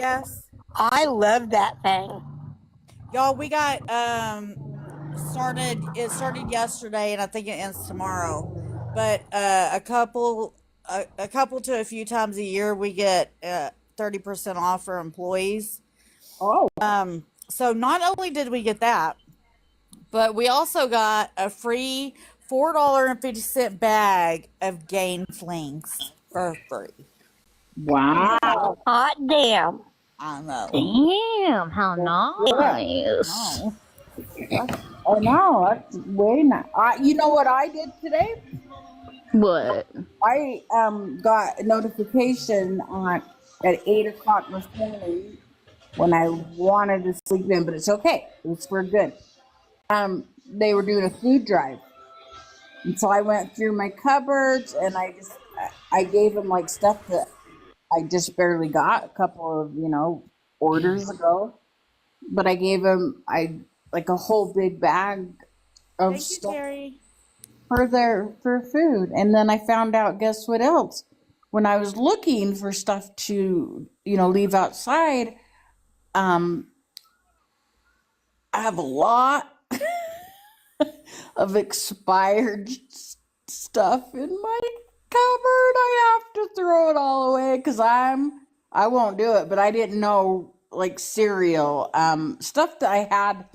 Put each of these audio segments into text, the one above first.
Yes. I love that thing. Y'all, we got it started yesterday and I think it ends tomorrow. But a couple to a few times a year we get 30% off for employees. Oh. So not only did we get that, but we also got a free $4.50 bag of Gain Flings for free. Wow. Hot damn. I know. Damn, how nice. Oh. Oh no, that's way nice. You know what I did today? What? I got a notification at 8 o'clock this morning when I wanted to sleep in, but it's okay. It's for good. They were doing a food drive, and so I went through my cupboards and I gave them like stuff that I just barely got a couple of orders ago, but I gave them like a whole big bag of Thank you, stuff Terry. for food. And then I found out, guess what else? When I was looking for stuff to, leave outside, I have a lot of expired stuff in my cupboard. I have to throw it all away because I won't do it, but I didn't know like cereal, stuff that I had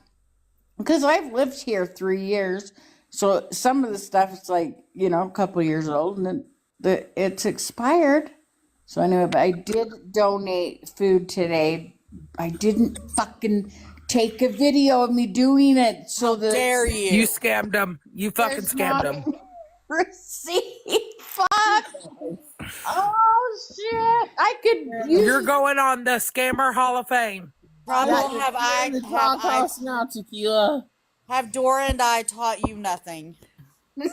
because I've lived here 3 years. So some of the stuff is like, a couple years old and it's expired. So anyway, but I did donate food today. I didn't fucking take a video of me doing it. So that Dare you? You scammed them. You fucking scammed them. Receipt. Fuck. Oh shit. I could use You're going on the Scammer Hall of Fame. Probably house now, Tequila. have Dora and I taught you nothing. If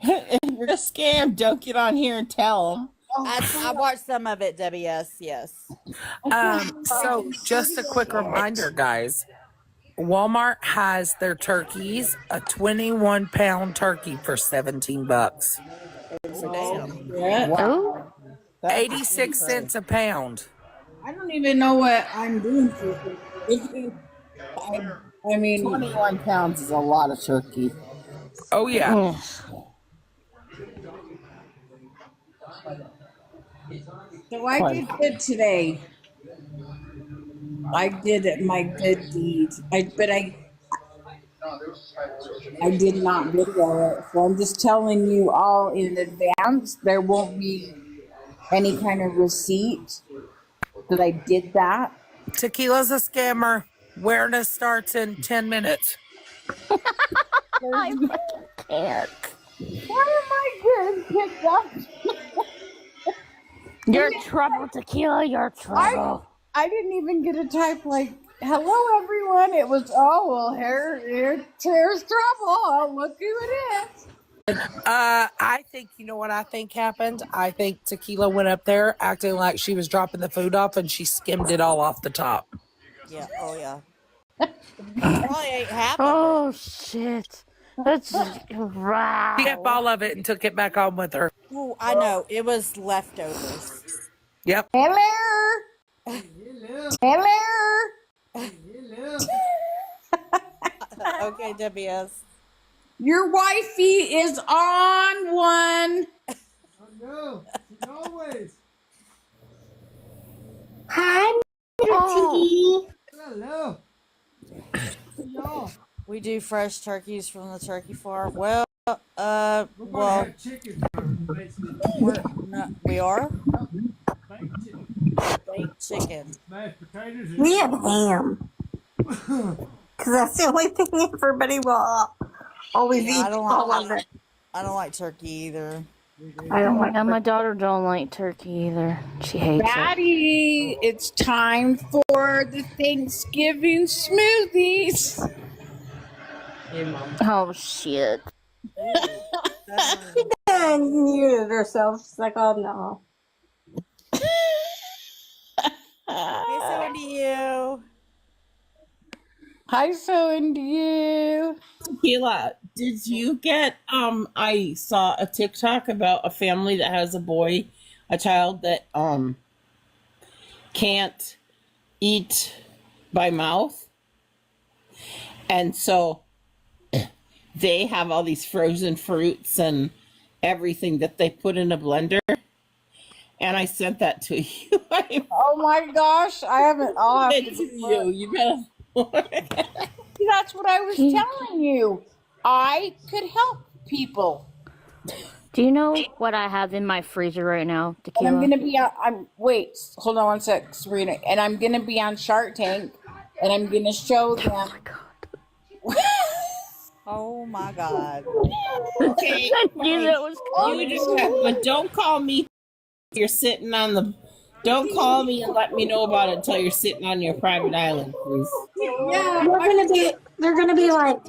you're a scam, don't get on here and tell them. I watched some of it, WS, yes. So just a quick reminder, guys. Walmart has their turkeys, a 21-pound turkey for $17. Damn. Yeah. Oh, 86 cents a pound. I don't even know what I'm doing for it. I mean, 21 pounds is a lot of turkey. Oh, yeah. so I did good today. I did my good deed. But I did not video it. So I'm just telling you all in advance. There won't be any kind of receipt that I did that. Tequila's a scammer. Awareness starts in 10 minutes. I can't. Why am I getting picked up? You're trouble, Tequila. You're trouble. I didn't even get a type like, hello everyone. It was, here's trouble. Oh, look who it is. I think, you know what I think happened? I think Tequila went up there acting like she was dropping the food off and she skimmed it all off the top. Yeah, oh yeah. Probably ate half of Oh, shit. That's right. She kept all of it and took it back home with her. it. Oh, I know. It was leftovers. Yep. Hello. Hello. Okay, WS. Your wifey is on one. Oh no, she's always. Hi, Mitty. Hello. Y'all. We do fresh turkeys from the turkey farm. Well, We're gonna have chicken from we are baked chicken, baked chicken. mashed potatoes, and We have ham. Because that's the only thing everybody will always Yeah, eat all of it. I don't like turkey either. I don't like And my daughter don't like turkey either. She hates it. Daddy, it's time for the Thanksgiving smoothies. Oh, shit. and muted herself. She's like, oh no. Hey, so do you. Hi, so into you. Tequila, did you get, I saw a TikTok about a family that has a child that, can't eat by mouth. And so they have all these frozen fruits and everything that they put in a blender. And I sent that to you. I Oh my gosh, I haven't. I'll have sent to it go to look. you. You better. That's what I was telling you. I could help people. Do you know what I have in my freezer right now? And I'm Tequila. gonna be on. Wait, hold on one sec, Serena. And I'm gonna be on Shark Tank, and I'm gonna show them. Oh my god. Oh my God. Okay. I knew that was You coming. do that, but don't call me if you're sitting on the. Don't call me and let me know about it until you're sitting on your private island, please. Yeah, They're gonna be like,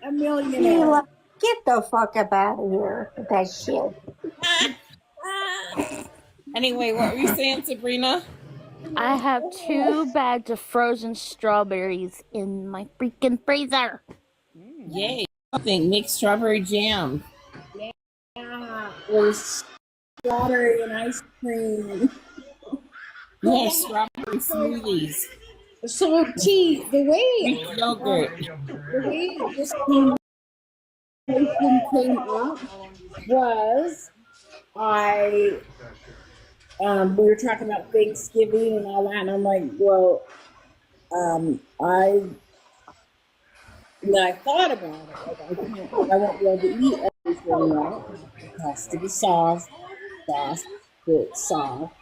a millionaire. get the fuck up out of here with that shit. Anyway, what were you saying, Sabrina? I have 2 bags of frozen strawberries in my freaking freezer. Yay! I think make strawberry jam. Or strawberry and ice cream. Yeah, strawberry smoothies. So T, the way Greek yogurt. this conversation came up was we were talking about Thanksgiving and all that, and I'm like, well, I thought about it. Like, I won't be able to eat everything, right? It has to be soft, but soft.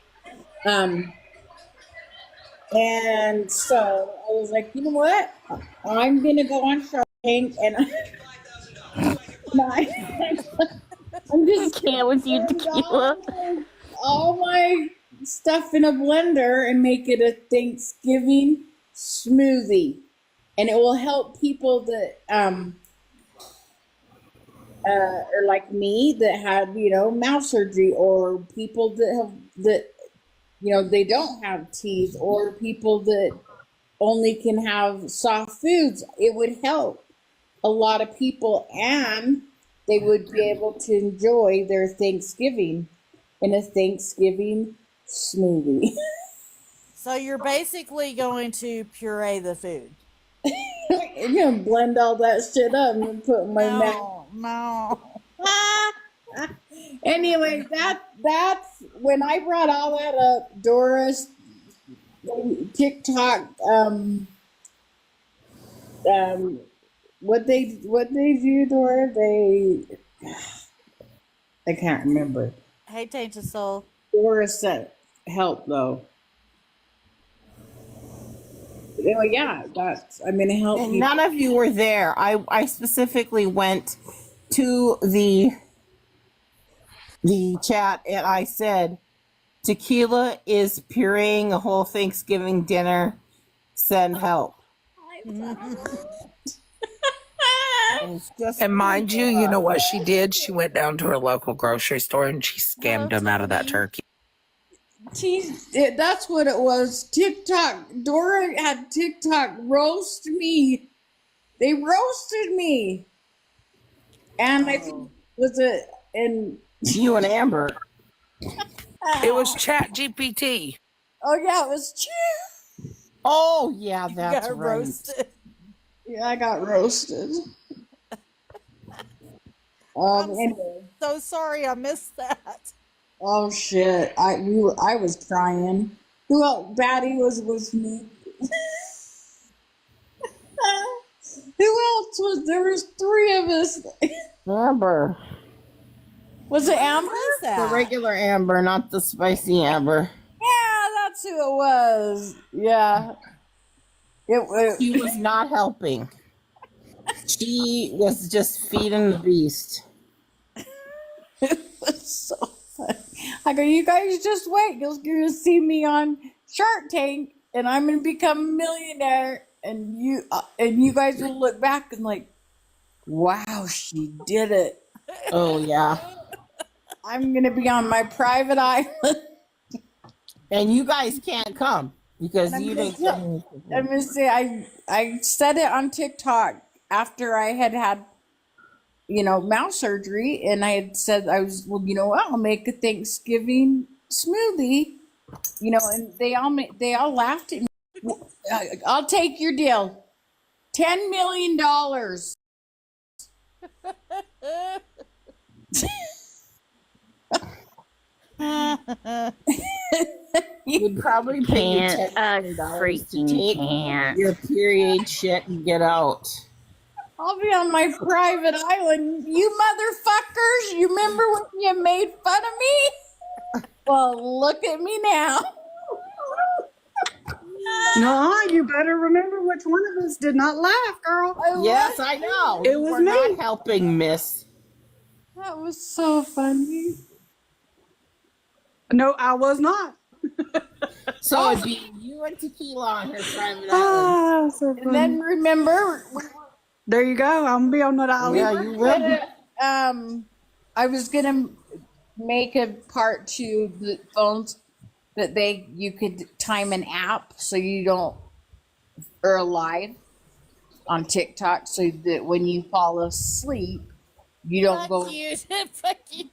And so I was like, you know what? I'm gonna go on Shark Tank, and I'm just Can't with you, tequila. all my stuff in a blender and make it a Thanksgiving smoothie, and it will help people that are like me that had mouth surgery, or people that they don't have teeth, or people that only can have soft foods. It would help a lot of people, and they would be able to enjoy their Thanksgiving in a Thanksgiving smoothie. So you're basically going to puree the food. I'm gonna blend all that shit up and put in my mouth. No. Anyway, that's when I brought all that up. Doris, TikTok, what they do, Dora? I can't remember. Hey, Tainted Soul. Doris said help though. Anyway, yeah, I'm gonna help And people. none of you were there. I specifically went to the chat and I said, tequila is pureeing a whole Thanksgiving dinner. Send help. And it's just And mind you, you know what she did? She went down to her local grocery store and she scammed them out of that turkey. That's what it was. TikTok. Dora had TikTok roast me. They roasted me. And I think was it and you and Amber. It was Chat GPT. oh yeah, it was Oh yeah, that's Got right. roasted. yeah, I got roasted. Anyway. So sorry I missed that. Oh shit! I was crying. Who else? Batty was me. Who else was there? Was 3 of us. Amber. Was it Amber? Who's The that? regular Amber, not the spicy Amber. Yeah, that's who it was. Yeah. She was not helping. She was just feeding the beast. It was so funny. I go, you guys just wait. You're gonna see me on Shark Tank, and I'm gonna become a millionaire. And you guys will look back and like, wow, she did it. Oh yeah. I'm gonna be on my private island. And you guys can't come because you didn't get anything. I'm gonna say I said it on TikTok after I had mouth surgery, and I had said I was well, you know what? I'll make a Thanksgiving smoothie And they all laughed at me. I'll take your deal. $10 million. You'd probably pay you Can't. I $10 million to freaking take can't. your period shit and get out. I'll be on my private island. You motherfuckers, you remember when you made fun of me? Well, look at me now. No, you better remember which one of us did not laugh, girl. Yes, I know. It was We're me. not helping, miss. That was so funny. No, I was not. So it'd be you and Tequila on her private island. Ah, so And funny. then remember, There you go. I'm gonna be on that island. Yeah, you will. I was gonna make a part to the phones that you could time an app so you don't or live on TikTok so that when you fall asleep you don't go Fuck you.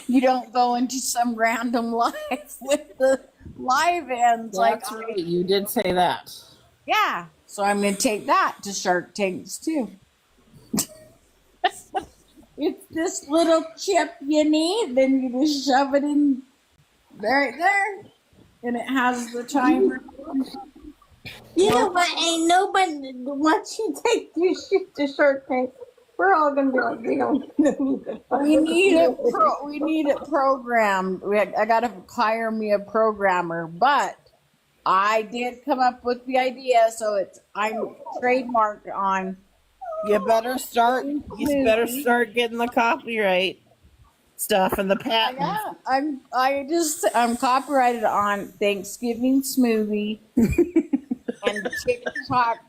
you don't go into some random live with the live ends That's right. You did say that. yeah. So I'm gonna take that to Shark Tanks too. It's this little chip you need, then you just shove it in right there, and it has the timer. You know what? Ain't nobody. Once you take your shit to Shark Tank, we're all gonna be like, we don't need it. We need it programmed. I gotta hire me a programmer, but I did come up with the idea, so I'm trademarked on. You better start getting the copyright stuff and the patent. Yeah, I'm copyrighted on Thanksgiving smoothie and TikTok.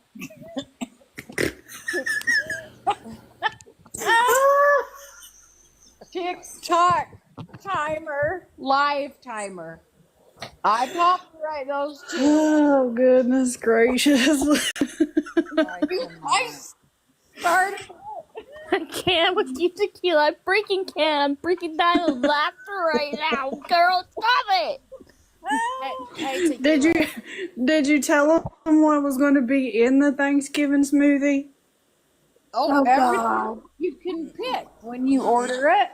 TikTok timer, live timer. I copyright those two. Oh goodness gracious! I started. I can't with you, Tequila. I freaking can't. I'm freaking dying of laughter right now. Girl, stop it. Hey, Tequila. Did you tell them what was going to be in the Thanksgiving smoothie? Oh, everything you can pick when you order it.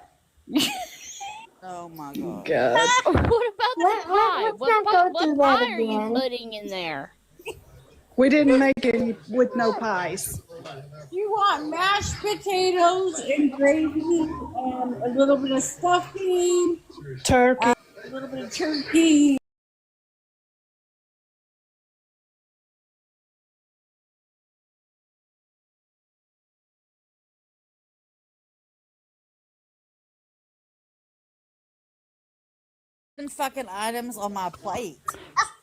Oh my god. God. What about the pie? let's not go What through pie that are you again. putting in there? We didn't make it with no pies. You want mashed potatoes and gravy and a little bit of stuffing, Turkey. a little bit of turkey. Fucking items on my plate.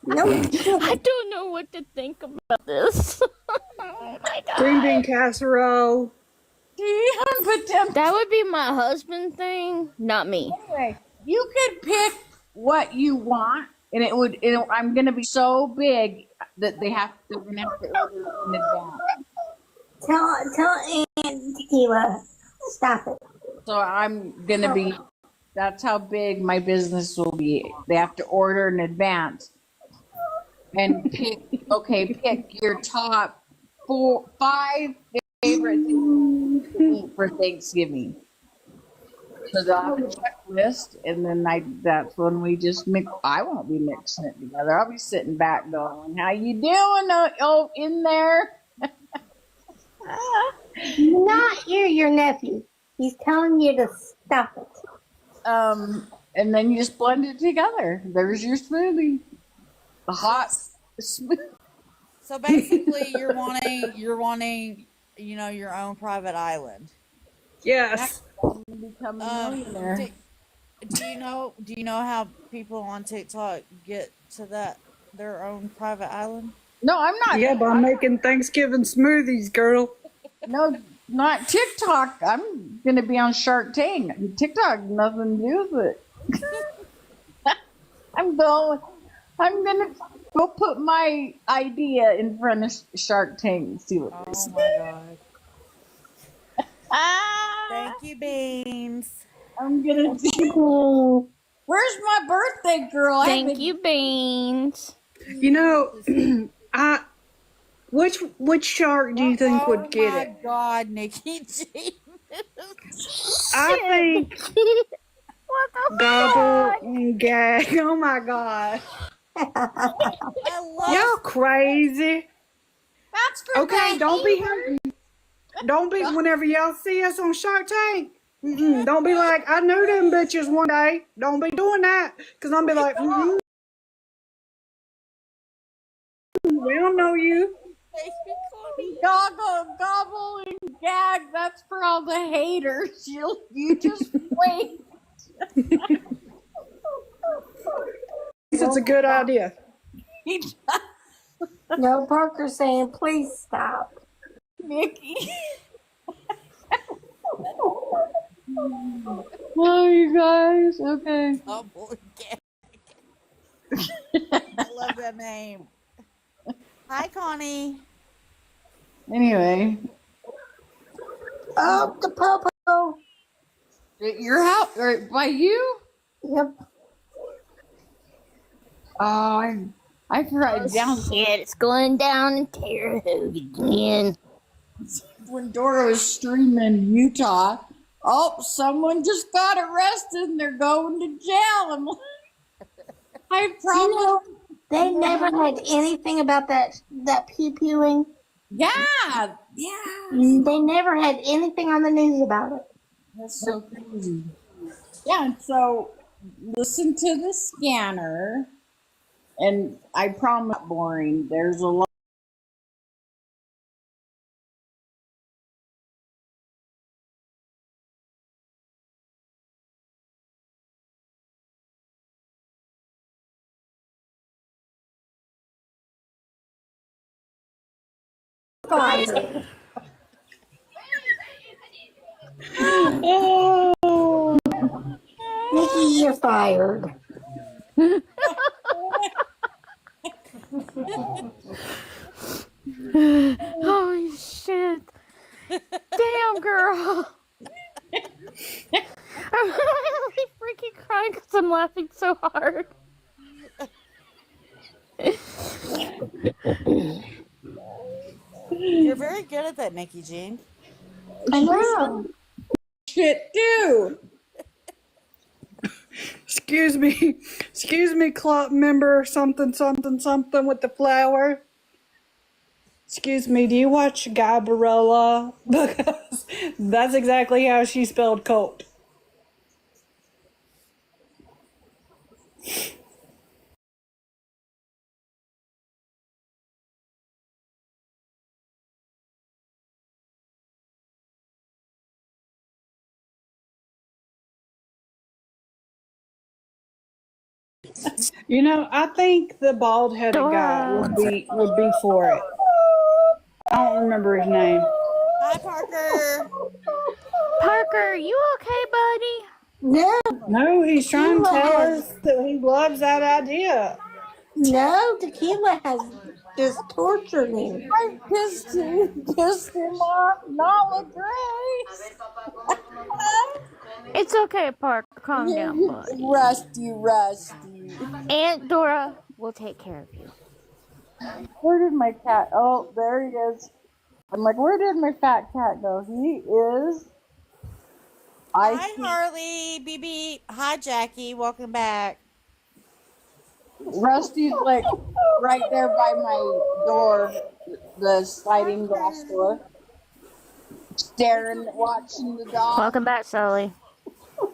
I don't know what to think about this. Oh my god. Green bean casserole. That would be my husband thing, not me. Anyway, you could pick what you want, and I'm gonna be so big that they're gonna have to order in advance. Tell Aunt Tequila, stop it. So I'm gonna be. That's how big my business will be. They have to order in advance and pick your top 5 favorite things to eat for Thanksgiving. So they'll have a checklist, and then that's when we just mix. I won't be mixing it together. I'll be sitting back going, "How you doing? Oh, in there." Not your nephew. He's telling you to stop it. And then you just blend it together. There's your smoothie. The hot smoothie. So basically, you're wanting, your own private island. Yes. Become a millionaire. Do you know how people on TikTok get to their own private island? No, I'm not. Yeah, by making Thanksgiving smoothies, girl. No, not TikTok. I'm gonna be on Shark Tank. TikTok has nothing to do with it. I'm gonna go put my idea in front of Shark Tank and see what they say. Oh my god. Thank you, Beans. I'm gonna do. Where's my birthday girl? Thank you, Beans. You know, which shark do you think would get Oh it? my God, Nikki G. I think What the gobble fuck? and gag. Oh my god. I love Y'all crazy. That's for Okay, the don't be haters. don't be whenever y'all see us on Shark Tank. Don't be like, I knew them bitches one day. Don't be doing that. Cause I'll be like, we don't know you. Goggle, gobble, and gag. That's for all the haters. You just wait. It's a good idea. No, Parker's saying, please stop. Nikki. Oh, you guys. Okay. Double gag. I love that name. Hi, Connie. Anyway, Oh, the popo. at your house or by you? Yep. Oh, I forgot down Shit, it's going down in Terre Haute again. when Dora was streaming Utah. Oh, someone just got arrested and they're going to jail. I You promise. know, they never had anything about that pew-pewing. Yeah. They never had anything on the news about it. That's so crazy. Yeah, and so listen to the scanner, and I promise not boring. There's a lot. Fired. Oh, Nikki, you're fired. Holy shit. Damn, girl. I'm really freaking crying because I'm laughing so hard. You're very good at that, Nikki Jean. I know. Shit, too. excuse me, club member, something with the flower. Excuse me, do you watch Gabriella? Because that's exactly how she spelled Colt. You know, I think the bald-headed guy Dora. would be for it. I don't remember his name. Hi, Parker. Parker, you okay, buddy? No, No, he's trying to Tequila tell has us that he loves that idea. Tequila has just tortured him. I pissed him off. Not with Grace. It's okay, Parker. Calm down, buddy. Rusty. Aunt Dora will take care of you. Where did my cat? Oh, there he is. I'm like, where did my fat cat go? He is. Hi, Harley. BB. Hi, Jackie. Welcome back. Rusty's like right there by my door, the sliding glass door, staring, watching the dog. Welcome back, Sully.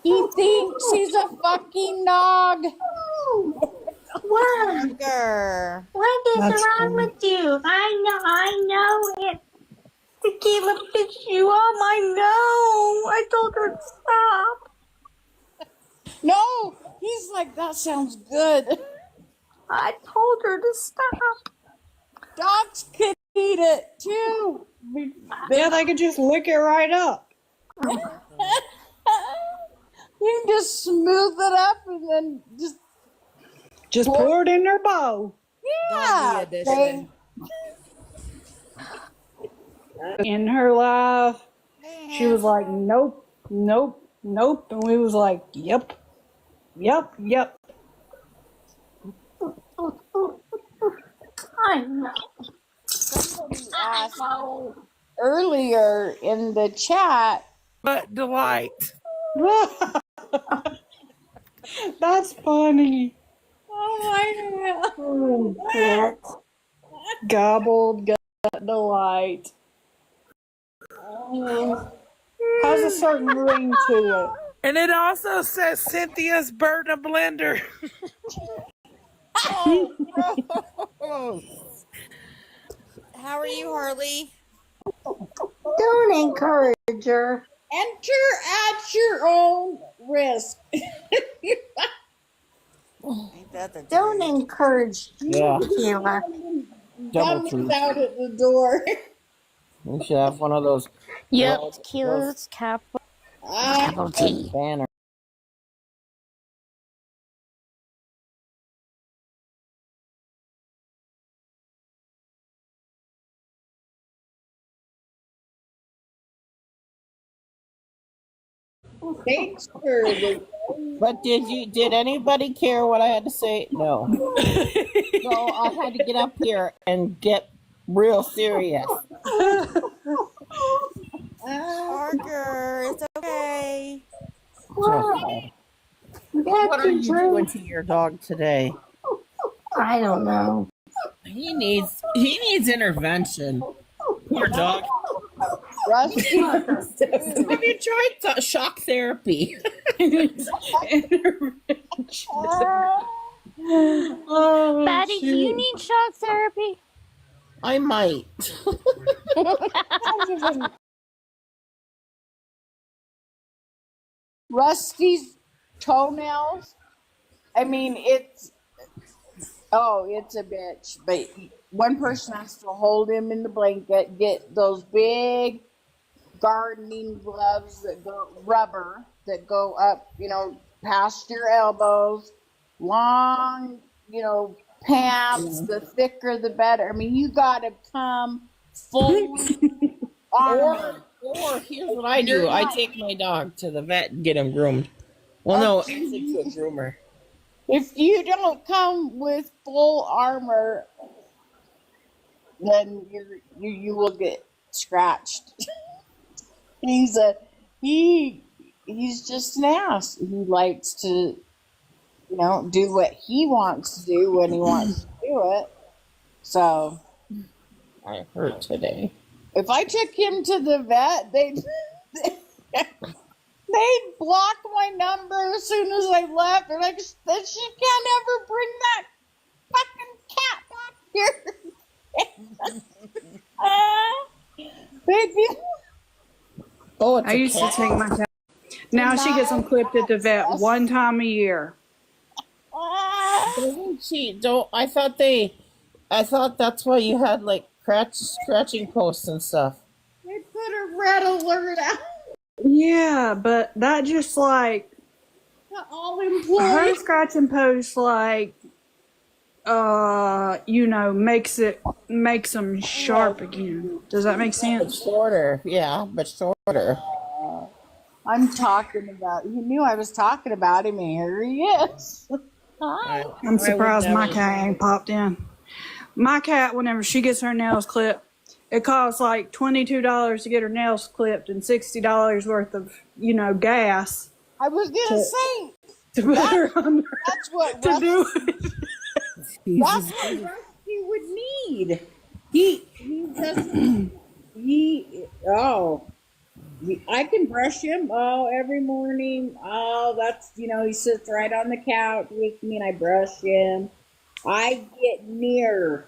He thinks he's a fucking dog. What? Parker. What is That's wrong funny. with you? I know it. Tequila pissed you off. I know. I told her to stop. No, he's like, that sounds good. I told her to stop. Dogs could eat it too. Yeah, they could just lick it right up. You can just smooth it up and then Just pour it in their bowl. yeah. Doggy edition. In her life, she was like, nope. And we was like, yep. Yep, yep. I know. Somebody I asked know. earlier in the chat. But delight. That's funny. Oh Oh, my shit. Gobbled gut delight. Has a certain ring to it. And it also says Cynthia's bird in a blender. god! Oh, How are you, Harley? Don't encourage her. enter at your own risk. Ain't that the Don't truth? encourage Yeah, Tequila. double Dummies truth. out at the door. We should have one of those. Yep, Those tequila's capital I T. banner. Thanks for the. But did anybody care what I had to say? No. So I had to get up here and get real serious. Parker, it's okay. Okay. What are you doing to your dog today? I don't know. He needs intervention. Poor dog. Rusty. Have you tried shock therapy? Oh, Batty, do you shoot. need shock therapy? I might. Rusty's toenails. I mean, it's a bitch. But one person has to hold him in the blanket. Get those big gardening gloves that go rubber that go up, past your elbows. Long, pants. The thicker, the better. I mean, you gotta come full armor. Or here's what I do. I take my dog to the vet and get him groomed. Well, no, actually to a groomer. If you don't come with full armor, then you will get scratched. he's just an ass. He likes to, do what he wants to do when he wants to do it. So I hurt today. if I took him to the vet, they'd block my number as soon as I left. They're like, she can't ever bring that fucking cat back here. Baby. Oh, it's I used to take my cat. Now she gets them clipped at the vet one time a year. Doesn't she? I thought that's why you had like scratching posts and stuff. They put a red alert out Yeah, but that just like to all her employees. scratching post makes them sharp again. Does that make But sense? shorter, yeah, but shorter. I'm talking about. You knew I was talking about him, and here he is. I'm surprised my cat ain't popped in. My cat, whenever she gets her nails clipped, it costs like $22 to get her nails clipped and $60 worth of, gas I was gonna say to put her on that's what to do it. That's what Rusty would need. He doesn't. I can brush him. Oh, every morning. Oh, that's he sits right on the couch with me and I brush him. I get near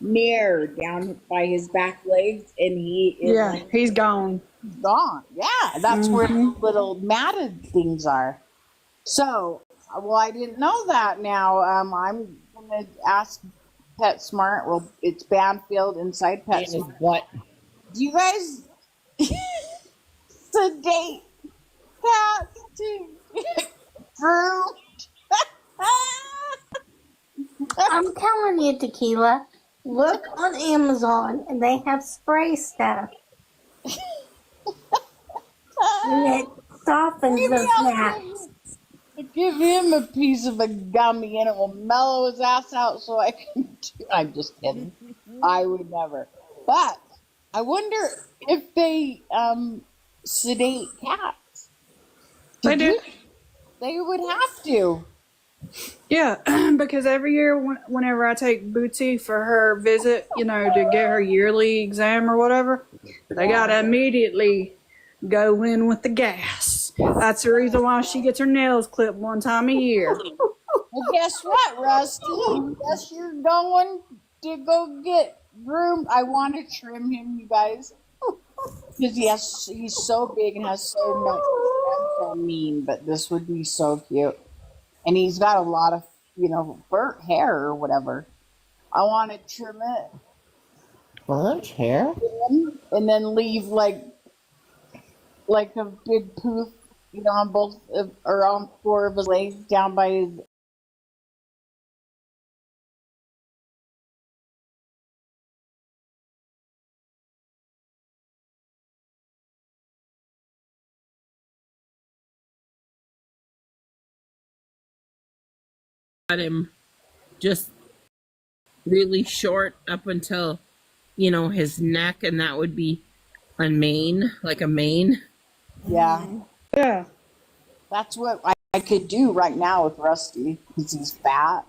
down by his back legs and he is Yeah, he's gone. gone. Yeah, that's where the little matted things are. So, I didn't know that. Now, I'm gonna ask PetSmart. Well, it's Banfield inside PetSmart. What? Do you guys sedate cats to Drew? I'm telling you, Tequila. Look on Amazon, and they have spray stuff. And it softens those gnats. Give him a piece of a gummy and it will mellow his ass out so I can do. I'm just kidding. I would never. But I wonder if they sedate cats. They do. They would have to. Yeah, because every year whenever I take Bootsy for her visit, to get her yearly exam or whatever, they gotta immediately go in with the gas. That's the reason why she gets her nails clipped one time a year. Well, guess what, Rusty? Guess you're going to go get groomed. I want to trim him, you guys, because he's so big and has so much. I'm so mean, but this would be so cute. And he's got a lot of, burnt hair or whatever. I want to trim it. Burnt hair? And then leave like a big poof, on both or on 4 of his legs down by his. Got him just really short up until, his neck, and that would be a mane, like a mane. Yeah. Yeah. That's what I could do right now with Rusty because he's fat.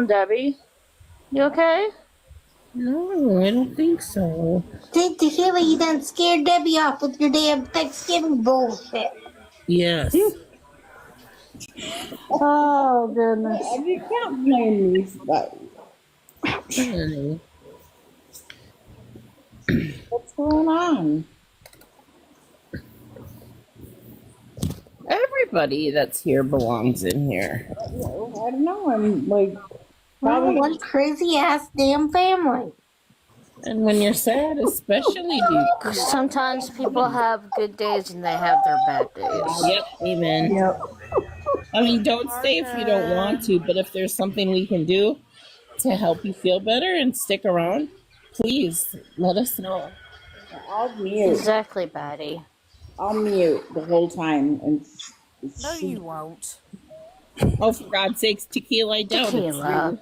Debbie, you okay? No, I don't think so. Take the Sheila, you done scared Debbie off with your damn Thanksgiving bullshit. Yes. Oh goodness. You can't blame me for that. Honey. What's going on? Everybody that's here belongs in here. I don't know. I'm like Probably one crazy ass damn family. And when you're sad, especially, you. Sometimes people have good days and they have their bad days. Yep, amen. Yep. I mean, don't stay if you don't want to, but if there's something we can do to help you feel better and stick around, please let us know. I'll mute. Exactly, Patty. I'll mute the whole time. And No, you won't. Oh, for God's sakes, tequila, I doubt Tequila.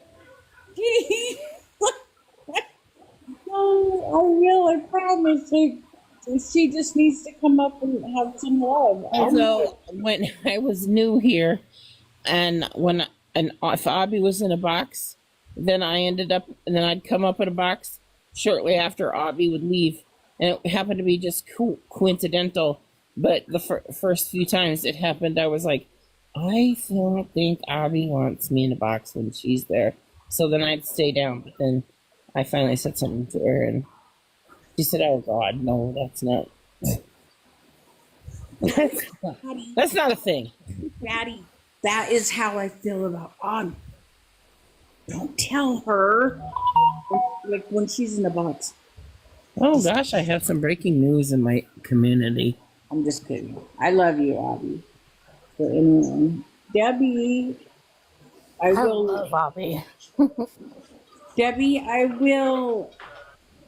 No, I will. I promise. She just needs to come up and have some love. Although, when I was new here, and if Abby was in a box, then I'd come up in a box shortly after Abby would leave, and it happened to be just coincidental. But the first few times it happened, I was like, I don't think Abby wants me in a box when she's there. So then I'd stay down, but then I finally said something to her, and she said, "Oh God, no, that's not. That's not a thing." Daddy, that is how I feel about Autumn. Don't tell her, like when she's in the box. Oh gosh, I have some breaking news in my community. I'm just kidding. I love you, Abby. But anyway, Debbie, I will. Bobby. Debbie, I will.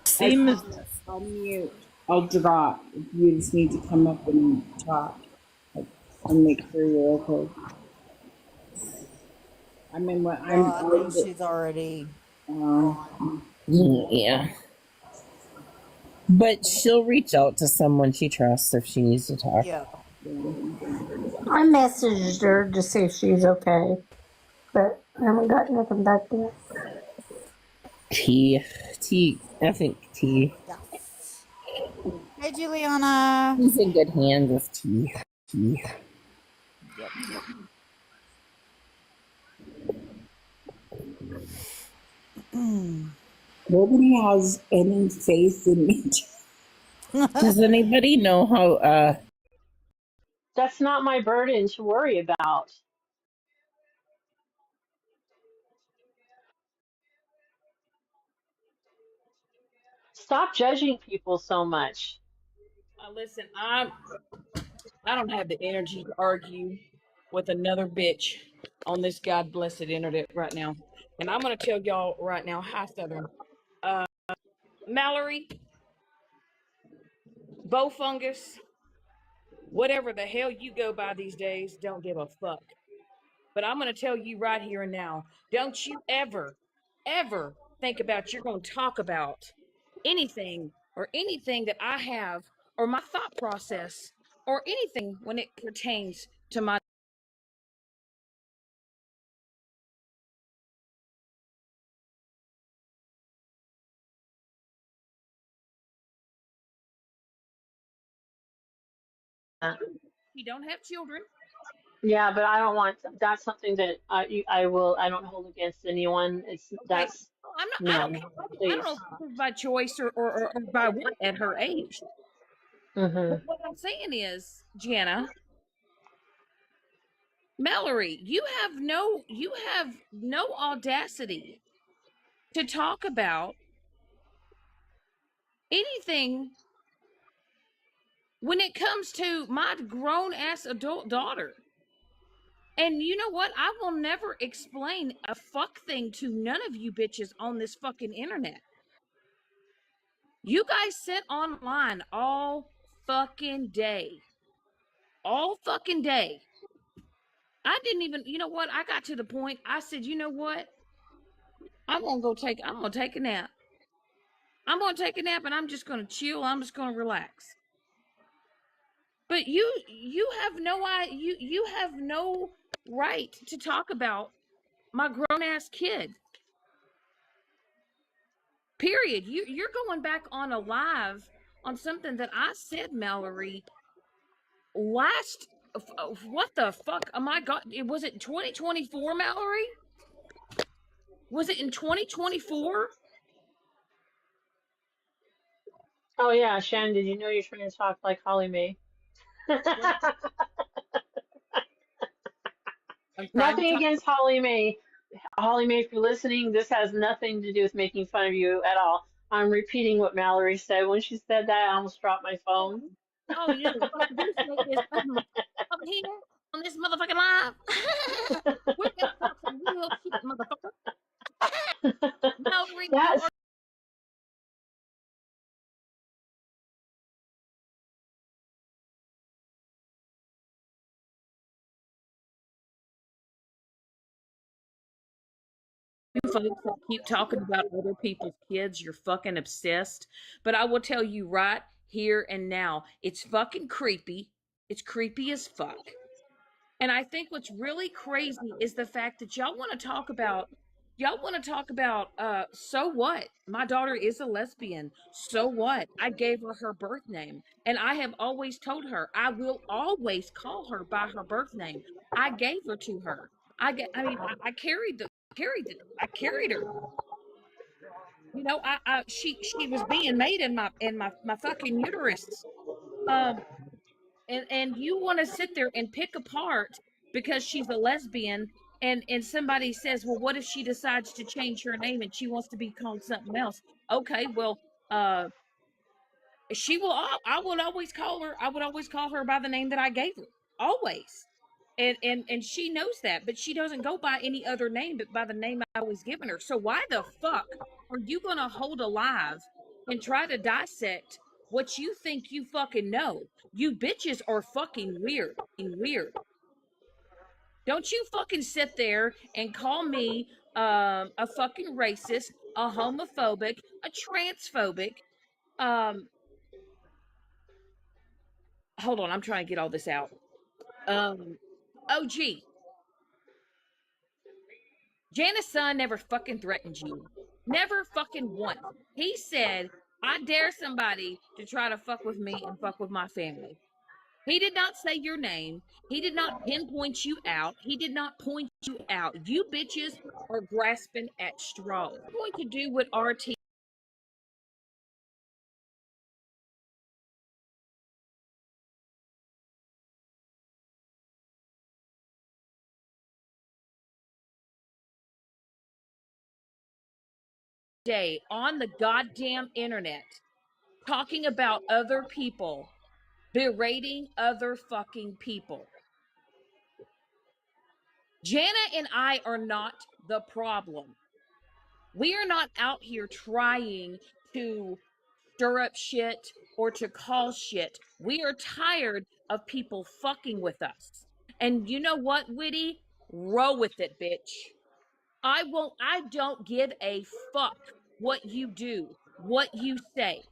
Same as I'll mute. I'll drop. You just need to come up and talk and make sure you're okay. I mean, what I think she's already. yeah. But she'll reach out to someone she trusts if she needs to talk. Yeah. I messaged her to see if she's okay, but I haven't got nothing back yet. T, I think T. Yes. Hey, Juliana. He's in good hands with T. Yep. Nobody has any faith in me. Does anybody know how? That's not my burden to worry about. Stop judging people so much. Listen, I don't have the energy to argue with another bitch on this god blessed internet right now. And I'm gonna tell y'all right now, hi Southern. Mallory, Bo Fungus, whatever the hell you go by these days, don't give a fuck. But I'm gonna tell you right here and now, don't you ever think about you're gonna talk about anything that I have or my thought process or anything when it pertains to my you don't have children. Yeah, but I don't want, that's something that I don't hold against anyone. Okay. That's, I don't no, care. I don't know please. if it was by choice or by what at her age. Hmm. But what I'm saying is, Janna, Mallory, you have no audacity to talk about anything when it comes to my grown ass adult daughter. And you know what? I will never explain a fuck thing to none of you bitches on this fucking internet. You guys sit online all fucking day. All fucking day. I didn't even, you know what? I got to the point, I said, you know what? I'm gonna take a nap. I'm gonna take a nap and I'm just gonna chill. I'm just gonna relax. But you have you have no right to talk about my grown ass kid. Period. You're going back on a live on something that I said, Mallory, last what the fuck? Oh my god, was it 2024, Mallory? Was it in 2024? Oh yeah, Shannon, did you know you're trying to talk like Holly Mae? I'm trying to Nothing talk. against Holly Mae. Holly Mae, if you're listening, this has nothing to do with making fun of you at all. I'm repeating what Mallory said. When she said that, I almost dropped my phone. Oh, you know what I do say is over here on this motherfucking live. We're gonna talk some real shit, motherfucker. Mallory, you That's are you folks that keep talking about other people's kids. You're fucking obsessed. But I will tell you right here and now, it's fucking creepy. It's creepy as fuck. And I think what's really crazy is the fact that y'all want to talk about so what? My daughter is a lesbian. So what? I gave her her birth name and I have always told her I will always call her by her birth name. I gave her to her. I I carried her. You know, she was being made in my fucking uterus. Um and you want to sit there and pick apart because she's a lesbian and somebody says, well, what if she decides to change her name and she wants to be called something else? Okay, well, uh she will I would always call her by the name that I gave her, always. And she knows that, but she doesn't go by any other name but by the name I was given her. So why the fuck are you gonna hold alive and try to dissect what you think you fucking know? You bitches are fucking weird. Don't you fucking sit there and call me a fucking racist, a homophobic, a transphobic. Um, hold on, I'm trying to get all this out. Um, oh gee, Janna's son never fucking threatened you. Never fucking once. He said, I dare somebody to try to fuck with me and fuck with my family. He did not say your name. He did not pinpoint you out. He did not point you out. You bitches are grasping at straws. I'm going to do what RT day on the goddamn internet talking about other people berating other fucking people. Janna and I are not the problem. We are not out here trying to stir up shit or to cause shit. We are tired of people fucking with us. And you know what, Witty? Roll with it, bitch. I don't give a fuck what you do, what you say.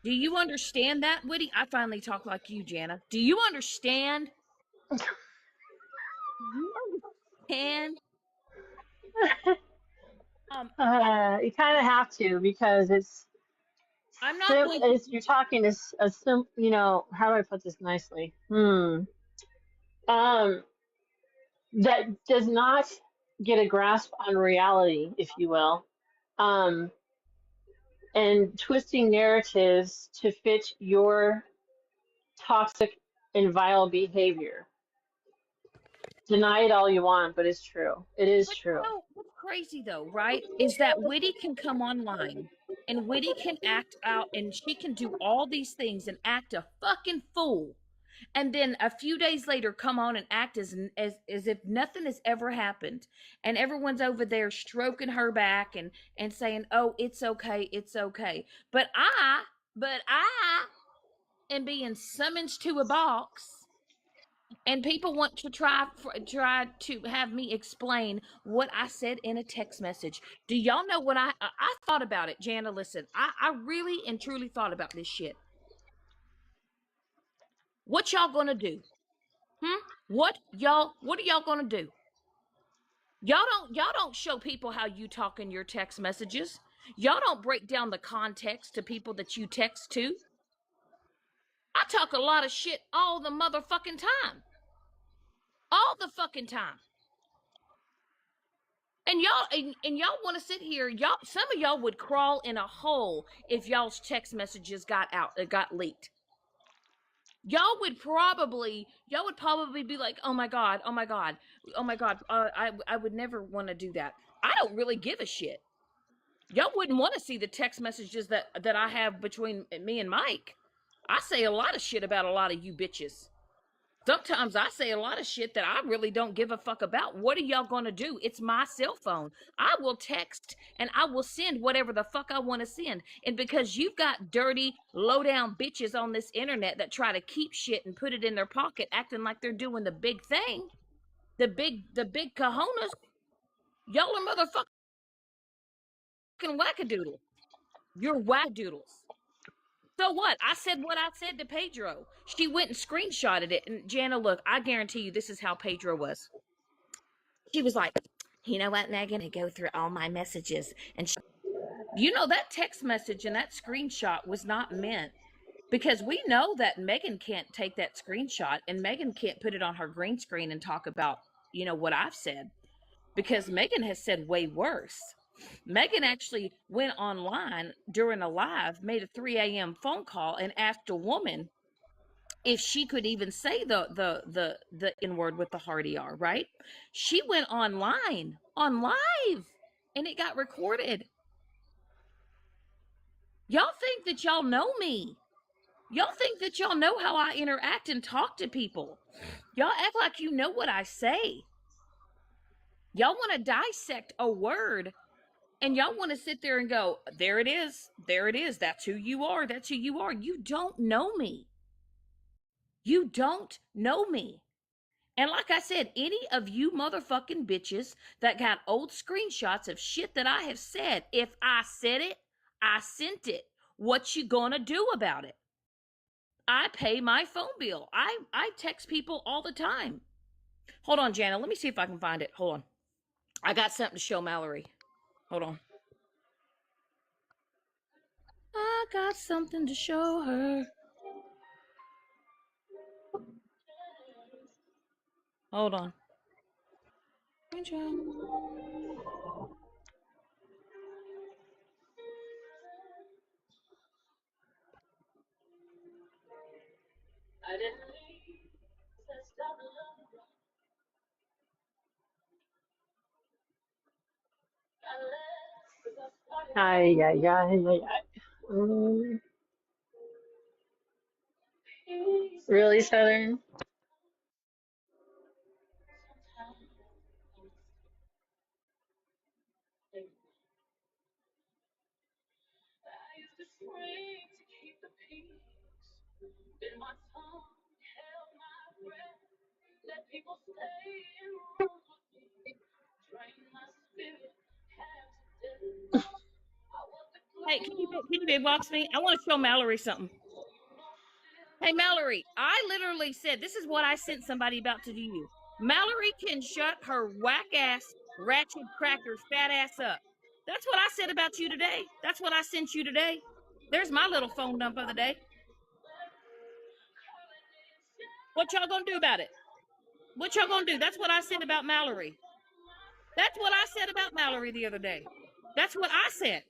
Do you understand that, Witty? I finally talk like you, Janna. Do you understand? Do you understand? You kind of have to because I'm not going to. you're talking to a you know, how do I put this nicely? Um, that does not get a grasp on reality, if you will, um, and twisting narratives to fit your toxic and vile behavior. Deny it all you want, but it's true. It is But you true. know what's crazy though, right? Is that Witty can come online and Witty can act out and she can do all these things and act a fucking fool. And then a few days later come on and act as if nothing has ever happened. And everyone's over there stroking her back and saying, "Oh, it's okay, it's okay." But I am being summoned to a box and people want to try to have me explain what I said in a text message. Do y'all know what I thought about it, Janna? Listen, I really and truly thought about this shit. What y'all gonna do? What are y'all gonna do? Y'all don't show people how you talk in your text messages. Y'all don't break down the context to people that you text to. I talk a lot of shit all the motherfucking time. All the fucking time. And y'all want to sit here, y'all some of y'all would crawl in a hole if y'all's text messages got leaked. Y'all would probably be like, "Oh my god, oh my god, oh my god, I would never want to do that." I don't really give a shit. Y'all wouldn't want to see the text messages that I have between me and Mike. I say a lot of shit about a lot of you bitches. Sometimes I say a lot of shit that I really don't give a fuck about. What are y'all gonna do? It's my cell phone. I will text and I will send whatever the fuck I want to send. And because you've got dirty, low down bitches on this internet that try to keep shit and put it in their pocket, acting like they're doing the big thing, the big cojones, y'all are motherfucking wackadoodle. You're wackadoodles. So what? I said what I said to Pedro. She went and screenshotted it. And Janna, look, I guarantee you this is how Pedro was. She was like, "You know what, Megan? I go through all my messages." And that text message and that screenshot was not meant because we know that Megan can't take that screenshot and Megan can't put it on her green screen and talk about, what I've said because Megan has said way worse. Megan actually went online during a live, made a 3 a.m. phone call and asked a woman if she could even say the N word with the hard ER, right? She went online on live and it got recorded. Y'all think that y'all know me. Y'all think that y'all know how I interact and talk to people. Y'all act like you know what I say. Y'all want to dissect a word and y'all want to sit there and go, "There it is. There it is. That's who you are. That's who you are." You don't know me. You don't know me. And like I said, any of you motherfucking bitches that got old screenshots of shit that I have said, if I said it, I sent it. What you gonna do about it? I pay my phone bill. I text people all the time. Hold on, Janna. Let me see if I can find it. Hold on. I got something to show Mallory. Hold on. I got something to show her. Hold on. Ay, ay, ay, ay, ay. Mm. Really, Southern? Hey, can you big box me? I want to show Mallory something. Hey, Mallory, I literally said this is what I sent somebody about to do you. Mallory can shut her whack ass, ratchet cracker, fat ass up. That's what I said about you today. That's what I sent you today. There's my little phone dump of the day. What y'all gonna do about it? What y'all gonna do? That's what I said about Mallory. That's what I said about Mallory the other day. That's what I said.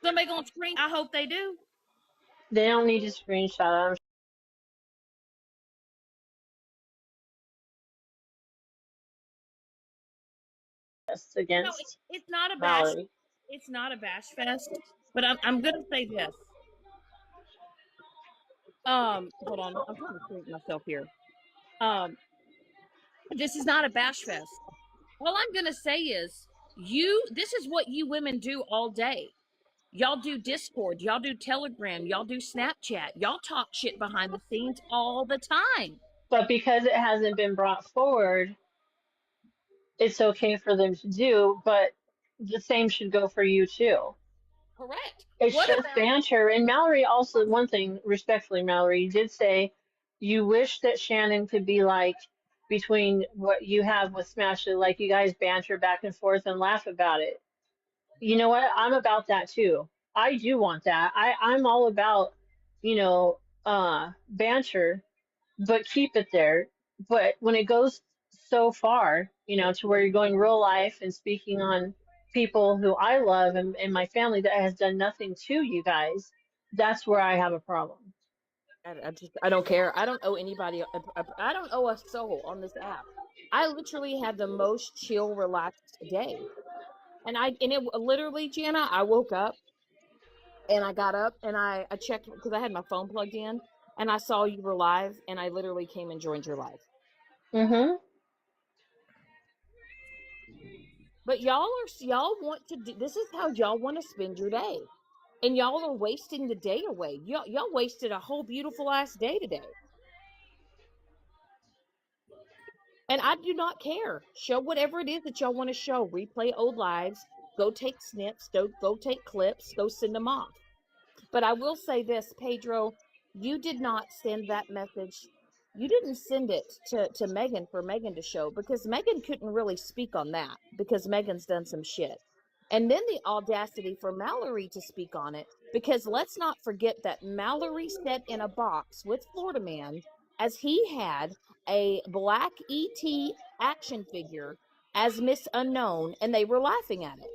Somebody gonna scream? I hope they do. They don't need to screenshot. I'm just No, against it's not a bash. Mallory. It's not a bash fest. But I'm gonna say this. Hold on. I'm trying to think myself here. Um, this is not a bash fest. All I'm gonna say is this is what you women do all day. Y'all do Discord, y'all do Telegram, y'all do Snapchat, y'all talk shit behind the scenes all the time. But because it hasn't been brought forward, it's okay for them to do, but the same should go for you too. Correct. It's What just about banter. And Mallory also, one thing, respectfully, Mallory, you did say you wish that Shannon could be like between what you have with Smash, like you guys banter back and forth and laugh about it. You know what? I'm about that too. I do want that. I'm all about, banter, but keep it there. But when it goes so far, to where you're going real life and speaking on people who I love and my family that has done nothing to you guys, that's where I have a problem. I don't care. I don't owe anybody. I don't owe a soul on this app. I literally had the most chill, relaxed day, and it literally, Janna. I woke up and I got up and I checked because I had my phone plugged in and I saw you were live and I literally came and joined your live. Mm-hmm. But y'all want to do this is how y'all want to spend your day. And y'all are wasting the day away. Y'all wasted a whole beautiful ass day today. And I do not care. Show whatever it is that y'all want to show. Replay old lives. Go take snips. Go take clips. Go send them off. But I will say this, Pedro, you did not send that message. You didn't send it to Megan for Megan to show because Megan couldn't really speak on that because Megan's done some shit. And then the audacity for Mallory to speak on it because let's not forget that Mallory sat in a box with Florida Man as he had a black ET action figure as Miss Unknown and they were laughing at it.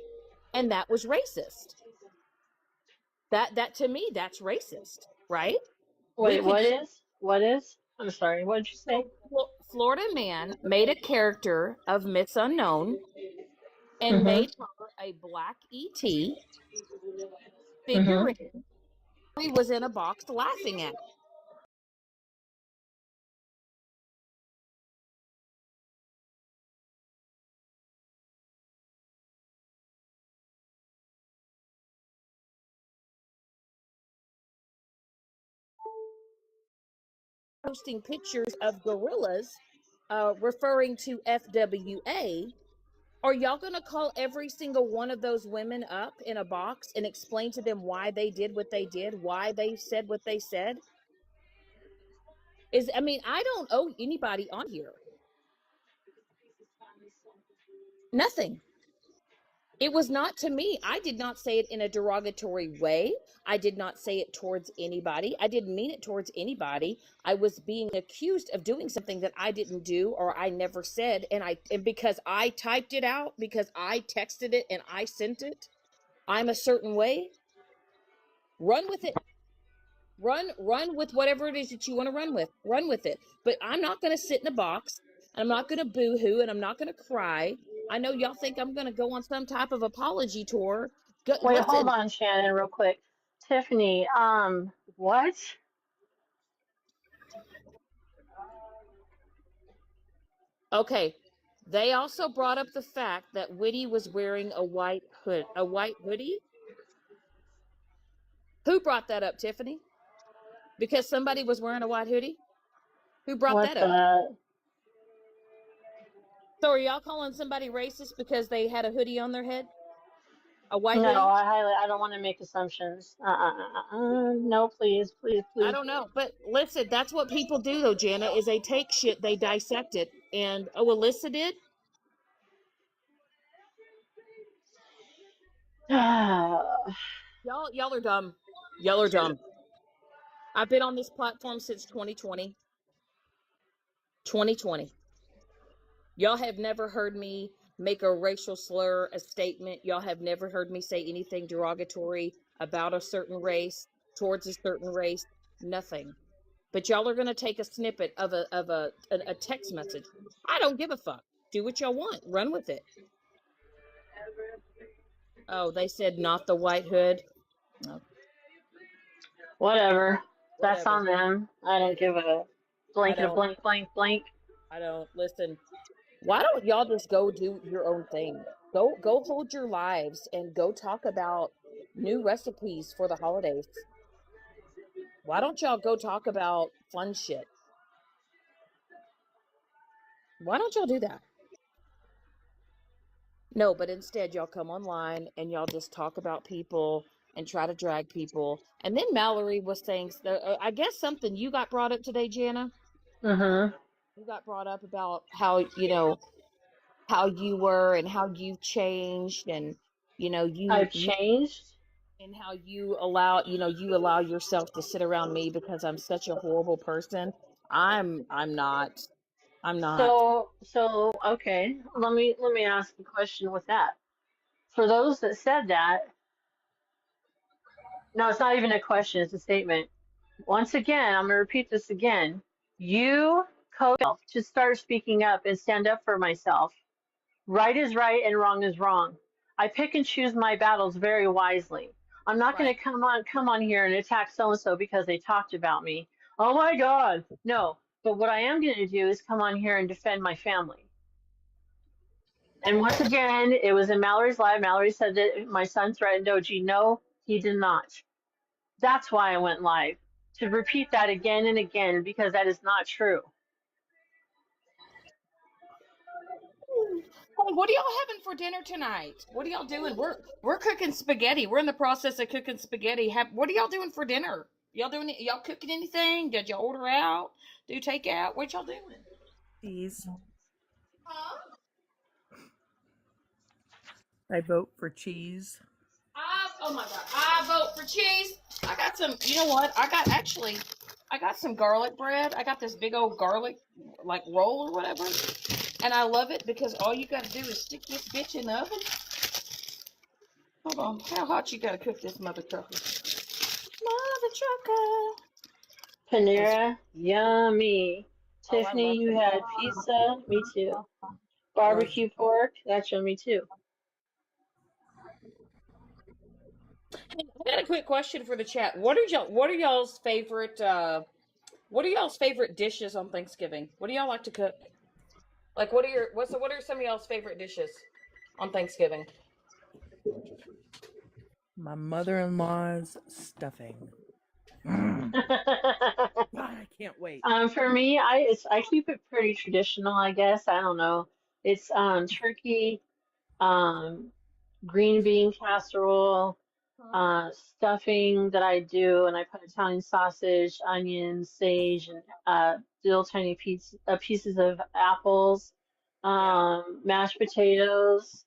And that was racist. That to me, that's racist, right? We Wait, could what is? What is? I'm sorry, what did you say? Florida Man made a character of Miss Unknown and Mm-hmm. made her a black ET Mm-hmm. figurine. He was in a box laughing at it. Posting pictures of gorillas, referring to FWA. Are y'all going to call every single one of those women up in a box and explain to them why they did what they did, why they said what they said? I don't owe anybody on here. Nothing. It was not to me. I did not say it in a derogatory way. I did not say it towards anybody. I didn't mean it towards anybody. I was being accused of doing something that I didn't do or I never said. And because I typed it out, because I texted it and I sent it, I'm a certain way. Run with it. Run with whatever it is that you want to run with. Run with it. But I'm not going to sit in a box and I'm not going to boo-hoo and I'm not going to cry. I know y'all think I'm going to go on some type of apology tour. Wait, hold Listen, on, Shannon, real quick. Tiffany, what? Okay. They also brought up the fact that Whitty was wearing a white hoodie. Who brought that up, Tiffany? Because somebody was wearing a white hoodie? Who brought What that up? the? So are y'all calling somebody racist because they had a hoodie on their head? A white No, hoodie? I don't want to make assumptions. No, please, please, I please. don't know. But listen, that's what people do though, Janna, is they take shit, they dissect it. And Alyssa did? Y'all are dumb. Y'all are dumb. I've been on this platform since 2020. 2020. Y'all have never heard me make a racial slur, a statement. Y'all have never heard me say anything derogatory about a certain race, towards a certain race. Nothing. But y'all are gonna take a snippet of a text message. I don't give a fuck. Do what y'all want. Run with it. Oh, they said not the white hood. No, Whatever. That's whatever. on them. I don't give a I blanket of don't. blank, blank, blank. I don't listen. Why don't y'all just go do your own thing? Go hold your lives and go talk about new recipes for the holidays. Why don't y'all go talk about fun shit? Why don't y'all do that? No, but instead y'all come online and y'all just talk about people and try to drag people. And then Mallory was saying, I guess something you got brought up today, Janna. Mm-hmm. You got brought up about how, how you were and how you've changed and, I've changed. and how you allow yourself to sit around me because I'm such a horrible person. I'm not. I'm not. So okay. Let me ask a question with that. For those that said that, no, it's not even a question, it's a statement. Once again, I'm gonna repeat this again. You to start speaking up and stand up for myself. Right is right and wrong is wrong. I pick and choose my battles very wisely. I'm not going Right. to come on here and attack so and so because they talked about me. Oh my God, no. But what I am going to do is come on here and defend my family. And once again, it was in Mallory's live. Mallory said that my son threatened OG. No, he did not. That's why I went live, to repeat that again and again because that is not true. Hey, what are y'all having for dinner tonight? What are y'all doing? We're cooking spaghetti. We're in the process of cooking spaghetti. What are y'all doing for dinner? Y'all cooking anything? Did y'all order out? Do takeout? What y'all doing? Cheese. Huh? I vote for cheese. Oh my god! I vote for cheese. I got some. You know what? I got some garlic bread. I got this big old garlic like roll or whatever, and I love it because all you got to do is stick this bitch in the oven. Hold on, how hot you got to cook this mother trucker? Mother trucker. It's, Panera, yummy. oh, I Tiffany, love you Panera. had pizza. Me too. I love. Barbecue pork, that's yummy too. I got a quick question for the chat. What are y'all's favorite? What are y'all's favorite dishes on Thanksgiving? What do y'all like to cook? Like, what are some of y'all's favorite dishes on Thanksgiving? My mother-in-law's stuffing. Mm. God, I can't wait. For me, I keep it pretty traditional, I guess. I don't know. It's turkey, um, green bean casserole, stuffing that I do, and I put Italian sausage, onions, sage, and little tiny pieces of apples, Yeah. mashed potatoes,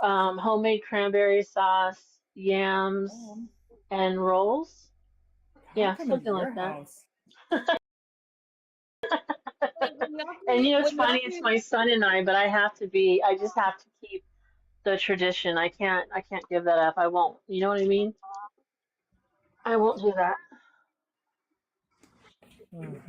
homemade cranberry sauce, yams, Mom, and rolls. I'm Yeah, coming to something your like that. house. Hey, when y'all And do, it's when y'all funny, it's do, my son and I, but I just have to keep the tradition. I can't give that up. I won't. You know what I mean? I won't do that. Mm.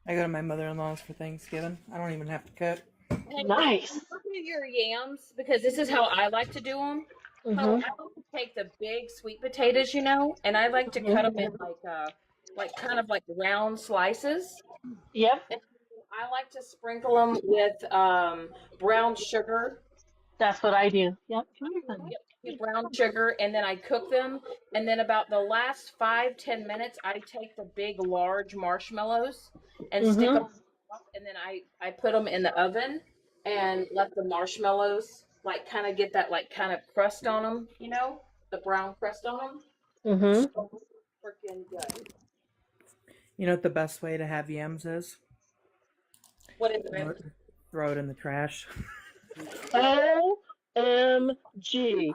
I go to my mother-in-law's for Thanksgiving. I don't even have to cook. hey, when Nice. y'all do your yams, because this is how I like to do them. So Mhm. I like to take the big sweet potatoes, and I like to cut Mhm. them in like kind of like round slices. Yep. And I like to sprinkle them with brown sugar. That's what I do. Yep. Come here, honey. Get brown sugar, and then I cook them. And then about the last 5-10 minutes, I take the big, large marshmallows and stick them up, and then I put them in the oven and let the marshmallows like kind of get that like kind of crust on them, you know, the brown crust on them. Mm-hmm. So freaking good. You know what the best way to have yams is? What is it? Throw it in the trash. OMG.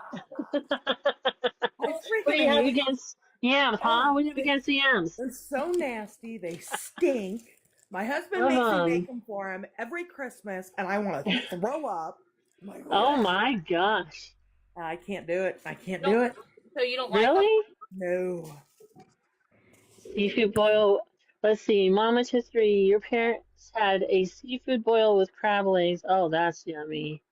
What do you have against yams, huh? What do you have against the yams? They're so nasty. They stink. My husband makes me make them for him every Christmas, and I want to throw up. Like, oh my gosh. I can't do it. I can't do it. So you don't like Really? No. Seafood boil. Let's see. Mama's history. Your parents had a seafood boil with crab legs. Oh, that's yummy.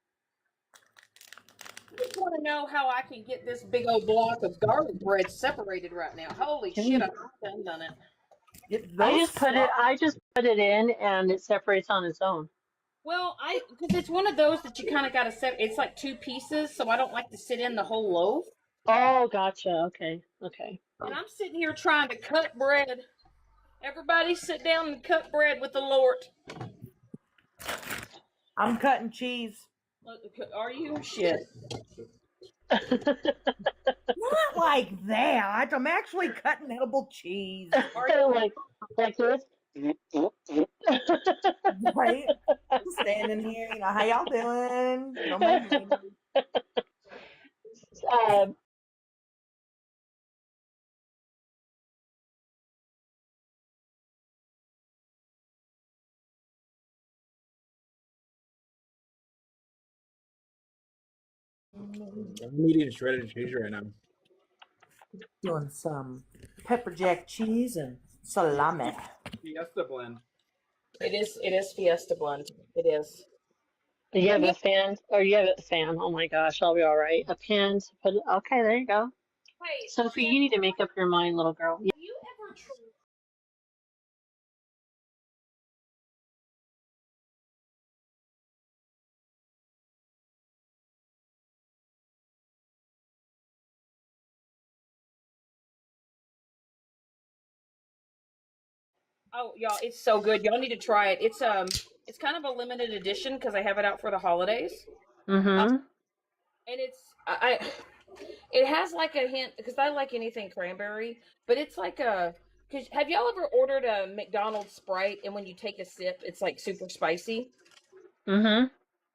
I just want to know how I can get this big old block of garlic bread separated right now. Holy shit, I've done it. I just put it in and it separates on its own. Well, because it's one of those that you kind of got to set. It's like 2 pieces, so I don't like to sit in the whole loaf. Oh, gotcha. Okay. And I'm sitting here trying to cut bread. Everybody sit down and cut bread with the Lord. I'm cutting cheese. Are you? Shit. Not like that. I'm actually cutting edible cheese. like this? Right? I'm standing here, you know, how y'all doing? Don't make me. I'm eating shredded cheese right now. Doing some pepper jack cheese and salami. Fiesta blend. It is Fiesta blend. It is. Do you have a fan? Or you have a fan? Oh my gosh, I'll be all right. A pan to put it. Okay, there you go. Hey, Sophie, you need to make up your mind, little girl. have you ever tried? Oh, y'all, it's so good. Y'all need to try it. It's kind of a limited edition because I have it out for the holidays. Mm-hmm. And it has like a hint because I like anything cranberry, but it's like because have y'all ever ordered a McDonald's Sprite and when you take a sip, it's like super spicy? Mm-hmm.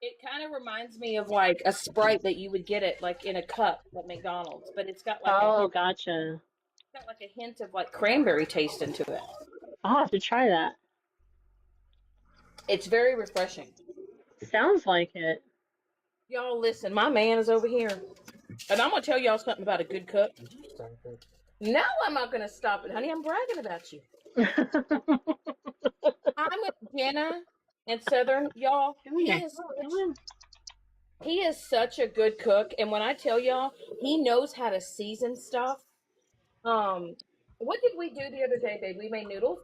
It kind of reminds me of like a Sprite that you would get it like in a cup at McDonald's, but it's got like Gotcha. it's got like a hint of like cranberry taste into it. I'll have to try that. It's very refreshing. Sounds like it. Y'all listen, my man is over here. And I'm gonna tell y'all something about a good cook. No, I'm not gonna stop it, honey. I'm bragging about you. I'm with Janna and Southern. Y'all, he is such a good cook, and when I tell y'all, he knows how to season stuff. What did we do the other day, babe? We made noodles,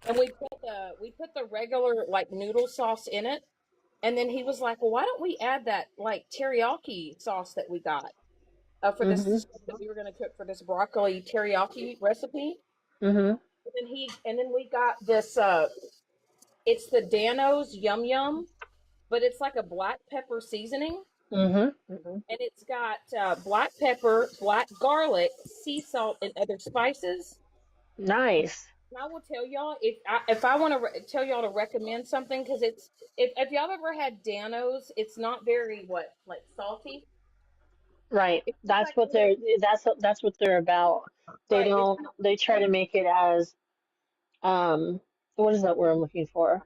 and we put the regular like noodle sauce in it, and then he was like, "Well, why don't we add that like teriyaki sauce that we got for this that we were going to cook for this broccoli teriyaki recipe?" Mm-hmm. And then we got this. It's the Dano's Yum Yum, but it's like a black pepper seasoning. Mm-hmm. And it's got black pepper, black garlic, sea salt, and other spices. Nice. And I will tell y'all if I want to tell y'all to recommend something because it's if y'all ever had Dano's, it's not very like salty. Right. That's what they're about. They try to make it as what is that word I'm looking for?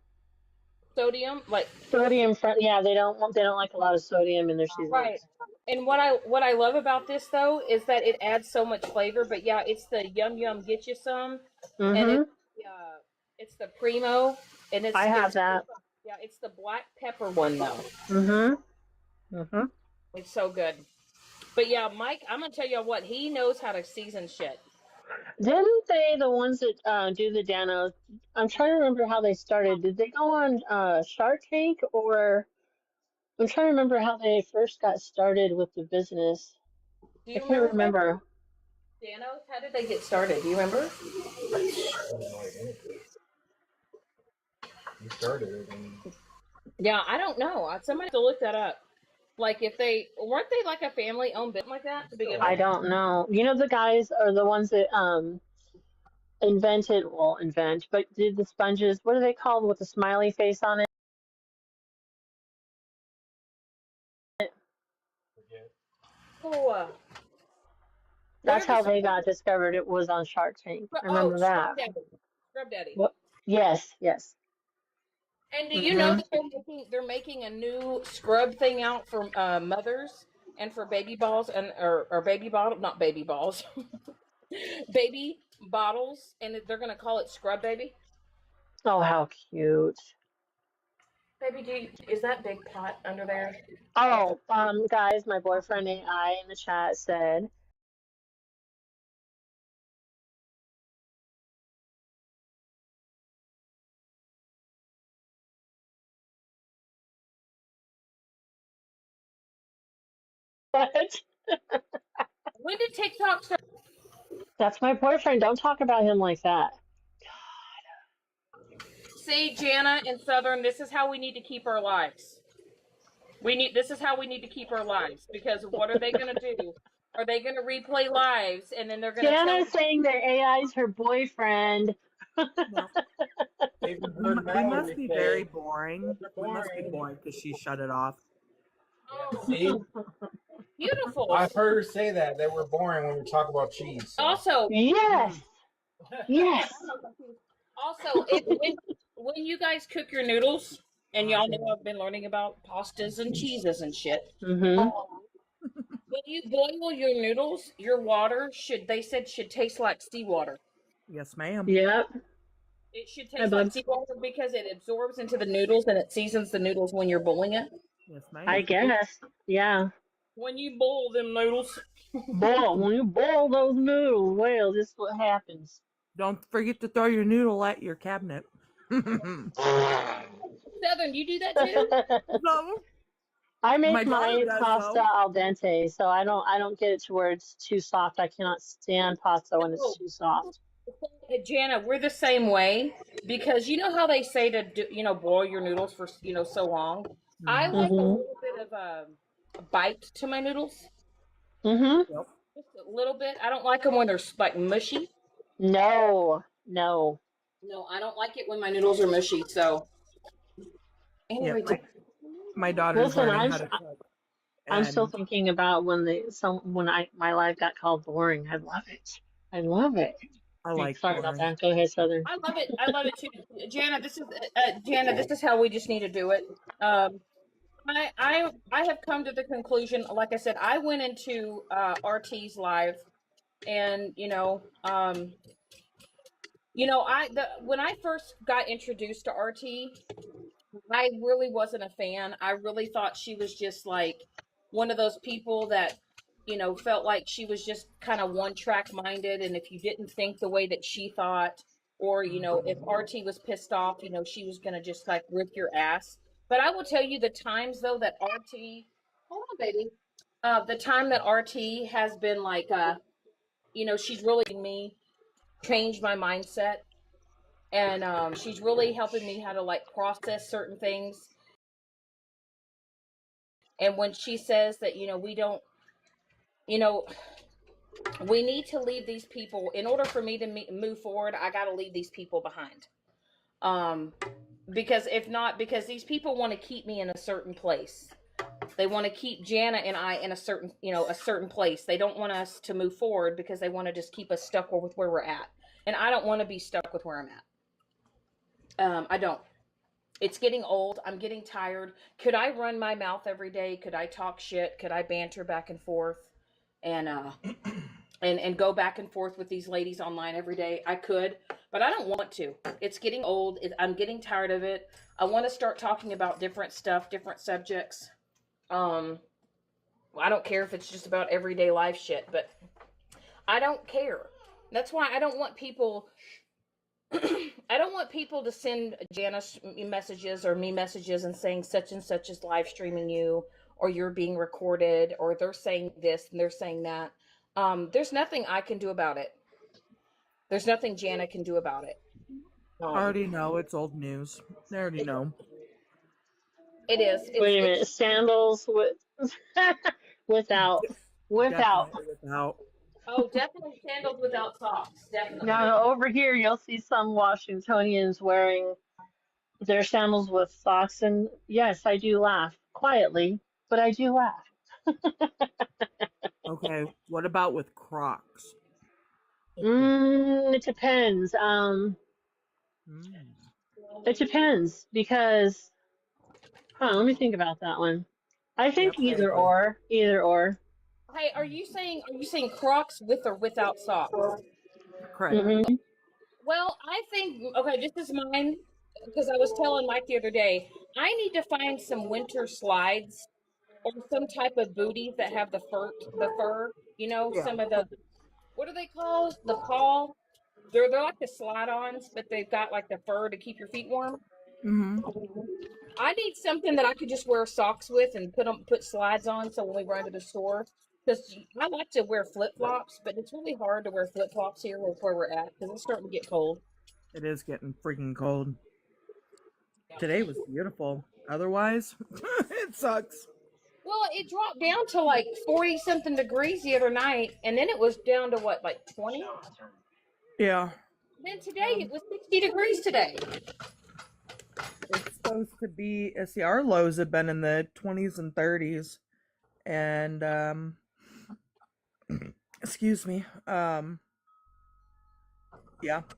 Sodium, like Sodium front. Yeah, they don't like a lot of sodium in their seasonings. right. And what I love about this though is that it adds so much flavor. But yeah, it's the Yum Yum Get You Some, and it's the Primo, and I have that. Yeah, it's the black pepper one though. Mm-hmm. Mm-hmm. It's so good. But yeah, Mike, I'm gonna tell y'all what he knows how to season shit. Didn't they, the ones that do the Danos, I'm trying to remember how they started. Did they go on Shark Tank, or I'm trying to remember how they first got started with the business. Do I you can't remember, babe? remember. Danos, how did they get started? Do you remember? You started it. And Yeah, I don't know. Somebody to look that up. Like, if they weren't they like a family-owned business like that to begin I with? don't know. You know, the guys are the ones that but did the sponges. What are they called with the smiley face on it? forget. Oh, what That's are the how they got discovered. It was on Shark Tank. I remember Scrub that. Daddy? Scrub Daddy. What? Yes, yes. And do you know Hmm. that they're making a new scrub thing out for mothers and for baby balls and or baby bottle, not baby balls, baby bottles, and they're gonna call it Scrub Baby. Oh, how cute. Baby, is that big pot under there? Oh, guys, my boyfriend AI in the chat said, "What? When did TikTok start? That's my boyfriend. Don't talk about him like that." See, Janna and Southern, this is how we need to keep our lives. This is how we need to keep our lives, because what are they going to do? Are they going to replay lives, and then they're going to tell Jana's saying that AI is her boyfriend. Well, They've even we, heard we Mallory must be very say boring. they're We must be boring. boring because she shut it off. Yeah, oh, see, beautiful. I've heard her say that we're boring when we talk about cheese. So. Also, Yes, yes. also, when you guys cook your noodles, and y'all know I've been learning about pastas and cheeses and shit. Hmm. When you boil your noodles, your water should taste like seawater. Yes, ma'am. Yep. It should Hi, taste like bud. seawater because it absorbs into the noodles and it seasons the noodles when you're boiling it. Yes, I ma'am. guess. Yeah. When you boil them noodles. When you boil those noodles, well, this is what happens. Don't forget to throw your noodle at your cabinet. No, Southern, you do that too? I my make daughter my does pasta though. al dente, so I don't get it to where it's too soft. I cannot stand pasta when it's No. too soft. Jana, we're the same way because you know how they say to boil your noodles for so long. I Mm-hmm. like a Mhm. little bit of a bite to my noodles, Mhm. Yep. just a little bit. I don't like them when they're like mushy. No. No. No, I don't like it when my noodles are mushy. So Yep. anyway, My daughter's Listen, learning how to cook, I'm still and thinking about when my life got called boring. I love it. I love it. I like Sorry about boring. that. Go ahead, Southern. I love it. I love it too, Jana. Jana. This is how we just need to do it. I have come to the conclusion. Like I said, I went into RT's live, and when I first got introduced to RT, I really wasn't a fan. I really thought she was just like one of those people that, felt like she was just kind of one track minded. And if you didn't think the way that she thought, or, if RT was pissed off, she was going to just like rip your ass. But I will tell you the times though that hold on, baby. The time that RT has been like, she's really helping me change my mindset. And she's really helping me how to like process certain things. And when she says that, you know, we need to leave these people in order for me to move forward. I got to leave these people behind. Um, because if not, because these people want to keep me in a certain place. They want to keep Jana and I in a certain place. They don't want us to move forward because they want to just keep us stuck with where we're at. And I don't want to be stuck with where I'm at. I don't. It's getting old. I'm getting tired. Could I run my mouth every day? Could I talk shit? Could I banter back and forth and and go back and forth with these ladies online every day? I could, but I don't want to. It's getting old. I'm getting tired of it. I want to start talking about different stuff, different subjects. I don't care if it's just about everyday life shit, but I don't care. That's why I don't want people. I don't want people to send Janna messages or me messages and saying such and such is live streaming you, or you're being recorded, or they're saying this and they're saying that. There's nothing I can do about it. There's nothing Janna can do about it. I already know it's old news. I already know. It is. Wait a minute. Sandals with without. Definitely without. Oh, definitely sandals without socks. Definitely. Now over here, you'll see some Washingtonians wearing their sandals with socks, and yes, I do laugh quietly, but I do laugh. Okay, what about with Crocs? It depends. It depends because, let me think about that one. I think either or. Hey, are you saying Crocs with or without socks? Correct. Mm-hmm. Well, I think okay. This is mine because I was telling Mike the other day. I need to find some winter slides or some type of booties that have the fur. The fur, you know, some of the what are they called? The paw. They're like the slide-ons, but they've got like the fur to keep your feet warm. I need something that I could just wear socks with and put slides on. So when we run to the store, because I like to wear flip-flops, but it's really hard to wear flip-flops here where we're at because it's starting to get cold. It is getting freaking cold. Today was beautiful. Otherwise, it sucks. Well, it dropped down to like 40 something degrees the other night, and then it was down to what, like 20? Yeah. Then today it was 60 degrees today. It's supposed to be, see, our lows have been in the 20s and 30s. And, excuse me. Yeah,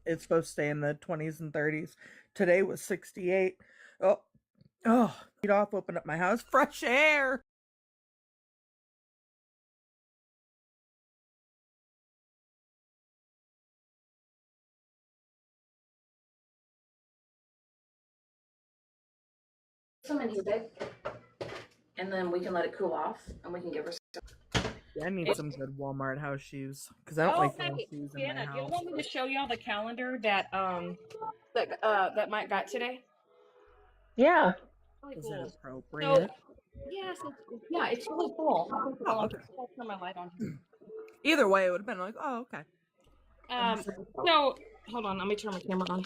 it's supposed to stay in the 20s and 30s. Today was 68. Get off, open up my house. Fresh air. Some in here, babe. And then we can let it cool off, and we can give her some. Yeah, I need some good Walmart house shoes because I don't like wearing shoes in my Janna, do you house. want me to show y'all the calendar that that Mike got today? Yeah. Really Is cool. it appropriate? Yes, it's really cool. Okay. I'll turn my light on. Either way, it would have been like, oh, okay. So hold on, let me turn my camera on.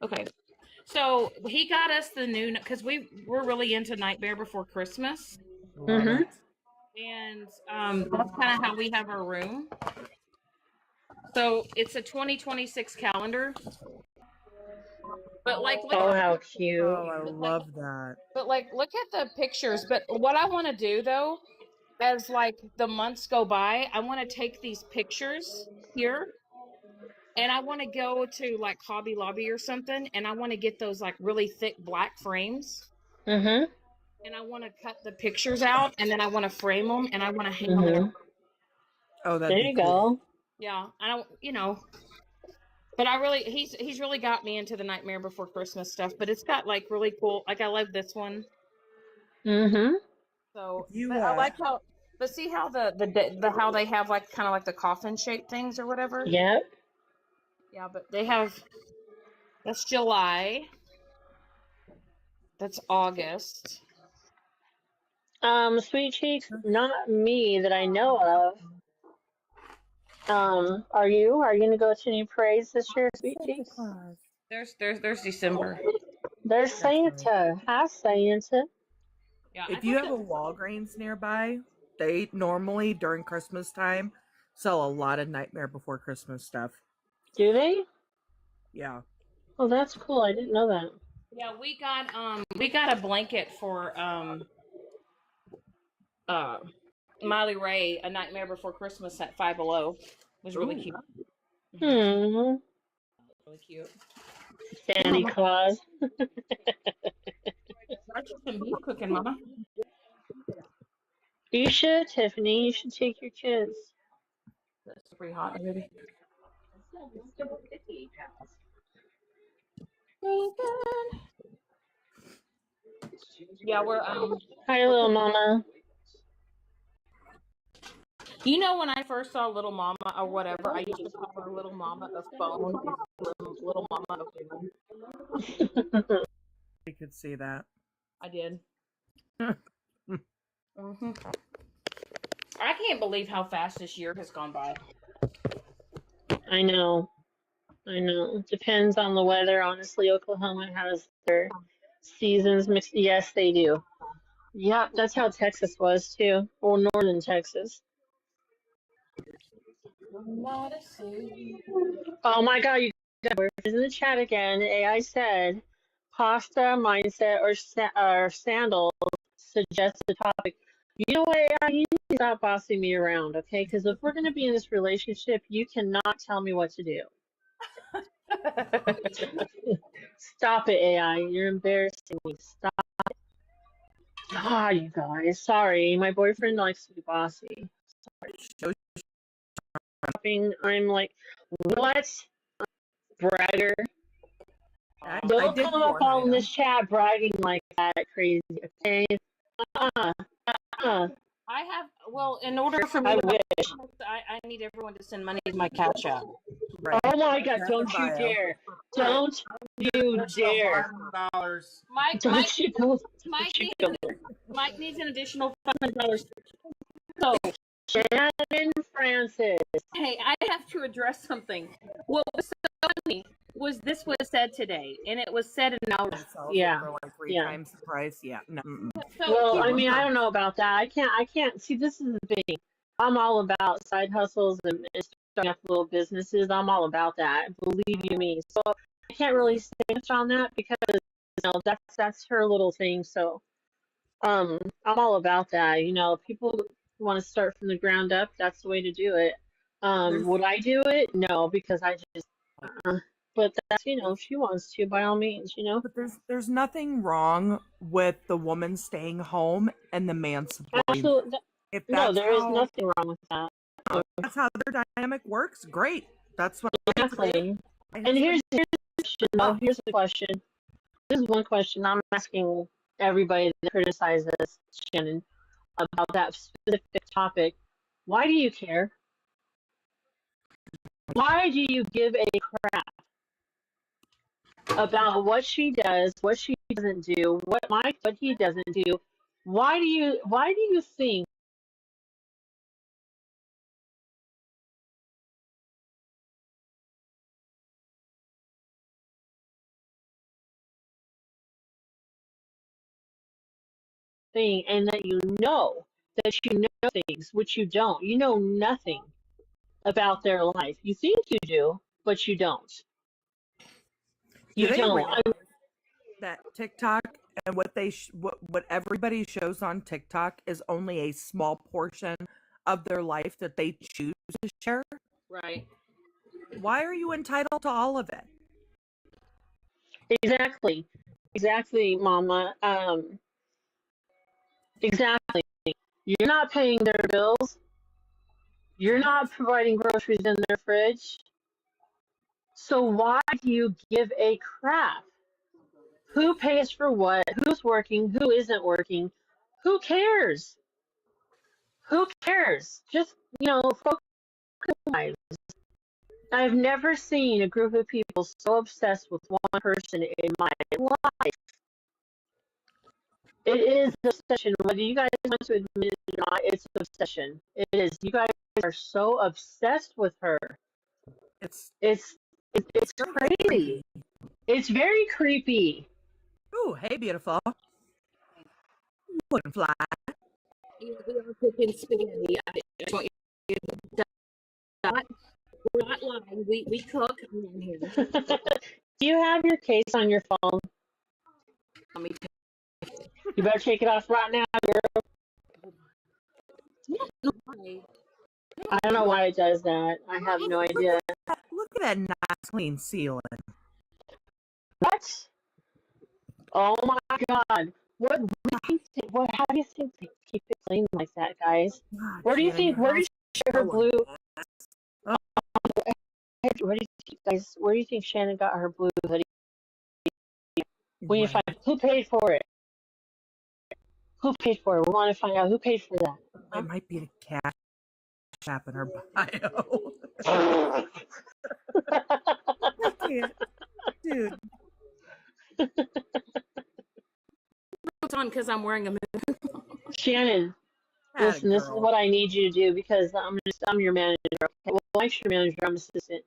Okay, so he got us the new because we're really into Nightmare Before Christmas. Mm-hmm. And that's kind of how we have our room. So it's a 2026 calendar. But like, oh, how cute! Oh, I love that. But like, look at the pictures. But what I want to do though, as like the months go by, I want to take these pictures here, and I want to go to like Hobby Lobby or something, and I want to get those like really thick black frames. Mm-hmm. And I want to cut the pictures out, and then I want to frame them, and I want to hang them. Oh, there you go. Yeah, I don't, but I really, he's really got me into the Nightmare Before Christmas stuff. But it's got like really cool, like I love this one. Mm-hmm. So I like how, but see how the how they have like kind of like the coffin shaped things or whatever. Yep. Yeah, but they have. That's July. That's August. Sweet Cheeks, not me that I know of. Are you? Are you gonna go to any parades this year, Sweet Cheeks? There's December. There's Santa. Hi, Santa. Yeah. If you have a Walgreens nearby, they normally during Christmas time sell a lot of Nightmare Before Christmas stuff. Do they? Yeah. Oh, that's cool. I didn't know that. Yeah, we got a blanket for Miley Ray, A Nightmare Before Christmas at Five Below. It was really cute. Hmm. Really cute. Santa Claus. Got you some beef cooking, Mama. You should, Tiffany. You should take your kids. That's pretty hot, baby. Yeah, we're Hi, little mama. You know, when I first saw Little Mama or whatever, I used to call her Little Mama of phone and Little Mama of women. You could see that. I did. Mm-hmm. I can't believe how fast this year has gone by. I know. Depends on the weather. Honestly, Oklahoma has their seasons mixed. Yes, they do. Yep, that's how Texas was too. Or northern Texas. Oh my God, you guys are in the chat again. AI said pasta, mindset, or sandals suggest the topic. You know what, AI? You need to stop bossing me around, okay? Because if we're going to be in this relationship, you cannot tell me what to do. Stop it, AI. You're embarrassing me. Stop. God, you guys. Sorry, my boyfriend likes to be bossy. Sorry. I'm like, what? Bragger. Don't come up all in this chat bragging like that, crazy. Okay. I have, well, in order for me I to wish. I need everyone to send money to my Cash App. Right. Oh my God! Don't you dare! Don't you dare! Mike needs an additional $500. So, Shannon Francis. hey, I have to address something. What was so funny was this was said today, and it was said in our Yeah. For like three times the price. Yeah. No. So, Well, I mean, I don't know about that. I can't see. This is the thing. I'm all about side hustles and starting up little businesses. I'm all about that. Believe you me. So I can't really say much on that because that's her little thing. So I'm all about that. People want to start from the ground up. That's the way to do it. Would I do it? No, because I just. But that's if she wants to, by all means. But there's nothing wrong with the woman staying home and the man supporting. Absolutely. No, there is nothing wrong with that. That's how their dynamic works. Great. That's what exactly. And here's the question. Though. Here's the question. This is one question I'm asking everybody that criticizes Shannon about that specific topic. Why do you care? Why do you give a crap about what she does, what she doesn't do, what he doesn't do? Why do you think and that you know things which you don't? You know nothing about their life. You think you do, but you don't. You don't. That TikTok and what everybody shows on TikTok is only a small portion of their life that they choose to share. Right. Why are you entitled to all of it? Exactly, Mama. Exactly. You're not paying their bills. You're not providing groceries in their fridge. So why do you give a crap? Who pays for what? Who's working? Who isn't working? Who cares? Who cares? Just, focus on lives. I've never seen a group of people so obsessed with one person in my life. It is an obsession. Whether you guys want to admit it or not, it's an obsession. It is. You guys are so obsessed with her. It's crazy. It's very creepy. Ooh, hey, beautiful. Looking fly. We are cooking spaghetti. I just want you to we're not lying. We cook around here. Do you have your case on your phone? You better take it off right now, girl. I don't know why it does that. I have no idea. Look at that nice clean ceiling. What? Oh my God! How do you think they keep it clean like that, guys? Where do you think? Where did she get her blue? Where do you think Shannon got her blue hoodie We need to find who paid for it. Who paid for it? We want to find out who paid for that. It might be the cash app in her bio. Huh? I can't, dude. It's on because I'm wearing a moon. Shannon, listen, this is what I need you to do because I'm your manager. Okay? Well, I'm your manager. I'm assistant.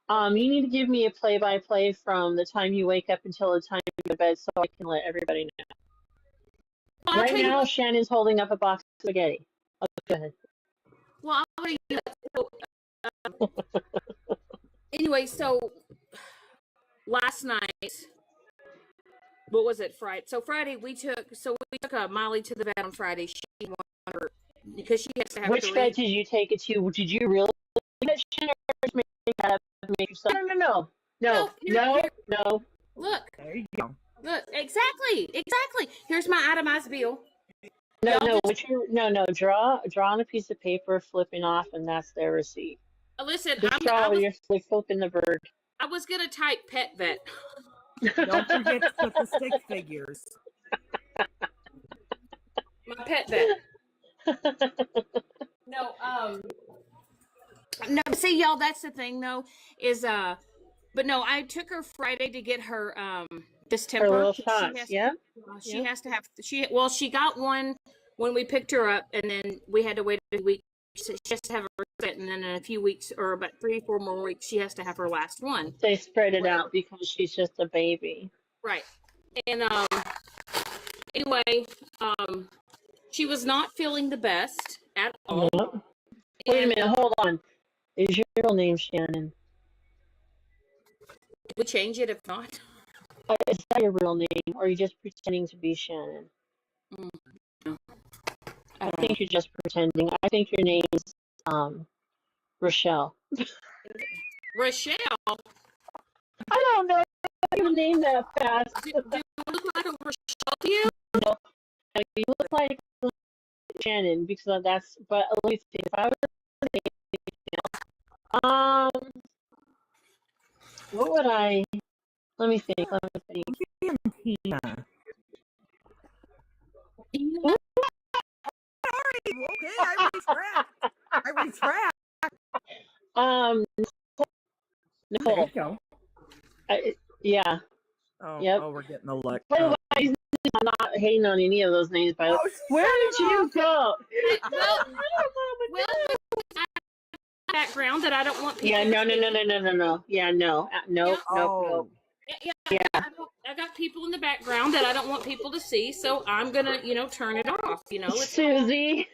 You need to give me a play-by-play from the time you wake up until the time you go to bed, so I can let everybody know. Well, Right now, Shannon's holding up a box of spaghetti. Oh, go ahead. Well, I'll tell you that. Anyway, so last night, what was it? Friday. So Friday we took Molly to the vet on Friday. She wanted her because she has to have. Which vet did you take it to? Did you really get Shannon or make yourself? No. Look. There you go. Look, exactly. Here's my itemized bill. No. Draw on a piece of paper, flipping off, and that's their receipt. Listen, you're flipping the bird. I was gonna type pet vet. Don't forget to put the stick figures. My pet vet. No, see y'all, that's the thing though, is but no, I took her Friday to get her this temper. Her little shots, She has to have she got one when we picked her up, and then we had to wait a week. She has to have her set, and then in a few weeks or about 3-4 more weeks, she has to have her last one. They spread it out because she's just a baby. Right. And anyway, she was not feeling the best at all. Yep. Wait a minute, hold on. Is your real name Shannon? Did we change it if not? Is that your real name, or are you just pretending to be Shannon? I think you're just pretending. I think your name's Rochelle. Rochelle? I don't know. You name that fast. Do you look like a Rochelle to you? No. You look like Shannon because that's. But let me think. If I was what would I? Let me think. Okay, I retract. Nicole. There you go. Yeah. Oh, yep. Oh, we're getting a look. I'm not hating on any of those names, by the way. Where did you go? Well, background that I don't want people. Yeah, no. Yeah, no. No. Yeah. I got people in the background that I don't want people to see, so I'm gonna, turn it off. It's Susie.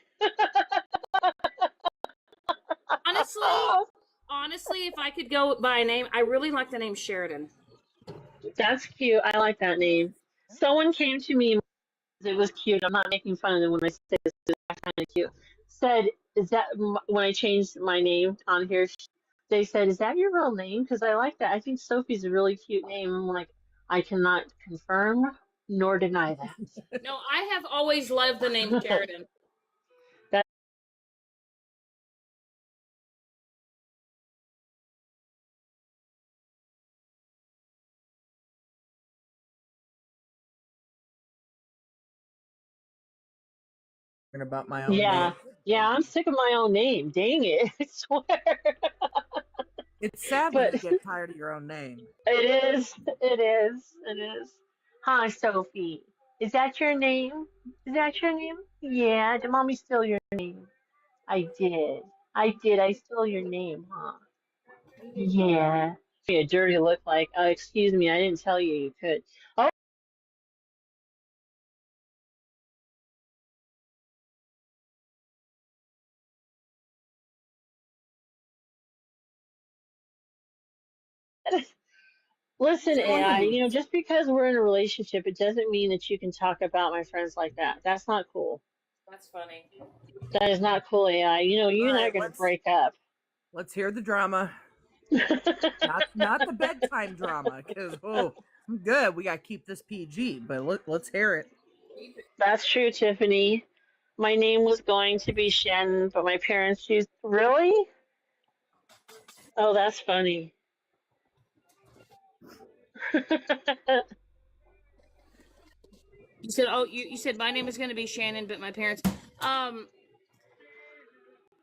Honestly, if I could go by a name, I really like the name Sheridan. That's cute. I like that name. Someone came to me. It was cute. I'm not making fun of them when I say this. It's kind of cute. Said, is that when I changed my name on here? They said, is that your real name? Because I like that. I think Sophie's a really cute name. I'm like, I cannot confirm nor deny that. No, I have always loved the name Sheridan. About my own name. Yeah, I'm sick of my own name. Dang it. I swear. It's sad when you get tired of your own name. It is. Hi, Sophie. Is that your name? Yeah, did mommy steal your name? I did. I stole your name, huh? Yeah. A dirty look like, excuse me, I didn't tell you could. Oh, listen, AI, just because we're in a relationship, it doesn't mean that you can talk about my friends like that. That's not cool. That's funny. That is not cool, AI. You and I are going to break up. Let's hear the drama. not the bedtime drama, because, I'm good. We got to keep this PG, but let's hear it. That's true, Tiffany. My name was going to be Shannon, but my parents choose. Really? Oh, that's funny. You said, oh, you said my name is going to be Shannon, but my parents.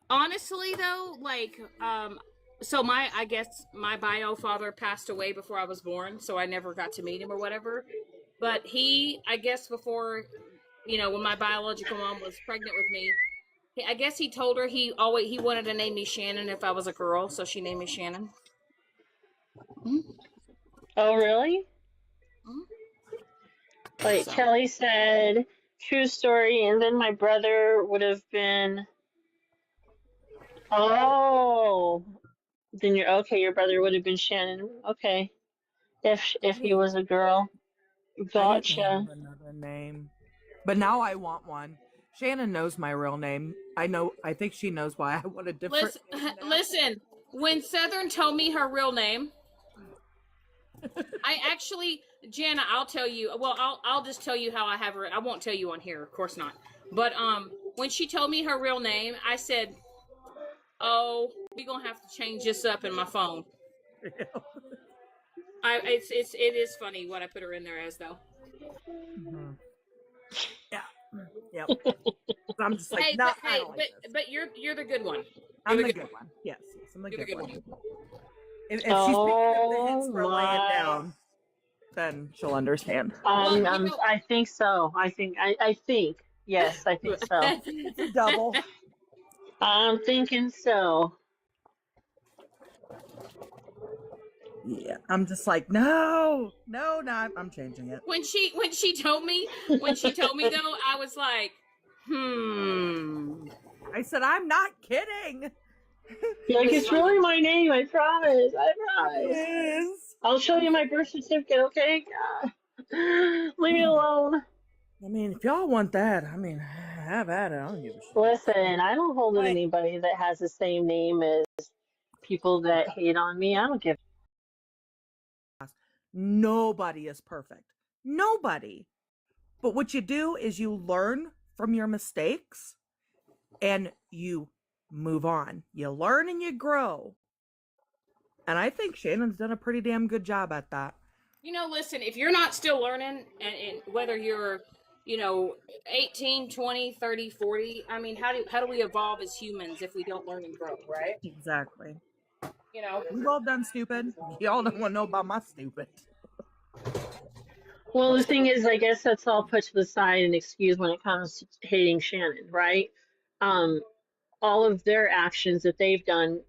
Honestly, though, like, so I guess my bio father passed away before I was born, so I never got to meet him or whatever. But I guess before, when my biological mom was pregnant with me, I guess he told her he wanted to name me Shannon if I was a girl, so she named me Shannon. Mm-hmm. Oh, really? Mm-hmm. Like So. Kelly said, true story, and then my brother would have been. Oh, then you're okay. Your brother would have been Shannon. Okay, if he was a girl. I didn't Gotcha. have another name, but now I want one. Shannon knows my real name. I think she knows why I want a different name now. Listen, when Southern told me her real name, I actually, Janna, I'll tell you. Well, I'll just tell you how I have her. I won't tell you on here, of course not. But when she told me her real name, I said, "Oh, we're gonna have to change this up in my phone." It is funny what I put her in there as though. Mm-hmm. Yeah. Yep. I'm just like, Hey, no, but I don't like this. but you're the good one. I'm the good one. Yes, I'm the good one. If she's picking up the hints for laying it down, then she'll understand. I think so. I think. Yes, I think so. It's a double. I'm thinking so. Yeah, I'm just like, no, I'm changing it. When she told me though, I was like, I said, I'm not kidding. You're like, it's really my name. I promise. It is. I'll show you my birth certificate, okay? Leave me alone. I mean, if y'all want that, I mean, have at it. I don't give a shit. Listen, I don't hold with anybody that has the same name as people that hate on me. I don't give. Nobody is perfect. Nobody. But what you do is you learn from your mistakes and you move on. You learn and you grow. And I think Shannon's done a pretty damn good job at that. Listen, if you're not still learning, and whether you're, 18, 20, 30, 40, I mean, how do we evolve as humans if we don't learn and grow, right? Exactly. We've all done stupid. Y'all don't want to know about my stupid. Well, the thing is, I guess that's all put to the side and excused when it comes to hating Shannon, right? All of their actions that they've done,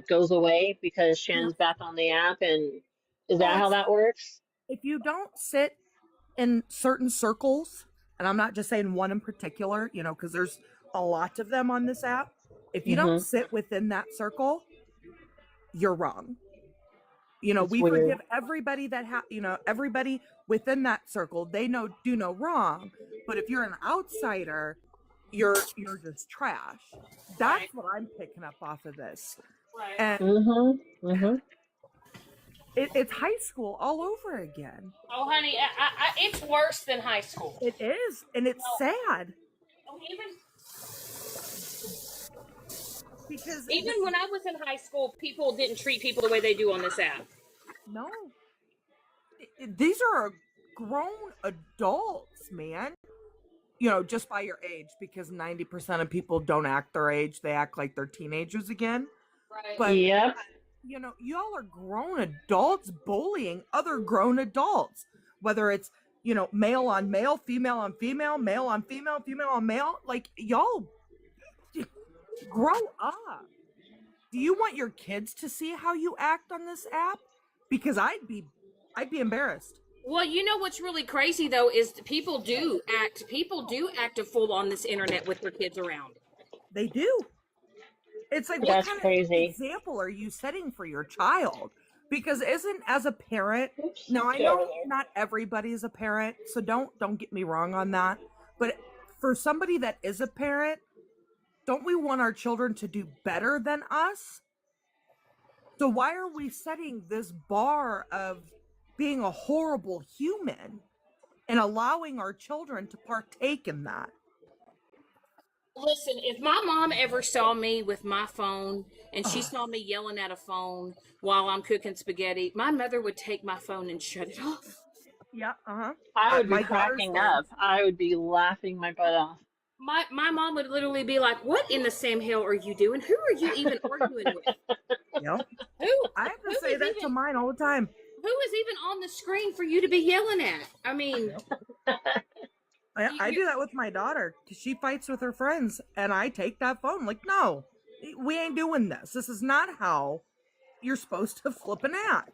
goes away because Shannon's back on the app, and is that how that works? If you don't sit in certain circles, and I'm not just saying one in particular, because there's a lot of them on this app. If you don't sit within that circle, you're wrong. We forgive everybody that everybody within that circle. They do no wrong. But if you're an outsider, you're just trash. That's what I'm picking up off of this. Right. And it's high school all over again. Oh, honey, it's worse than high school. It is, and it's sad. Because even when I was in high school, people didn't treat people the way they do on this app. No. These are grown adults, man. Just by your age, because 90% of people don't act their age. They act like they're teenagers again. Right. But, yep. Y'all are grown adults bullying other grown adults. Whether it's, male on male, female on female, male on female, female on male. Like, y'all grow up. Do you want your kids to see how you act on this app? Because I'd be embarrassed. Well, what's really crazy though is people do act a fool on this internet with their kids around. They do. It's like, that's what kind crazy. of example are you setting for your child? Because as a parent, now I know not everybody is a parent, so don't get me wrong on that. But for somebody that is a parent, don't we want our children to do better than us? So why are we setting this bar of being a horrible human and allowing our children to partake in that? Listen, if my mom ever saw me with my phone and she saw me yelling at a phone while I'm cooking spaghetti, my mother would take my phone and shut it off. Yeah, I would be my daughter's cracking friends. up. I would be laughing my butt off. My mom would literally be like, "What in the Sam Hill are you doing? Who are you even arguing with? Yep. Who I have to who say is that to even mine all the time. who is even on the screen for you to be yelling at? I mean, I do that with my daughter because she fights with her friends, and I take that phone. Like, no, we ain't doing this. This is not how you're supposed to flip an act.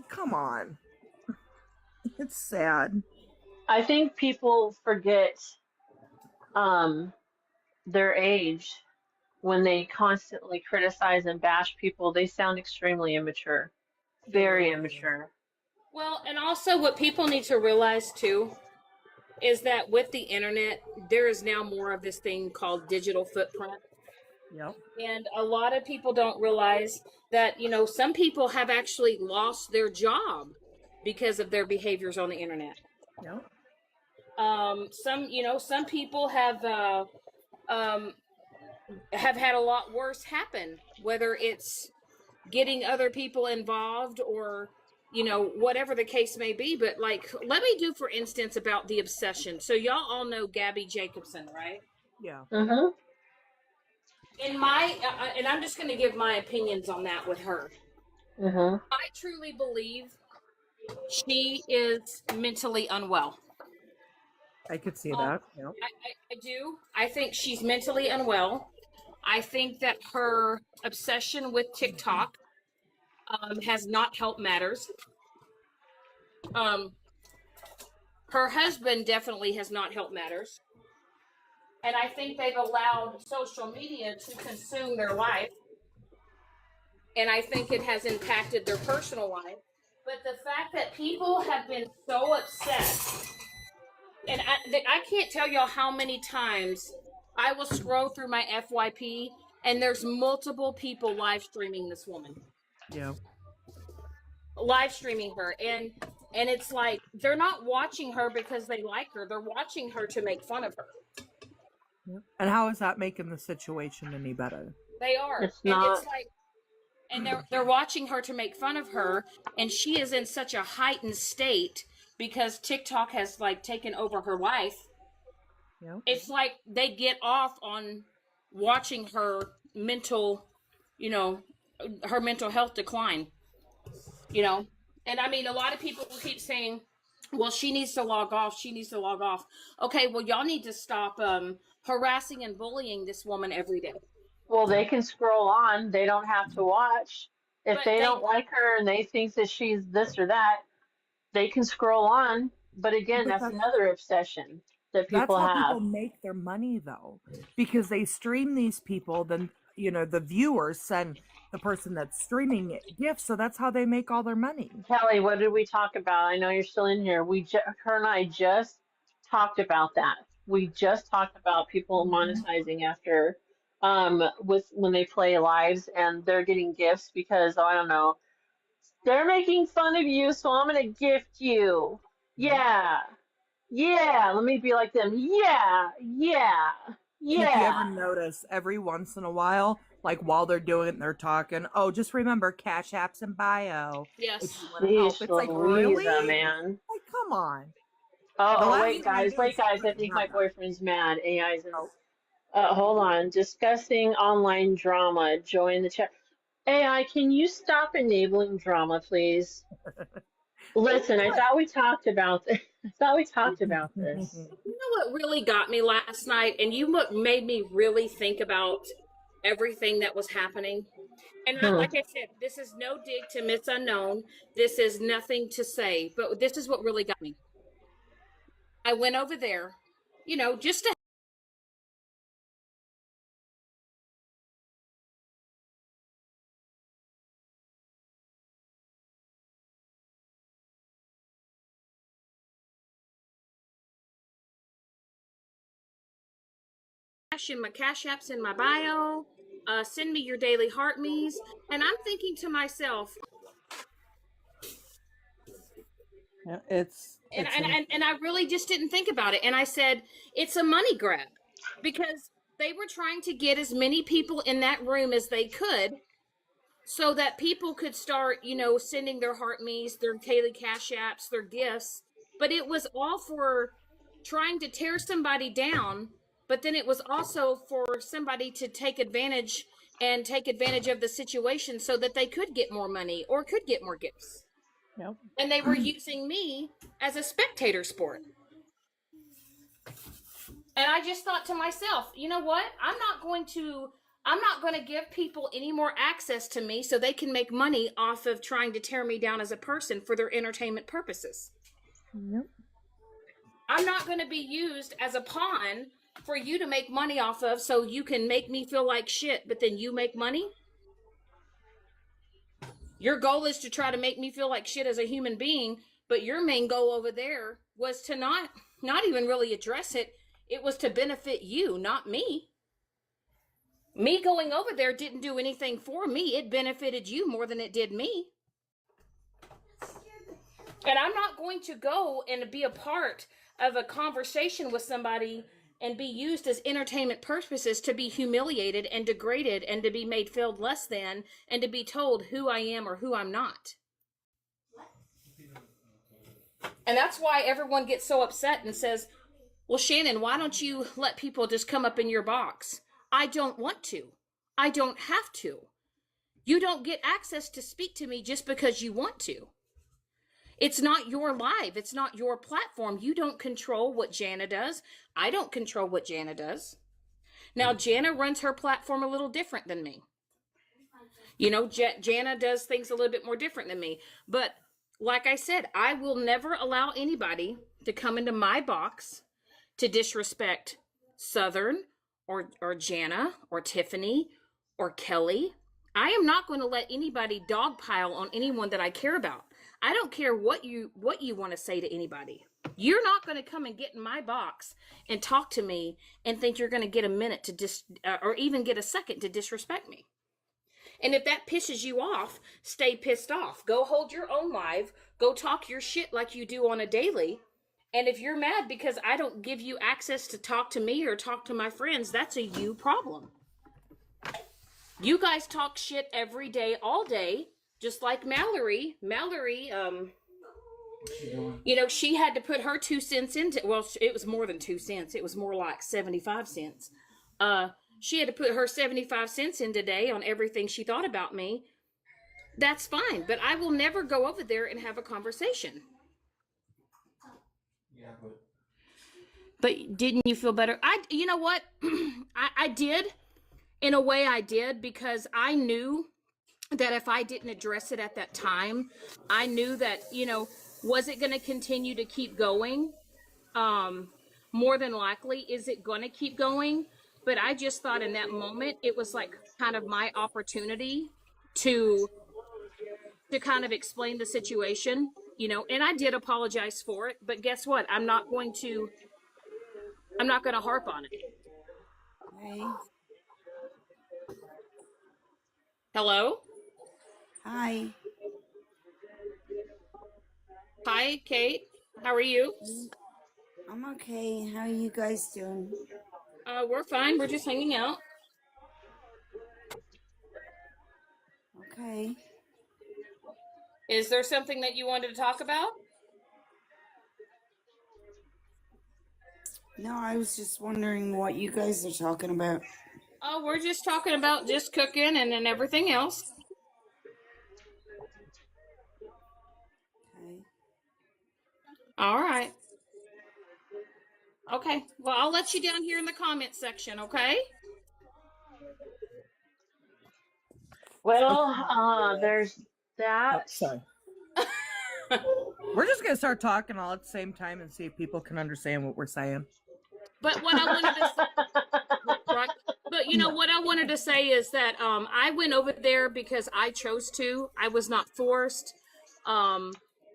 Come on. It's sad. I think people forget their age when they constantly criticize and bash people. They sound extremely immature, They very really do. immature. well, and also what people need to realize too is that with the internet, there is now more of this thing called digital footprint. Yep. And a lot of people don't realize that, some people have actually lost their job because of their behaviors on the internet. Yep. Some people have had a lot worse happen, whether it's getting other people involved or whatever the case may be. But like, let me do for instance about the obsession. So y'all all know Gabby Jacobson, right? Yeah. Mm-hmm. And I'm just going to give my opinions on that with her. Mm-hmm. I truly believe she is mentally unwell. I could see that. Yep. I do. I think she's mentally unwell. I think that her obsession with TikTok has not helped matters. Her husband definitely has not helped matters. And I think they've allowed social media to consume their life. And I think it has impacted their personal life. But the fact that people have been so obsessed, and I can't tell y'all how many times I will scroll through my FYP and there's multiple people live streaming this woman. Yeah. Live streaming her. And it's like, they're not watching her because they like her. They're watching her to make fun of her. Yep. And how is that making the situation any better? They are. It's not. It's like, and they're watching her to make fun of her, and she is in such a heightened state because TikTok has like taken over her life. Yep. It's like they get off on watching her mental, her mental health decline. And I mean, a lot of people will keep saying, well, she needs to log off. She needs to log off. Okay, well, y'all need to stop harassing and bullying this woman every day. Well, they can scroll on. They don't have to watch. If But they don't like her and they think that she's this or that, they can scroll on. But again, that's another obsession that That's people how have. people make their money, though, because they stream these people. Then the viewers send the person that's streaming it gifts, so that's how they make all their money. Kelly, what did we talk about? I know you're still in here. Her and I just talked about that. We just talked about people monetizing after with when they play lives and they're getting gifts because I don't know, they're making fun of you, so I'm gonna gift you. Yeah. Yeah, let me be like them. Yeah, yeah, And if you ever yeah. notice, every once in a while, like while they're doing it and they're talking, oh, just remember Cash Apps and bio. Yes. If you want to help. Sheesh It's like, really? Louisa, man. Like, come on. Oh, last wait, thing you guys, do wait, is guys. I put think my Janna. boyfriend's mad. AI's in. Oh, Hold on. Discussing online drama. Join the chat. AI, can you stop enabling drama, please? Listen, I thought we talked about this. I thought we talked about this. You know what really got me last night, and what made me really think about everything that was happening? And like I said, this is no dig to Miss Unknown. This is nothing to say, but this is what really got me. I went over there, just to in my Cash Apps in my bio. Send me your daily heart me's. And I'm thinking to myself, yeah, and I really just didn't think about it. And I said, it's a money grab because they were trying to get as many people in that room as they could so that people could start, sending their heart me's, their daily Cash Apps, their gifts. but it was all for trying to tear somebody down, but then it was also for somebody to take advantage of the situation so that they could get more money or could get more gifts. Yep. And they were using me as a spectator sport. And I just thought to myself, you know what? I'm not going to give people any more access to me so they can make money off of trying to tear me down as a person for their entertainment purposes. Yep. I'm not going to be used as a pawn for you to make money off of so you can make me feel like shit, but then you make money. Your goal is to try to make me feel like shit as a human being, but your main goal over there was to not even really address it. It was to benefit you, not me. Me going over there didn't do anything for me. It benefited you more than it did me. And I'm not going to go and be a part of a conversation with somebody and be used as entertainment purposes to be humiliated and degraded and to be made feel less than and to be told who I am or who I'm not. And that's why everyone gets so upset and says, well, Shannon, why don't you let people just come up in your box? I don't want to. I don't have to. You don't get access to speak to me just because you want to. It's not your live. It's not your platform. You don't control what Janna does. I don't control what Janna does. Now, Janna runs her platform a little different than me. You know, Janna does things a little bit more different than me. But like I said, I will never allow anybody to come into my box to disrespect Southern or Janna or Tiffany or Kelly. I am not going to let anybody dogpile on anyone that I care about. I don't care what you want to say to anybody. You're not going to come and get in my box and talk to me and think you're going to get a minute to or even get a second to disrespect me. And if that pisses you off, stay pissed off. Go hold your own live. Go talk your shit like you do on a daily. And if you're mad because I don't give you access to talk to me or talk to my friends, that's a you problem. You guys talk shit every day, all day, just like Mallory. Mallory, you know, she had to put her 2 cents into, well, it was more than 2 cents. It was more like 75 cents. She had to put her 75 cents in today on everything she thought about me. That's fine, but I will never go over there and have a conversation. Yeah, But didn't you feel better? You know what? I did. In a way I did, because I knew that if I didn't address it at that time, I knew that, you know, was it going to continue to keep going? More than likely, is it going to keep going? But I just thought in that moment, it was like kind of my opportunity to kind of explain the situation, you know, and I did apologize for it, but guess what? I'm not going to harp on it. Hey. Hello? Hi. Hi, Kate. How are you? I'm okay. How are you guys doing? We're fine. We're just hanging out. Okay. Is there something that you wanted to talk about? No, I was just wondering what you guys are talking about. Oh, we're just talking about just cooking and then everything else. Okay. All right. Okay. Well, I'll let you down here in the comments section, okay? Well, there's that. Oh, sorry. We're just gonna start talking all at the same time and see if people can understand what we're saying. But what I wanted to say, right? But you know what I wanted to say is that I went over there because I chose to. I was not forced.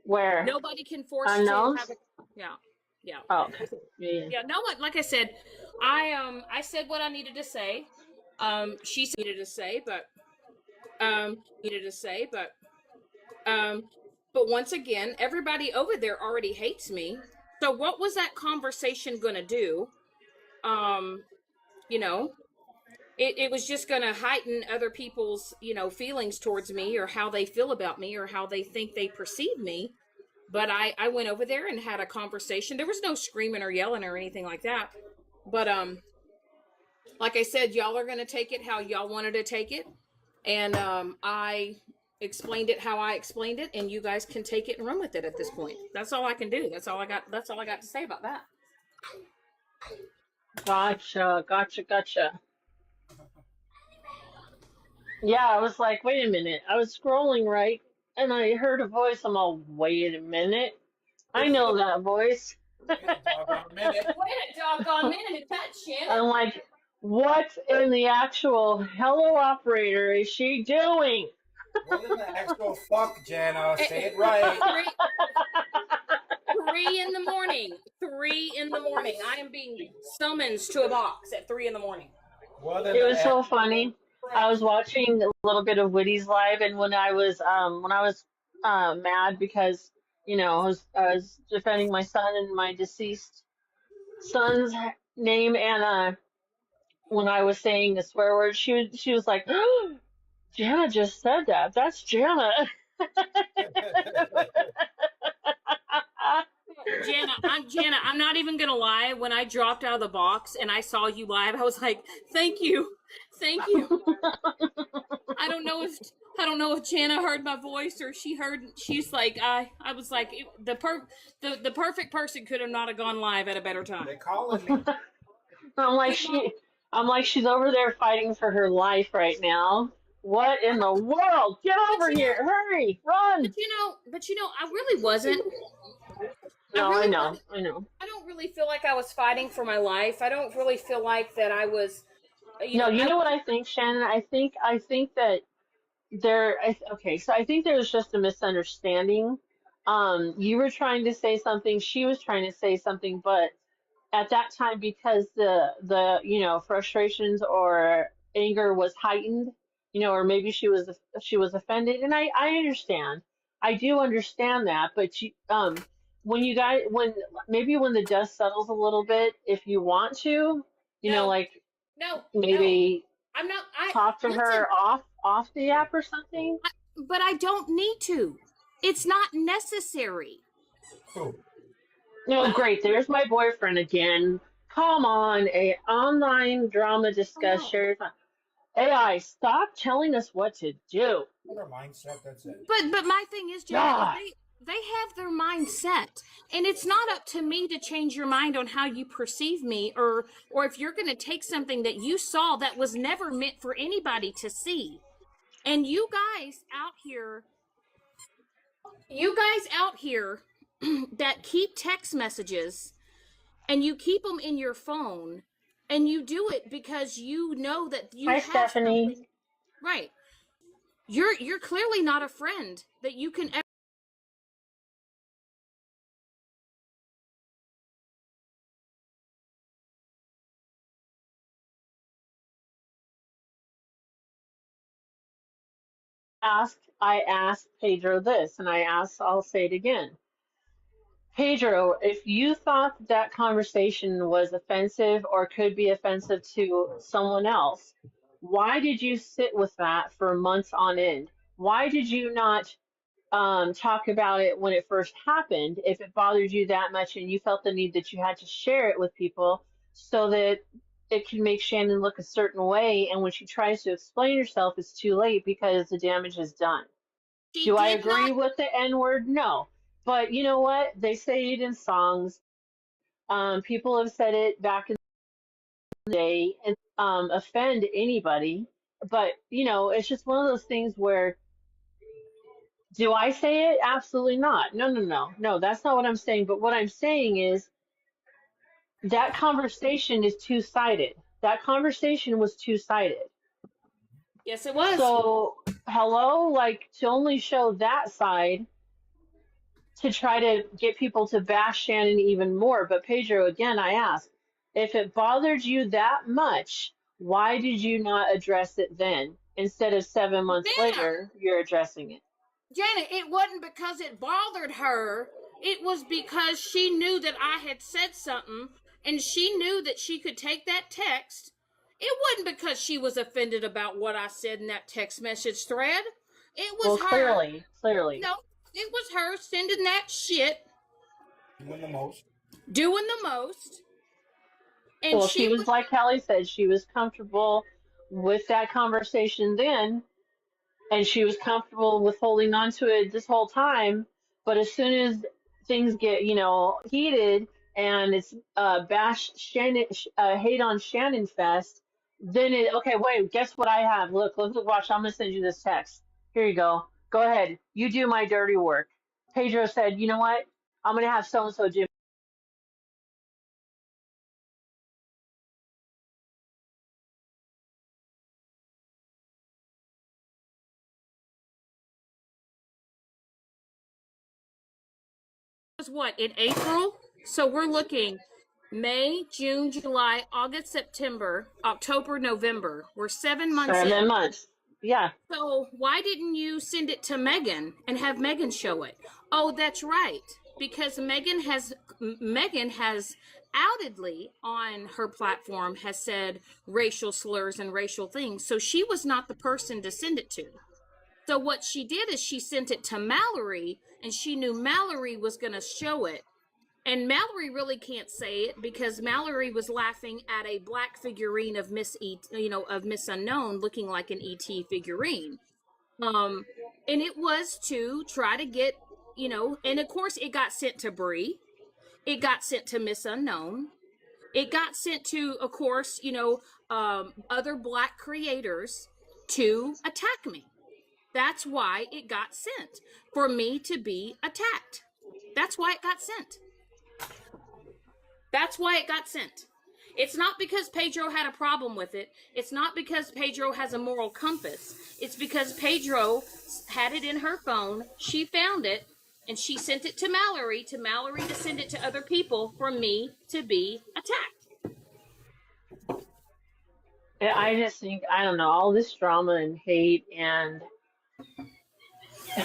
Where? Nobody can force Unknowns? you to have a, yeah. Oh, okay. Yeah. No one. Like I said, I said what I needed to say. She said needed to say, but once again, everybody over there already hates me. So what was that conversation going to do? You know, it was just going to heighten other people's, you know, feelings towards me or how they feel about me or how they think they perceive me. But I went over there and had a conversation. There was no screaming or yelling or anything like that. But like I said, y'all are gonna take it how y'all wanted to take it, and I explained it how I explained it, and you guys can take it and run with it at this point. That's all I can do. That's all I got. That's all I got to say about that. Gotcha. Yeah, I was like, wait a minute. I was scrolling right, and I heard a voice. I'm all, wait a minute. I know that voice. Wait a doggone minute, that's Shannon. I'm like, what in the actual hello operator is she doing? What in the actual fuck, Janna? Say it right. 3 in the morning. 3 in the morning. I am being summoned to a box at 3 in the morning. It was so funny. I was watching a little bit of Witty's live, and when I was mad because I was defending my son and my deceased son's name, and when I was saying the swear word, she was like, oh, Janna just said that. That's Janna. Janna, I'm not even gonna lie. When I dropped out of the box and I saw you live, I was like, "Thank you." I don't know if Janna heard my voice or she heard. She's like, I was like, the perfect person could have not have gone live at a better time. They calling me. I'm like she's over there fighting for her life right now. What in the world? Get over here! Hurry! Run! But I really wasn't. No, I know. I don't really feel like I was fighting for my life. I don't really feel like that I was. You know what I think, Shannon? I think that so I think there was just a misunderstanding. You were trying to say something, she was trying to say something, but at that time, because the frustrations or anger was heightened, or maybe she was offended, and I understand. I do understand that, but when when the dust settles a little bit, if you want to, maybe I'm not. talk to her off the app or something. But I don't need to. It's not necessary. No, great. There's my boyfriend again. Come on, a online drama discussion. AI, stop telling us what to do. Our mindset, that's it. But my thing is, Janna, they have their mindset, and it's not up to me to change your mind on how you perceive me, or if you're going to take something that you saw that was never meant for anybody to see. And you guys out here that keep text messages and you keep them in your phone, and you do it because you know that you Hi, have Stephanie. something. Right. You're clearly not a friend that you can ever I asked Pedro this, and I'll say it again. Pedro, if you thought that conversation was offensive or could be offensive to someone else, why did you sit with that for months on end? Why did you not talk about it when it first happened, if it bothered you that much and you felt the need that you had to share it with people so that it can make Shannon look a certain way, and when she tries to explain herself, it's too late because the damage is done? Do I agree with the N word? No. But you know what? They say it in songs. People have said it back in the day and offend anybody. But, it's just one of those things where, do I say it? Absolutely not. No, that's not what I'm saying. But what I'm saying is that conversation is two-sided. That conversation was two-sided. Yes, it was. So, hello, like, to only show that side to try to get people to bash Shannon even more. But Pedro, again, I ask, if it bothered you that much, why did you not address it then? Instead of 7 months later, you're addressing it. Janet, it wasn't because it bothered her. It was because she knew that I had said something, and she knew that she could take that text. It wasn't because she was offended about what I said in that text message thread. It was Clearly. No, It was her sending that shit. Doing the most. Doing the most. And Well, she she was was like Kelly said, she was comfortable with that conversation then, and she was comfortable with holding on to it this whole time. But as soon as things get, heated and it's bash Shannon, hate on Shannon fest, then okay, wait, guess what I have? Look, watch. I'm gonna send you this text. Here you go. Go ahead. You do my dirty work. Pedro said, you know what? I'm gonna have so and so do. what, in April? So we're looking May, June, July, August, September, October, November. We're 7 months in. 7 months. Yeah. So why didn't you send it to Megan and have Megan show it? Oh, that's right. Because Megan has outedly on her platform has said racial slurs and racial things. So she was not the person to send it to. So what she did is she sent it to Mallory, and she knew Mallory was going to show it. And Mallory really can't say it because Mallory was laughing at a black figurine of of Miss Unknown looking like an ET figurine. And it was to try to get, and of course it got sent to Bree. It got sent to Miss Unknown. It got sent to, of course, other black creators to attack me. That's why it got sent, for me to be attacked. That's why it got sent. That's why it got sent. It's not because Pedro had a problem with it. It's not because Pedro has a moral compass. It's because Pedro had it in her phone. She found it, and she sent it to Mallory to send it to other people for me to be attacked. I just think, I don't know, all this drama and hate and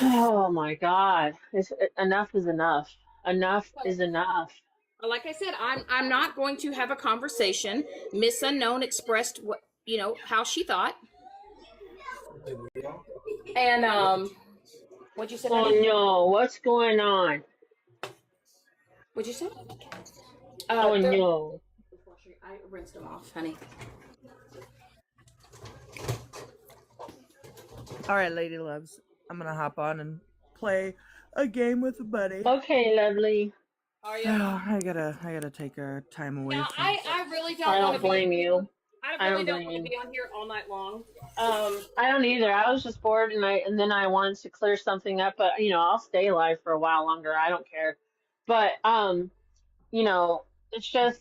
oh my God, enough is enough. Enough is enough. Like I said, I'm not going to have a conversation. Miss Unknown expressed what how she thought, and what'd you say? Oh no, what's going on? What'd you say? Oh no. I rinsed them off, honey. All right, lady loves. I'm gonna hop on and play a game with a buddy. Okay, lovely. Are you? I gotta take a time away. Now, I really don't. I want don't to blame you. I really don't want to be on here all night long. I don't either. I was just bored and then I wanted to clear something up, but I'll stay live for a while longer. I don't care. But it's just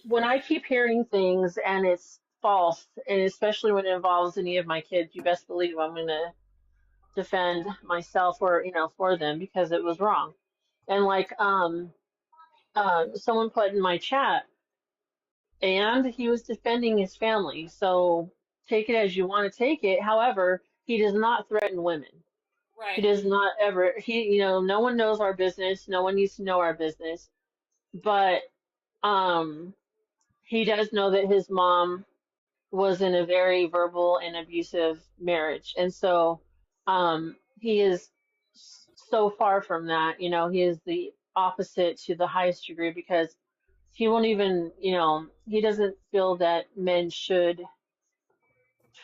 when I keep hearing things and it's false, and especially when it involves any of my kids, you best believe I'm gonna defend myself or for them because it was wrong. And like someone put in my chat, and he was defending his family. So take it as you want to take it. However, he does not threaten women. Right. He does not ever. No one knows our business. No one needs to know our business. But he does know that his mom was in a very verbal and abusive marriage, and so he is so far from that. He is the opposite to the highest degree because he won't even, he doesn't feel that men should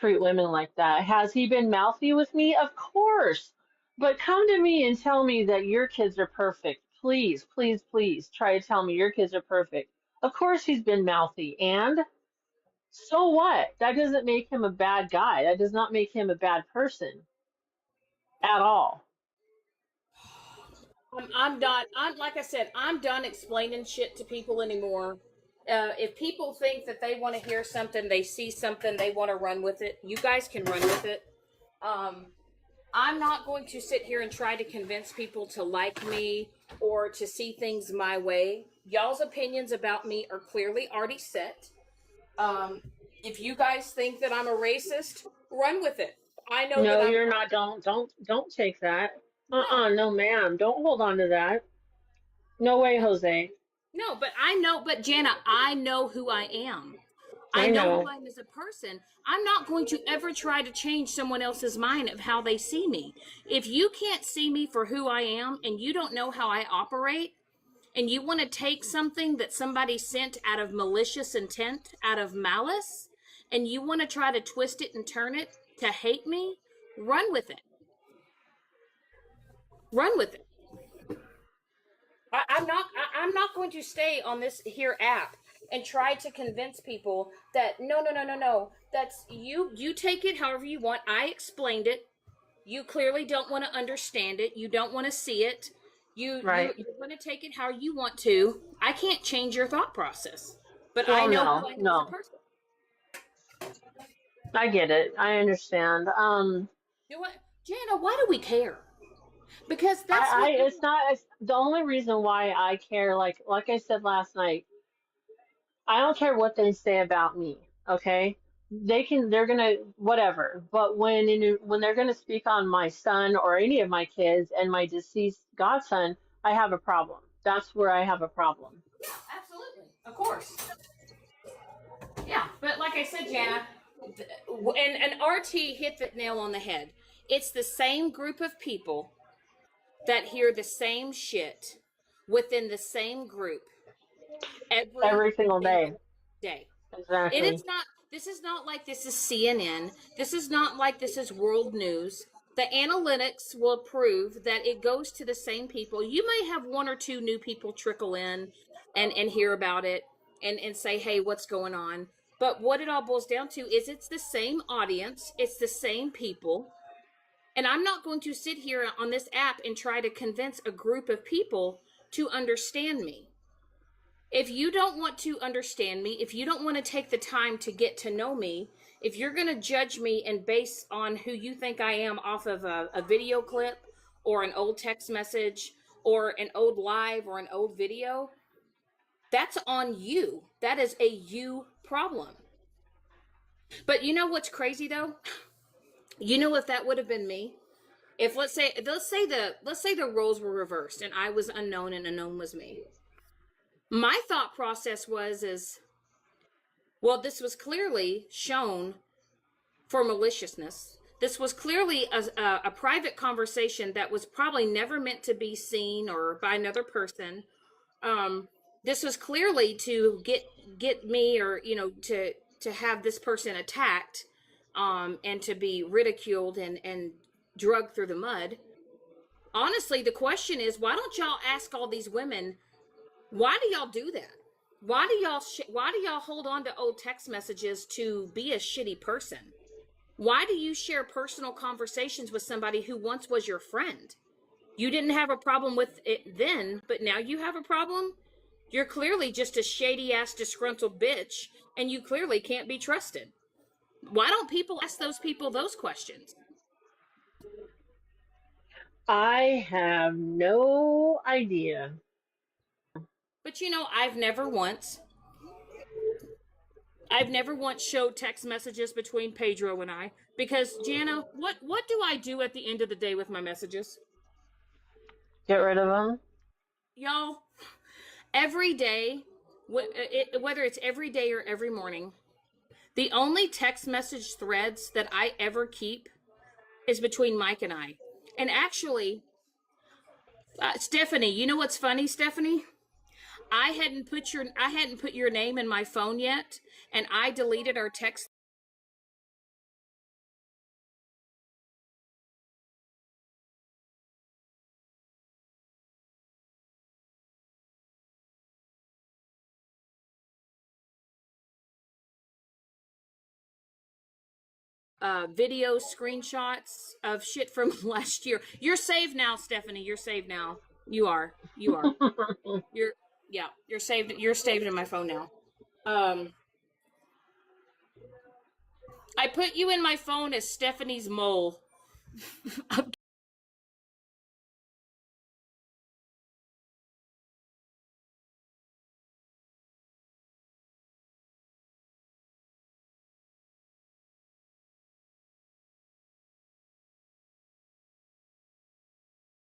treat women like that. Has he been mouthy with me? Of course. But come to me and tell me that your kids are perfect. Please, please, please try to tell me your kids are perfect. Of course he's been mouthy. And so what? That doesn't make him a bad guy. That does not make him a bad person at all. I'm done. Like I said, I'm done explaining shit to people anymore. If people think that they want to hear something, they see something, they want to run with it, you guys can run with it. I'm not going to sit here and try to convince people to like me or to see things my way. Y'all's opinions about me are clearly already set. If you guys think that I'm a racist, run with it. I know No, that I'm you're not. Don't take that. No, ma'am. Don't hold on to that. No way, Jose. No, but Janna, I know who I am. I know who know. I am as a person. I'm not going to ever try to change someone else's mind of how they see me. If you can't see me for who I am and you don't know how I operate, and you want to take something that somebody sent out of malicious intent, out of malice, and you want to try to twist it and turn it to hate me, run with it. Run with it. I'm not going to stay on this here app and try to convince people that no. That's you take it however you want. I explained it. You clearly don't want to understand it. You don't want to see it. Right. You're going to take it how you want to. I can't change your thought process, but I Well, know who no, I am as a no. person. I get it. I understand. You know what, Jana? Why do we care? Because that's what It's not, it's the only reason why I care. Like I said last night, I don't care what they say about me. Okay. They're gonna, whatever. But when they're gonna speak on my son or any of my kids and my deceased godson, I have a problem. That's where I have a problem. Yeah, absolutely, of course. Yeah, but like I said, Jana, and RT hit the nail on the head. It's the same group of people that hear the same shit within the same group every Every single day. single day. It Exactly. is not, this is not like this is CNN. This is not like this is world news. The analytics will prove that it goes to the same people. You may have one or two new people trickle in and hear about it and say, hey, what's going on? But what it all boils down to is it's the same audience, it's the same people. And I'm not going to sit here on this app and try to convince a group of people to understand me. If you don't want to understand me, if you don't want to take the time to get to know me, if you're going to judge me and base on who you think I am off of a video clip or an old text message or an old live or an old video, that's on you. That is a you problem. But you know what's crazy though? You know, if that would have been me, if let's say the roles were reversed and I was unknown and unknown was me, my thought process is, well, this was clearly shown for maliciousness. This was clearly a private conversation that was probably never meant to be seen or by another person. This was clearly to get me, or to have this person attacked, and to be ridiculed and drugged through the mud. Honestly, the question is, why don't y'all ask all these women, why do y'all do that? Why do y'all hold on to old text messages to be a shitty person? Why do you share personal conversations with somebody who once was your friend? You didn't have a problem with it then, but now you have a problem? You're clearly just a shady ass disgruntled bitch, and you clearly can't be trusted. Why don't people ask those people those questions? I have no idea. But I've never once showed text messages between Pedro and I, because Jana, what do I do at the end of the day with my messages? Get rid of them. Y'all, every day, whether it's every day or every morning, the only text message threads that I ever keep is between Mike and I. And actually, Stephanie, you know what's funny, Stephanie? I hadn't put your name in my phone yet, and I deleted our text video screenshots of shit from last year. You're saved now, Stephanie. You're saved now. You are. You're yeah. You're saved. You're saved in my phone now. Um, I put you in my phone as Stephanie's mole.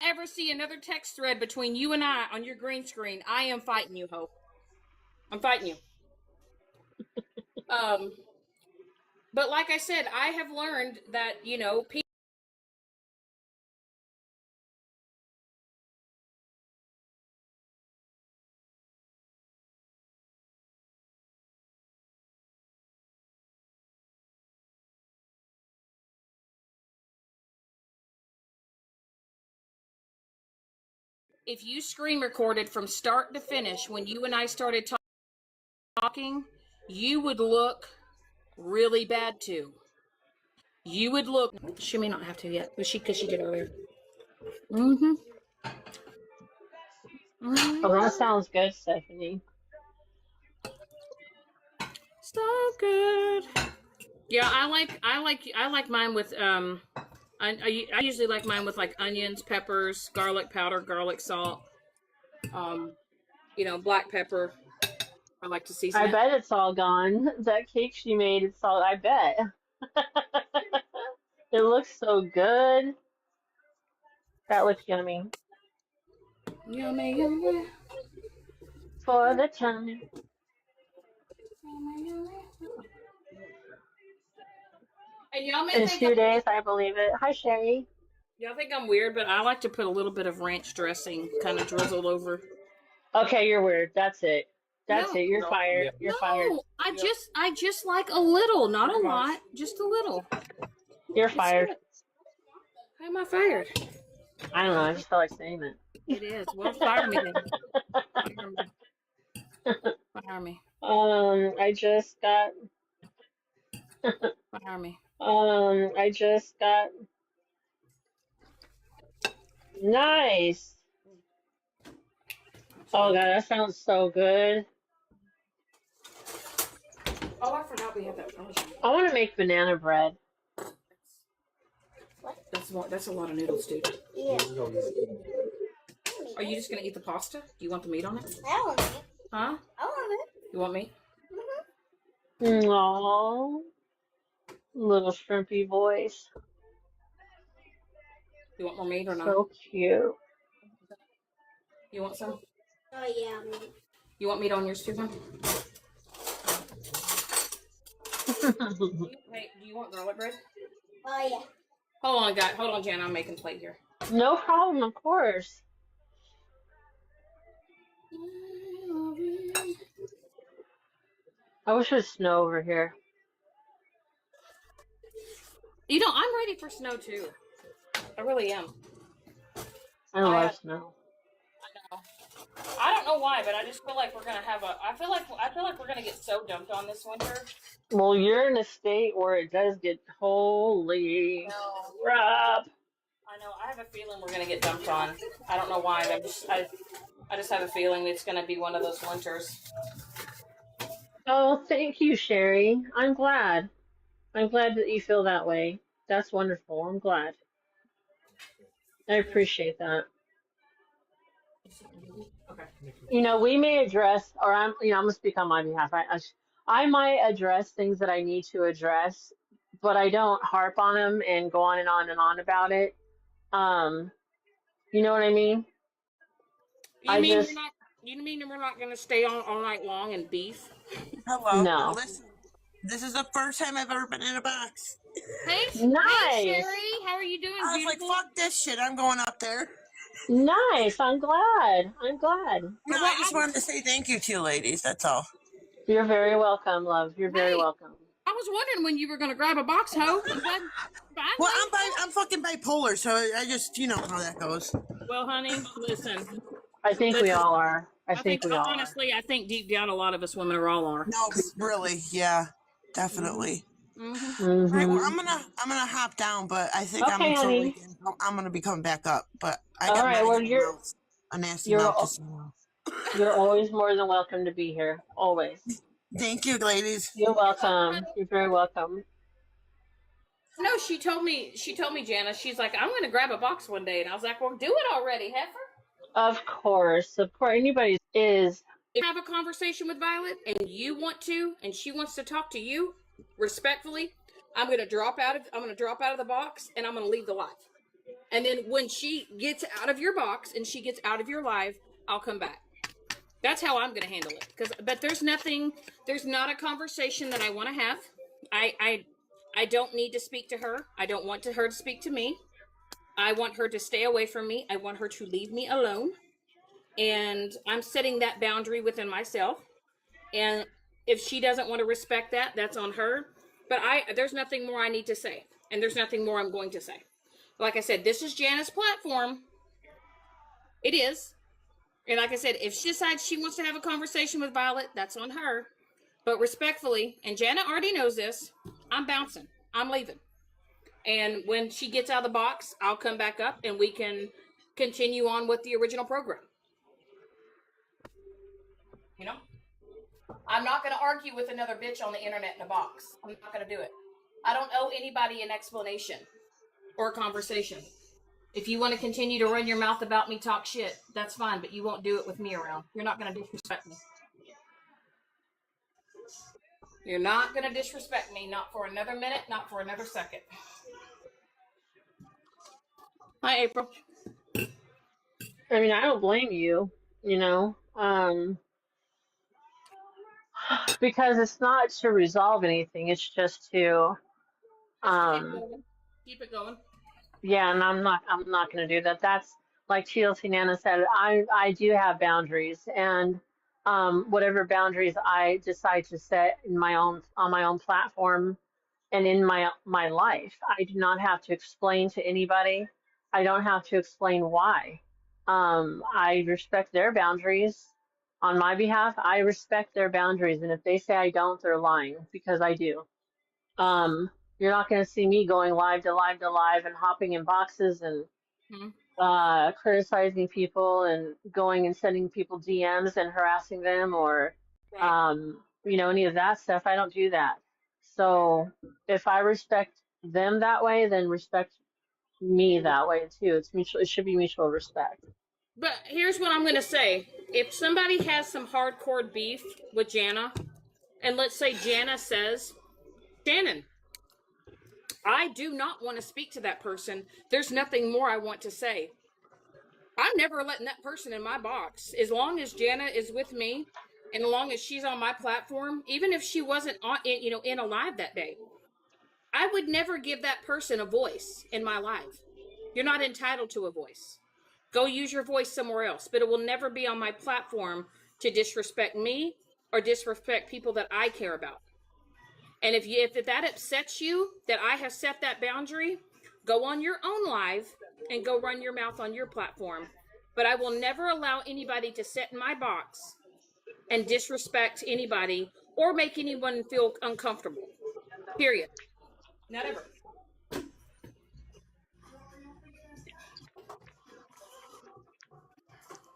Ever see another text thread between you and I on your green screen, I am fighting you, Hope. I'm fighting you. But like I said, I have learned that, you know, people. If you screen recorded from start to finish when you and I started talking, you would look really bad too. You would look. She may not have to yet, but because she did earlier. Mm-hmm. Oh, that sounds good, Stephanie. So good. Yeah, I like mine with I usually like mine with like onions, peppers, garlic powder, garlic salt, you know, black pepper. I like to season I it. bet it's all gone. That cake she made, it's all, I bet. It looks so good. That looks yummy. Yummy, yummy. For the time. And y'all may In think 2 days, I believe it. Hi, Sherry. y'all think I'm weird, but I like to put a little bit of ranch dressing kind of drizzled over. Okay, you're weird. That's it. That's No, it. You're fired. Yeah. You're fired. no, I just like a little, not a lot, just a little. You're It's fired. good. How am I fired? I don't know. I just felt like saying that. It is. Well, fire me then. Fire me. I just got. Fire me. I just got. Nice. Oh god, that sounds so good. Oh, I forgot we have that frozen. I want to make banana bread. That's a lot of noodles, dude. Yeah. Are you just gonna eat the pasta? Do you want the meat on it? I want it. Huh? I want it. You want meat? Aww. Little shrimpy voice. You want more meat or not? So cute. You want some? Oh yeah. You want meat on yours too, huh? Hey, do you want garlic bread? Oh yeah. Hold on, guys. Hold on, Janna. I'm making plate here. No problem, of course. I wish it would snow over here. You know, I'm ready for snow too. I really am. I love snow. I don't know why, but I just feel like we're gonna have a. I feel like we're gonna get so dumped on this winter. Well, you're in a state where it does get holy crap. I know. I have a feeling we're gonna get dumped on. I don't know why. I just have a feeling it's gonna be one of those winters. Oh, thank you, Sherry. I'm glad. I'm glad that you feel that way. That's wonderful. I'm glad. I appreciate that. Okay. You know, we may address, or I'm gonna speak on my behalf. I might address things that I need to address, but I don't harp on them and go on and on and on about it. You know what I mean? You mean we're not gonna stay on all night long and beef? Hello. No. Listen, this is the first time I've ever been in a box. Hey, Nice. Hey, Sherry, how are you doing? I was beautiful? like, fuck this shit. I'm going up there. Nice. I'm glad. I'm glad. No, I just wanted to say thank you to you ladies. That's all. You're very welcome, love. You're very welcome. I was wondering when you were gonna grab a box, ho. Well, I'm fucking bipolar, so I just, you know how that goes. Well, honey, listen. I think we all are. I think we all are. Honestly, I think deep down a lot of us women are all are. No, really, yeah, definitely. Mm-hmm. All right, well, I'm gonna hop down, but I think Okay, honey. I'm gonna be coming back up. But I All got right, well, a nasty mouth to say no. You're always more than welcome to be here. Always. Thank you, ladies. You're welcome. You're very welcome. No, she told me, Janna, she's like, I'm gonna grab a box one day, and I was like, well, do it already, heifer. Of course, support anybody is. If you have a conversation with Violet and you want to, and she wants to talk to you respectfully, I'm gonna drop out of the box, and I'm gonna leave the live. And then when she gets out of your box and she gets out of your live, I'll come back. That's how I'm going to handle it. But there's not a conversation that I want to have. I don't need to speak to her. I don't want her to speak to me. I want her to stay away from me. I want her to leave me alone. And I'm setting that boundary within myself. And if she doesn't want to respect that, that's on her. But there's nothing more I need to say. And there's nothing more I'm going to say. Like I said, this is Janna's platform. It is. And like I said, if she decides she wants to have a conversation with Violet, that's on her. But respectfully, and Janna already knows this, I'm bouncing. I'm leaving. And when she gets out of the box, I'll come back up and we can continue on with the original program. You know? I'm not going to argue with another bitch on the internet in a box. I'm not going to do it. I don't owe anybody an explanation or a conversation. If you want to continue to run your mouth about me, talk shit, that's fine, but you won't do it with me around. You're not going to disrespect me. You're not going to disrespect me, not for another minute, not for another second. Hi, April. I mean, I don't blame you, you know, because it's not to resolve anything. It's just to, Keep it going. yeah, and I'm not going to do that. That's like TLC Nana said. I do have boundaries, and whatever boundaries I decide to set in my own on my own platform and in my life, I do not have to explain to anybody. I don't have to explain why. I respect their boundaries on my behalf. I respect their boundaries, and if they say I don't, they're lying because I do. You're not going to see me going live to live to live and hopping in boxes and criticizing people and going and sending people DMs and harassing them or you know, any of that stuff. I don't do that. So if I respect them that way, then respect me that way too. It's mutual. It should be mutual respect. But here's what I'm going to say. If somebody has some hardcore beef with Janna, and let's say Janna says, Shannon, I do not want to speak to that person. There's nothing more I want to say. I'm never letting that person in my box. As long as Janna is with me, and as long as she's on my platform, even if she wasn't on, in a live that day, I would never give that person a voice in my live. You're not entitled to a voice. Go use your voice somewhere else, but it will never be on my platform to disrespect me or disrespect people that I care about. And if that upsets you that I have set that boundary, go on your own live and go run your mouth on your platform. But I will never allow anybody to sit in my box and disrespect anybody or make anyone feel uncomfortable. Period. Not ever.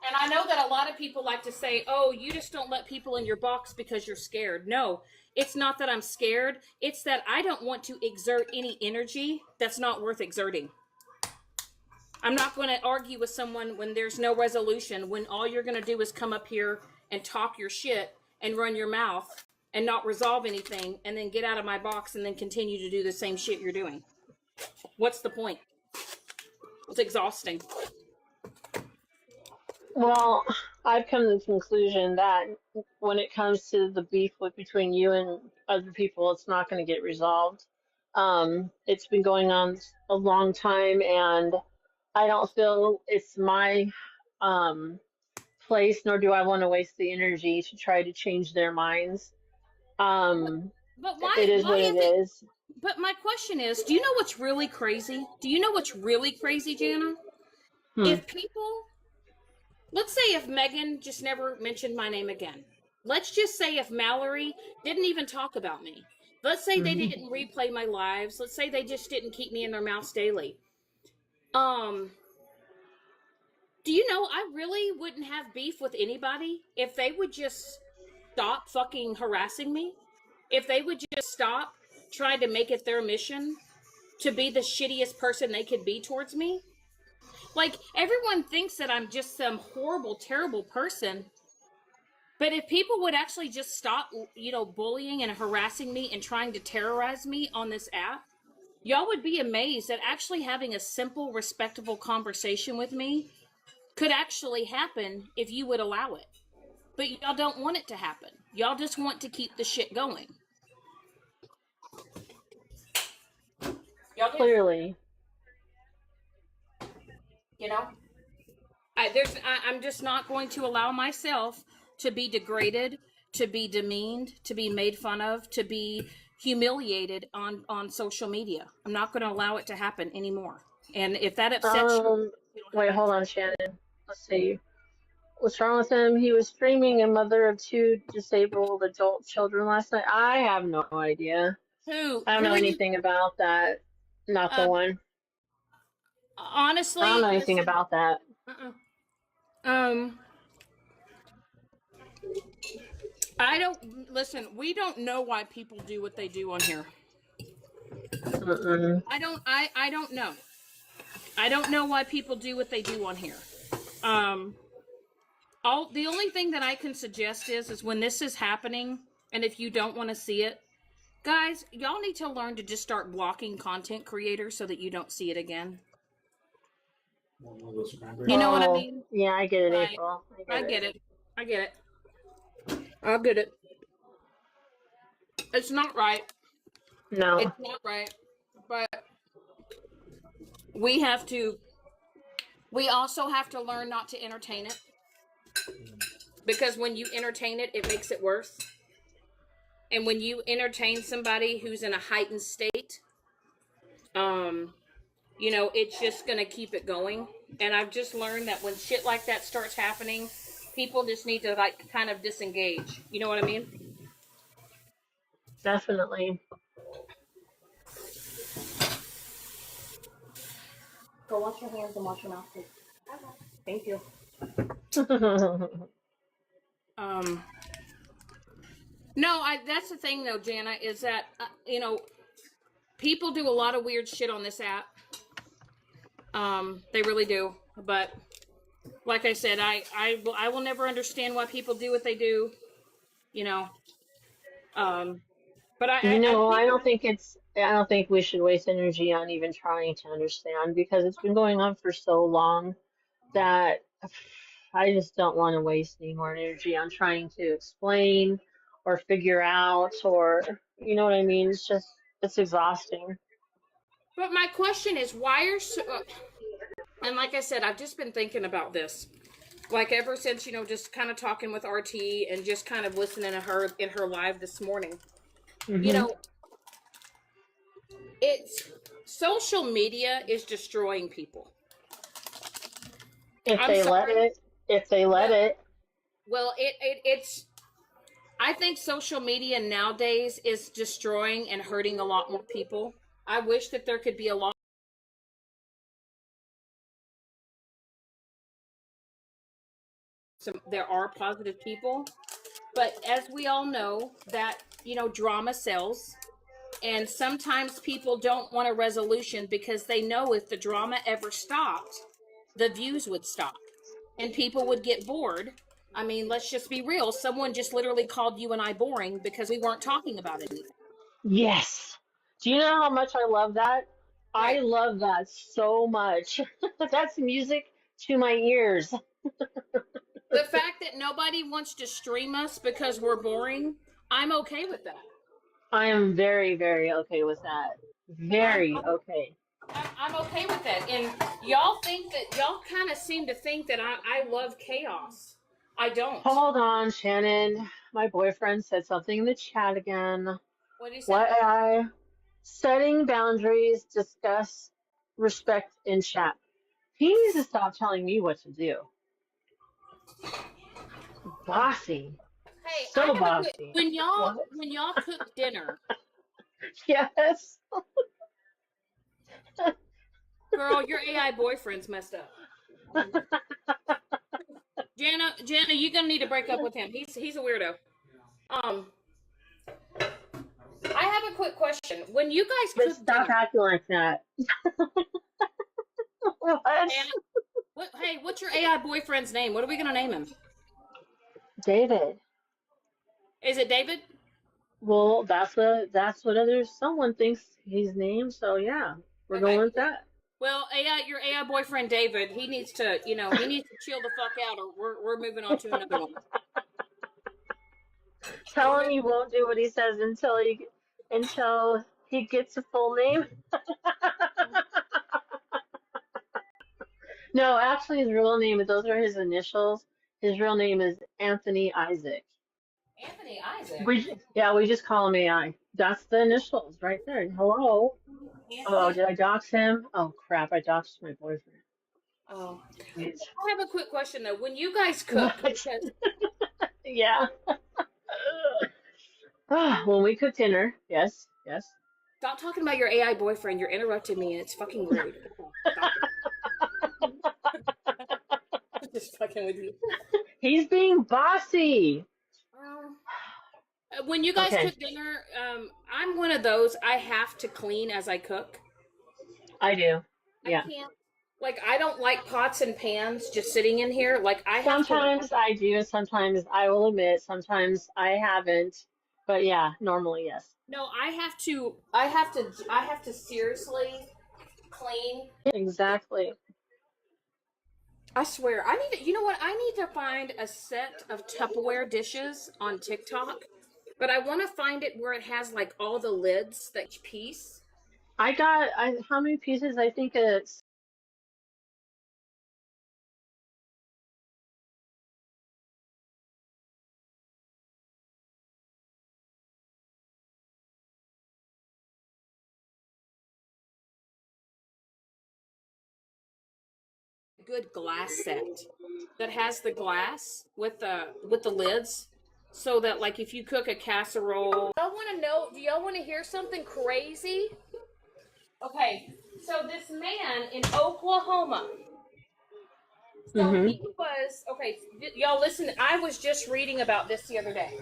And I know that a lot of people like to say, oh, you just don't let people in your box because you're scared. No, it's not that I'm scared. It's that I don't want to exert any energy that's not worth exerting. I'm not going to argue with someone when there's no resolution, when all you're going to do is come up here and talk your shit and run your mouth and not resolve anything and then get out of my box and then continue to do the same shit you're doing. What's the point? It's exhausting. Well, I've come to the conclusion that when it comes to the beef between you and other people, it's not going to get resolved. It's been going on a long time, and I don't feel it's my place, nor do I want to waste the energy to try to change their minds. But why? It is Why what it is. But my question is, do you know what's really crazy? Do you know what's really crazy, Janna? If people, let's say if Megan just never mentioned my name again. Let's just say if Mallory didn't even talk about me. Let's say they didn't replay my lives. Let's say they just didn't keep me in their mouths daily. Do you know I really wouldn't have beef with anybody if they would just stop fucking harassing me? If they would just stop trying to make it their mission to be the shittiest person they could be towards me? Like, everyone thinks that I'm just some horrible, terrible person. But if people would actually just stop, bullying and harassing me and trying to terrorize me on this app, y'all would be amazed that actually having a simple, respectable conversation with me could actually happen if you would allow it. But y'all don't want it to happen. Y'all just want to keep the shit going. Y'all do. Clearly. You know? I'm just not going to allow myself to be degraded, to be demeaned, to be made fun of, to be humiliated on social media. I'm not going to allow it to happen anymore. And if that upsets you, Wait, hold on, Shannon. Let's see. What's wrong with him? He was streaming a mother of two disabled adult children last night. I have no idea. who I don't know are you? anything about that. Not the one. I don't Honestly, know anything listen. about that. Uh-uh. Um, I don't listen. We don't know why people do what they do on here. Mm-mm. I don't know. I don't know why people do what they do on here. Um, the only thing that I can suggest is when this is happening, and if you don't want to see it, guys, y'all need to learn to just start blocking content creators so that you don't see it again. You know what I mean? Yeah, I get it, Right. April. I get it. I get it. I get it. It's not right. No. It's not right. But we have to. We also have to learn not to entertain it. Because when you entertain it, it makes it worse. And when you entertain somebody who's in a heightened state, you know, it's just going to keep it going. And I've just learned that when shit like that starts happening, people just need to, like, kind of disengage. You know what I mean? Definitely. Go wash your hands and wash your mouth, please. Thank you. Um, no, that's the thing, though, Janna, is that, you know, people do a lot of weird shit on this app. They really do. But like I said, I will never understand why people do what they do. You know, but I think, I don't think we should waste energy on even trying to understand because it's been going on for so long that I just don't want to waste any more energy on trying to explain or figure out or you know what I mean? It's exhausting. but my question is, why are so? And like I said, I've just been thinking about this, like ever since, you know, just kind of talking with RT and just kind of listening to her in her live this morning. You Hmm. know, it's social media is destroying people. If I'm they let sorry. it, if they let it. Well, it's. I think social media nowadays is destroying and hurting a lot more people. I wish that there could be a lot. There are positive people, but as we all know, that, you know, drama sells. And sometimes people don't want a resolution because they know if the drama ever stopped, the views would stop and people would get bored. I mean, let's just be real. Someone just literally called you and I boring because we weren't talking about anything. Yes. Do you know how much I love that? I Right. love that so much. That's music to my ears. The fact that nobody wants to stream us because we're boring, I'm okay with that. I am very, very okay with that. I'm, Very I'm okay. I'm okay with that. And y'all think that y'all kind of seem to think that I love chaos. I don't. Hold on, Shannon. My boyfriend said something in the chat again. What did he say? What I setting boundaries, discuss respect in chat. He needs to stop telling me what to do. Bossy. Hey, I So have a quick. bossy. What? When y'all cook dinner, Yes. girl, your AI boyfriend's messed up. Janna, you're gonna need to break up with him. He's a weirdo. Um, I have a quick question. When you guys But cook stop dinner, acting like that. What? and hey, what's your AI boyfriend's name? What are we gonna name him? David. Is it David? Well, that's what others someone thinks he's named, so yeah, we're going Okay. with that. Well, your AI boyfriend David, he needs to, you know, he needs to chill the fuck out, or we're moving on to another one. Tell him you won't do what he says until he gets a full name. No, actually, his real name, those are his initials. His real name is Anthony Isaac. Anthony Isaac. We just call him AI. That's the initials right there. Hello. Oh, Anthony. did I dox him? Oh crap! I doxed my boyfriend. Oh. Jeez. I have a quick question though. When you guys cook, What? because Yeah. When we cook dinner, yes, yes. stop talking about your AI boyfriend. You're interrupting me, and it's fucking rude. Stop it. I'm just fucking with you. He's being bossy. When you guys Okay, cook dinner, I'm one of those. I have to clean as I cook. I do. I Yeah. can't. Like, I don't like pots and pans just sitting in here. Like, I have to. Sometimes I do, sometimes I will admit, sometimes I haven't. But yeah, normally yes. No, I have to. I have to. I have to seriously clean. Exactly. I swear, I need to. You know what? I need to find a set of Tupperware dishes on TikTok, but I want to find it where it has like all the lids that each piece. How many pieces? I think it's Good glass set that has the glass with the lids, so that like if you cook a casserole. Y'all want to know? Do y'all want to hear something crazy? Okay, so this man in Oklahoma. So mm-hmm. he was okay. Y'all listen. I was just reading about this the other day.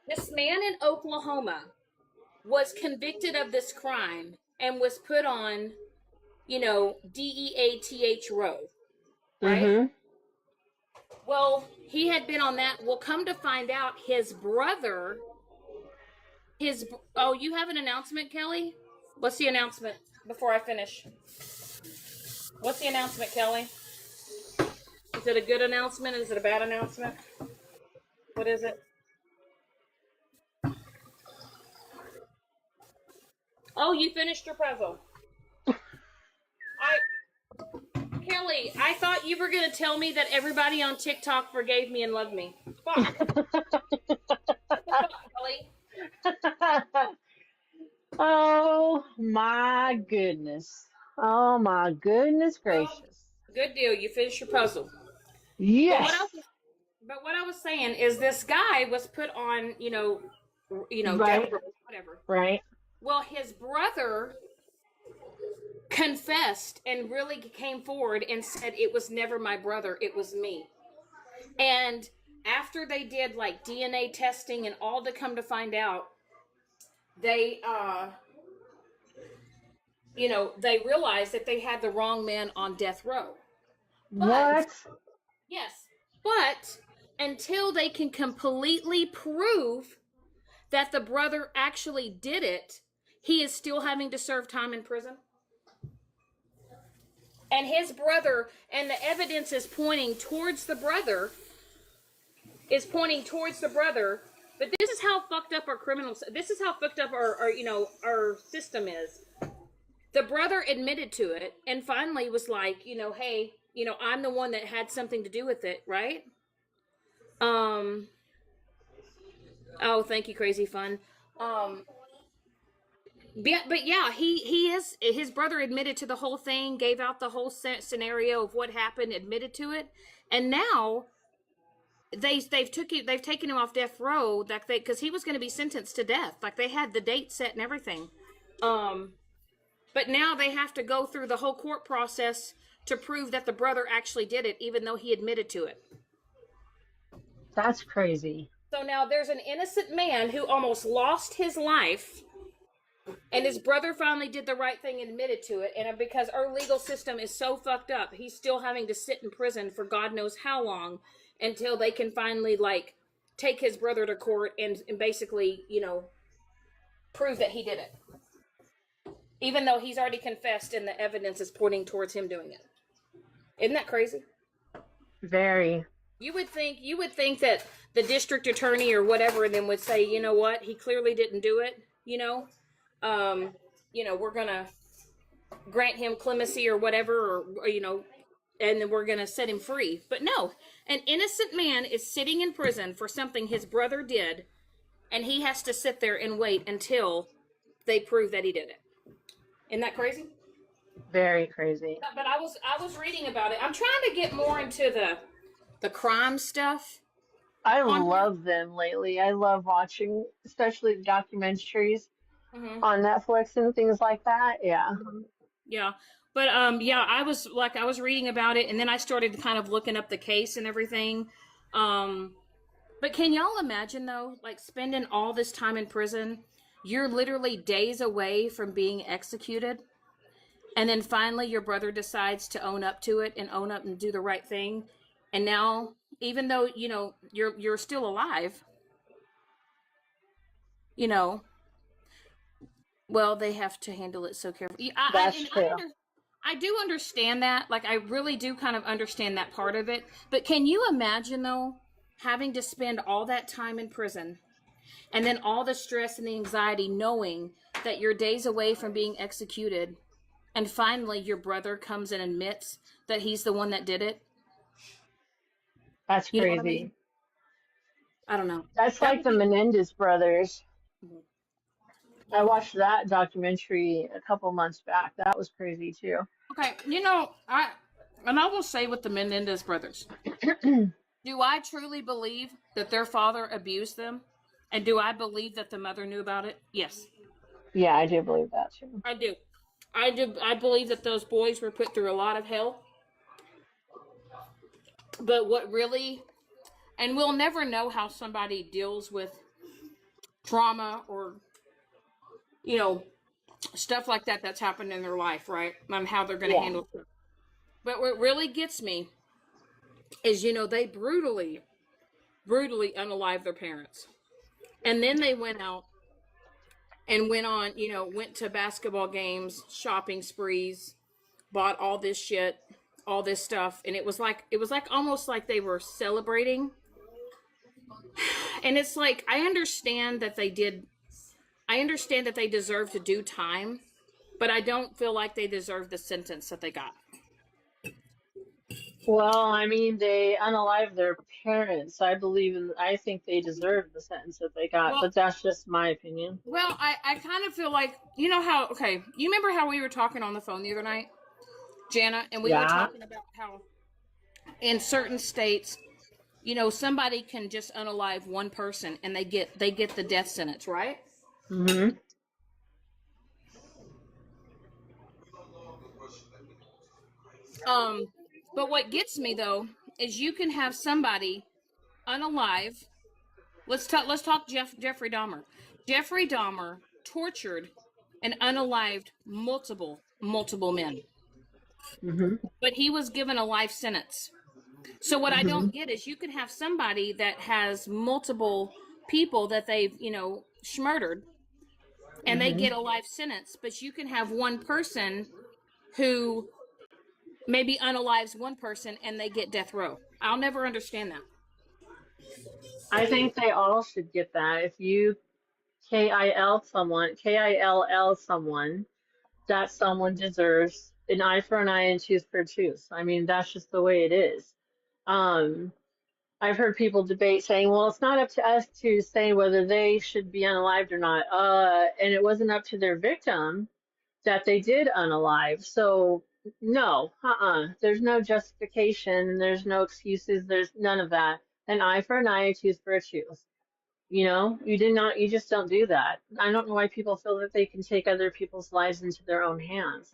This man in Oklahoma was convicted of this crime and was put on, DEATH row, right? Mm-hmm. Well, he had been on that. Well, come to find out, his brother, oh, you have an announcement, Kelly? What's the announcement before I finish? What's the announcement, Kelly? Is it a good announcement? Is it a bad announcement? What is it? Oh, you finished your puzzle. I Kelly, I thought you were gonna tell me that everybody on TikTok forgave me and loved me. Fuck. Kelly. Oh my goodness. Oh my goodness Well, gracious. good deal. You finished your puzzle. But what I Yes. was, but what I was saying is this guy was put on, death Right. row, whatever. Right. Well, his brother confessed and really came forward and said it was never my brother, it was me. And after they did like DNA testing and all to come to find out, they they realized that they had the wrong man on death row. But What? yes, but until they can completely prove that the brother actually did it, he is still having to serve time in prison. And his brother, and the evidence is pointing towards the brother, But this is how fucked up our criminals. This is how fucked up our system is. The brother admitted to it and finally was like, hey, I'm the one that had something to do with it, right? Um. Oh, thank you, Crazy Fun. Um. But yeah, his brother admitted to the whole thing, gave out the whole scenario of what happened, admitted to it, and now they've taken him off death row because he was going to be sentenced to death. Like they had the date set and everything. But now they have to go through the whole court process to prove that the brother actually did it, even though he admitted to it. That's crazy. So now there's an innocent man who almost lost his life, and his brother finally did the right thing and admitted to it. And because our legal system is so fucked up, he's still having to sit in prison for God knows how long until they can finally take his brother to court and basically, prove that he did it. Even though he's already confessed and the evidence is pointing towards him doing it. Isn't that crazy? Very. You would think that the district attorney or whatever then would say, you know what, he clearly didn't do it. We're gonna grant him clemency or whatever, or and then we're gonna set him free. But no, an innocent man is sitting in prison for something his brother did, and he has to sit there and wait until they prove that he did it. Isn't that crazy? Very crazy. But I was reading about it. I'm trying to get more into the crime stuff. I On here. love them lately. I love watching, especially the documentaries Hmm. on Netflix and things like that. Yeah. Yeah. But yeah, I was reading about it, and then I started kind of looking up the case and everything. But can y'all imagine though, like spending all this time in prison? You're literally days away from being executed, and then finally your brother decides to own up to it and own up and do the right thing. And now, even though you're still alive, you know, well, they have to handle it so carefully. That's true. I do understand that. Like, I really do kind of understand that part of it. But can you imagine, though, having to spend all that time in prison and then all the stress and the anxiety knowing that you're days away from being executed, and finally your brother comes and admits that he's the one that did it? That's You know what I mean? crazy. I don't know. That's That like would the be. Menendez brothers. I watched that documentary a couple months back. That was crazy too. Okay, I will say with the Menendez brothers, do I truly believe that their father abused them? And do I believe that the mother knew about it? Yes, Yeah, I do believe that too. I do. I do. I believe that those boys were put through a lot of hell. But what really, and we'll never know how somebody deals with trauma or, you know, stuff like that that's happened in their life, right? And how they're going to Yeah. handle it. But what really gets me is, they brutally unalive their parents. And then they went out and went to basketball games, shopping sprees, bought all this shit, all this stuff, and it was like almost like they were celebrating. And it's like I understand that they deserve to do time, but I don't feel like they deserve the sentence that they got. Well, I mean, they unalived their parents. I think they deserve the sentence that they got, Well, but that's just my opinion. I kind of feel like, how, okay, you remember how we were talking on the phone the other night, Janna, and we were Yeah. talking about how in certain states, somebody can just unalive one person and they get the death sentence, right? Hmm. Um, but what gets me though is you can have somebody unalive. Let's talk Jeffrey Dahmer. Jeffrey Dahmer tortured and unalived multiple men, Hmm. but he was given a life sentence. So what I Hmm. don't get is you can have somebody that has multiple people that they've, murdered, and they Hmm. get a life sentence, but you can have one person who maybe unalives one person and they get death row. I'll never understand that. I think they all should get that. If you KILL someone, that someone deserves an eye for an eye and tooth for a tooth. I mean, that's just the way it is. Um, I've heard people debate saying, well, it's not up to us to say whether they should be unalived or not. And it wasn't up to their victim that they did unalive. So, no, There's no justification. There's no excuses. There's none of that. An eye for an eye, a tooth for a tooth. You just don't do that. I don't know why people feel that they can take other people's lives into their own hands.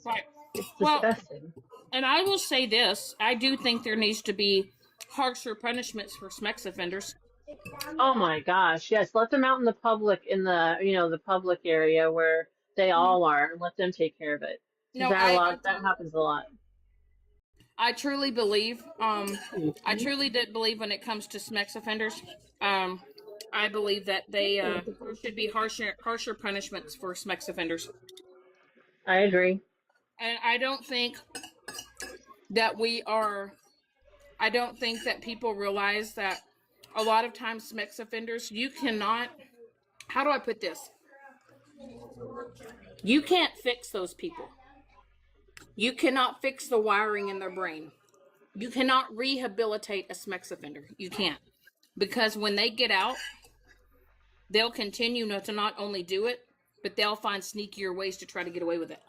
Right. It's Well, disgusting. and I will say this: I do think there needs to be harsher punishments for sex offenders. Oh my gosh, yes, let them out in the public, the public area where they all are, and let them take care of it. No, I That happens a lot. I truly believe, I truly did believe when it comes to sex offenders, um, I believe that there should be harsher punishments for sex offenders, I agree. and I don't think that we are I don't think that people realize that a lot of times sex offenders, you cannot, how do I put this? You can't fix those people. You cannot fix the wiring in their brain. You cannot rehabilitate a sex offender. You can't. Because when they get out, they'll continue to not only do it, but they'll find sneakier ways to try to get away with it.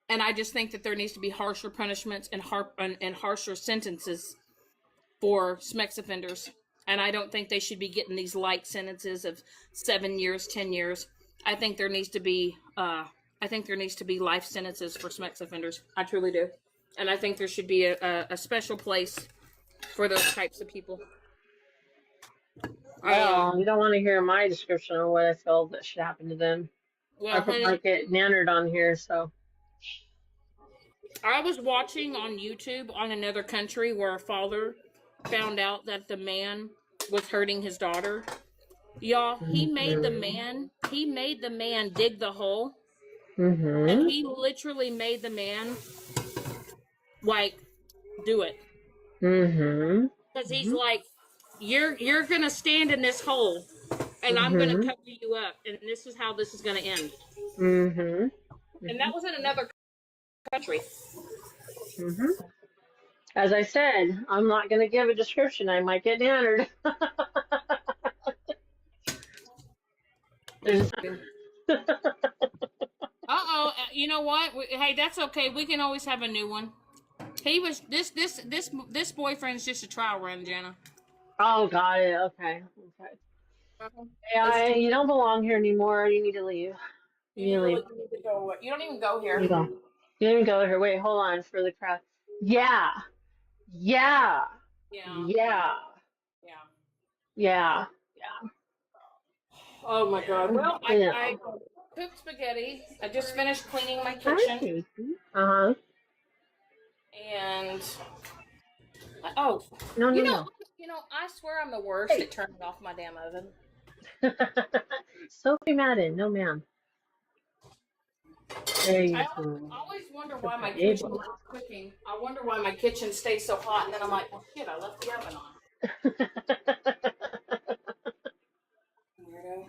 And I just think that there needs to be harsher punishments and harsher sentences for sex offenders. And I don't think they should be getting these light sentences of 7 years, 10 years. I think there needs to be life sentences for sex offenders. I truly do. And I think there should be a special place for those types of people. Well, you don't want to hear my description of what I feel that should happen to them. Well, I could not get nannered on here, so. I was watching on YouTube on another country where a father found out that the man was hurting his daughter. Y'all, he made the man dig the hole. And he literally made the man like do it. Because he's like, you're gonna stand in this hole and I'm gonna cover you up, and this is how this is gonna end. And that was in another country. As I said, I'm not going to give a description. I might get nannered. You know what? Hey, that's okay. We can always have a new one. He was this boyfriend's just a trial run, Janna. Oh, got it. Okay. Hey, you don't belong here anymore. You need to leave. You need to leave. You don't even go here. You don't even go here. Wait, hold on for the crowd. Yeah. Oh my God. Well, I cooked spaghetti. I just finished cleaning my kitchen. And I swear I'm the worst at turning off my damn oven. Sophie Madden, no ma'am. There you I go. always wonder why my kitchen is cooking. I wonder why my kitchen stays so hot, and then I'm like, well, shit, I left the oven on. Weirdo.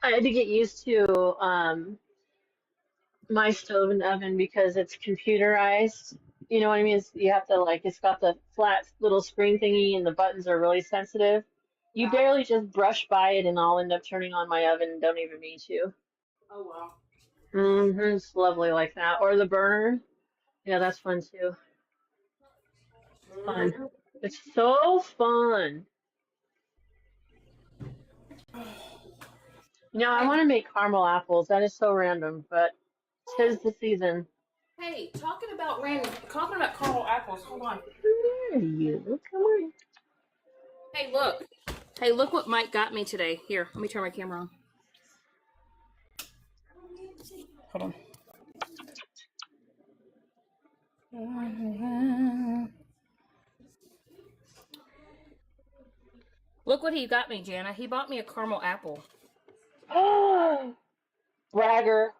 I had to get used to my stove and oven because it's computerized. You know what I mean? You have to it's got the flat little screen thingy and the buttons are really sensitive. You barely just brush by it and I'll end up turning on my oven and don't even mean to. Oh, wow. It's lovely like that. Or the burner. Yeah, that's fun too. Fun. It's so fun. I want to make caramel apples. That is so random, but 'tis the season. Hey, talking about caramel apples. Hold on. There you come on. Hey, look. Hey, look what Mike got me today. Here, let me turn my camera on. Hold on. Look what he got me, Janna. He bought me a caramel apple. Oh, bragger.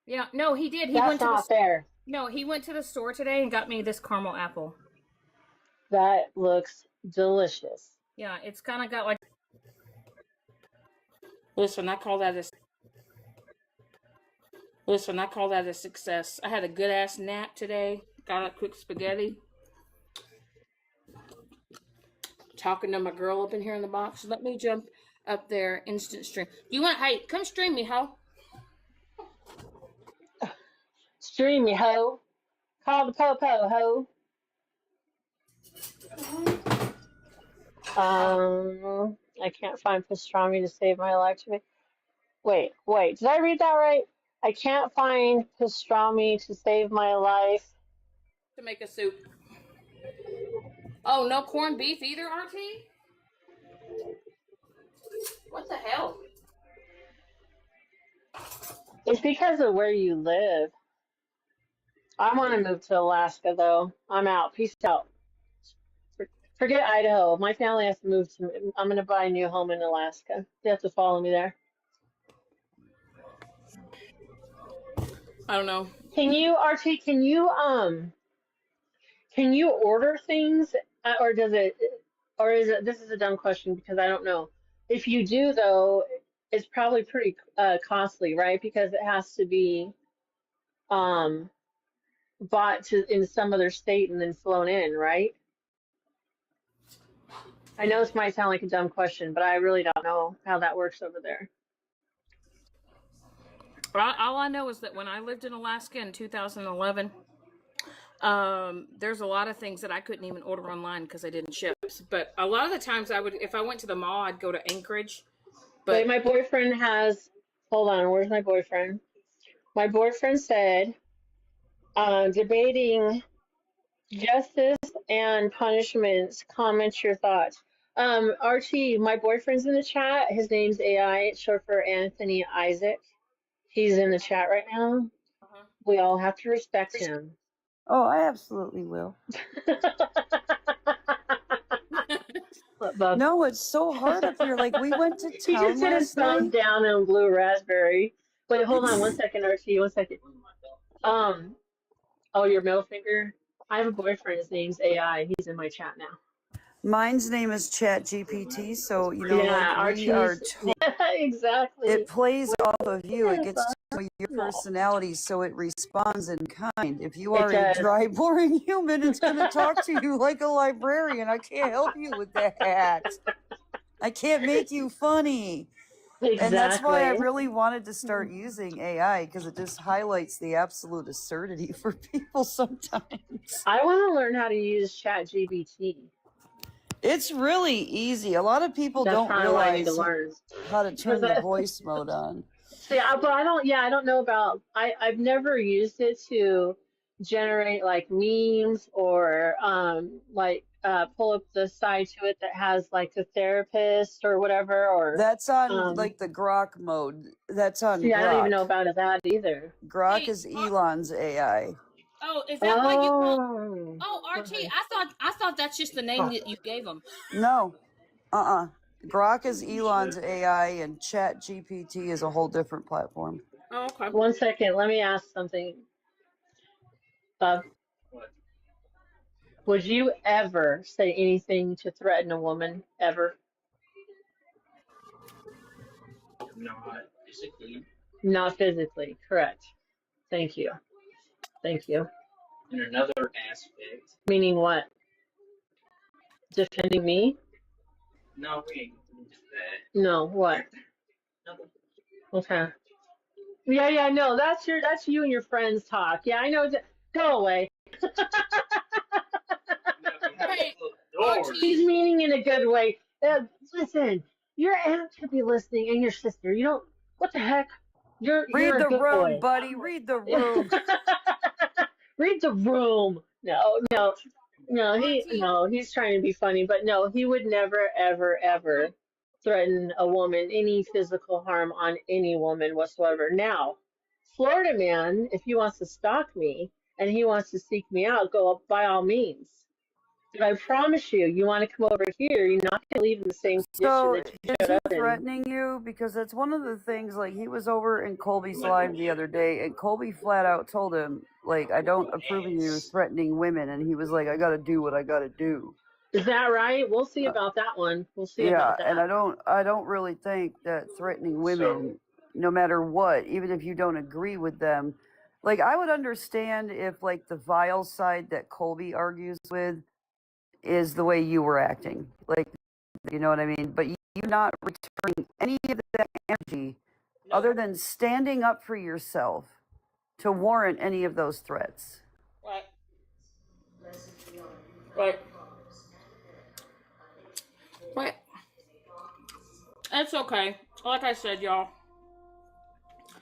Yeah, no, he did. That's not fair. No, he went to the store today and got me this caramel apple. That looks delicious. Yeah, it's kind of got like. Listen, I call that a success. I had a good ass nap today. Got up quick spaghetti. Talking to my girl up in here in the box. Let me jump up there, instant stream. Hey, come stream me, ho. Stream me, ho. Call the po-po, ho. I can't find pastrami to save my life today. Wait, did I read that right? I can't find pastrami to save my life. To make a soup. Oh, no corned beef either, RT? What the hell? It's because of where you live. I want to move to Alaska, though. I'm out. Peace out. Forget Idaho. My family has to move to. I'm going to buy a new home in Alaska. You have to follow me there. I don't know. Can you, RT, Can you order things, or does it, or is it? This is a dumb question because I don't know. If you do, though, it's probably pretty costly, right? Because it has to be um, bought to in some other state and then flown in, right? I know this might sound like a dumb question, but I really don't know how that works over there. All I know is that when I lived in Alaska in 2011, there's a lot of things that I couldn't even order online because I didn't ship. But a lot of the times I would, if I went to the mall, I'd go to Anchorage. But my boyfriend has, hold on, where's my boyfriend? My boyfriend said, debating justice and punishments. Comment your thoughts. Archie, my boyfriend's in the chat. His name's AI. It's short for Anthony Isaac. He's in the chat right now. We all have to respect him. Oh, I absolutely will. No, it's so hard up here. Like, we went to He town just did his last night. thumbs down on blue raspberry. Wait, hold on one second, Archie. 1 second. Oh, your middle finger? I have a boyfriend. His name's AI. He's in my chat now. Mine's name is Chat GPT, so you know, Yeah, like we are. Exactly. It plays off of you. It gets to know your personality, so it responds in kind. If you are a dry, boring human, it's going to talk to you like a librarian. I can't help you with that. I can't make you funny. Exactly. And that's why I really wanted to start using AI, because it just highlights the absolute absurdity for people sometimes. I want to learn how to use ChatGPT. It's really easy. A lot of people don't realize how to turn the voice mode on. See, but I don't. Yeah, I don't know about. I've never used it to generate like memes or pull up the side to it that has like a therapist or whatever. Or that's on like the Grok mode. That's on. See, Grok. I don't even know about that either. Grok is Elon's AI. Oh, is that why you call? Oh, Archie, I thought that's just the name that you gave him. No, Grok is Elon's AI, and Chat GPT is a whole different platform. Oh, okay. 1 second, let me ask something. Would you ever say anything to threaten a woman ever? Not physically. Not physically, correct. Thank you. Thank you. In another aspect. Meaning what? Defending me? No, we ain't into that. No, what? Nothing. Okay. Yeah, no, that's you and your friends talk. Yeah, I know. Go away. He's meaning in a good way. Listen, your aunt could be listening, and your sister. You don't. What the heck? You're Read a the good room, boy. buddy. Read the room. Read the room. No. He's trying to be funny, but no, he would never, ever, ever threaten a woman, any physical harm on any woman whatsoever. Now, Florida man, if he wants to stalk me and he wants to seek me out, go up by all means. But I promise you, you want to come over here, you're not going to leave in the same condition that you showed up in. Threatening you? Because that's one of the things, like, he was over in Colby's live the other day, and Colby flat out told him, like, I don't approve of you threatening women, and he was like, I got to do what I got to do. Is that right? We'll see about that one. We'll see about that. And I don't really think that threatening women, no matter what, even if you don't agree with them, like, I would understand if, like, the vile side that Colby argues with is the way you were acting, like, you know what I mean? But you're not returning any of that energy other than standing up for yourself to warrant any of those threats. Right. It's okay. Like I said, y'all.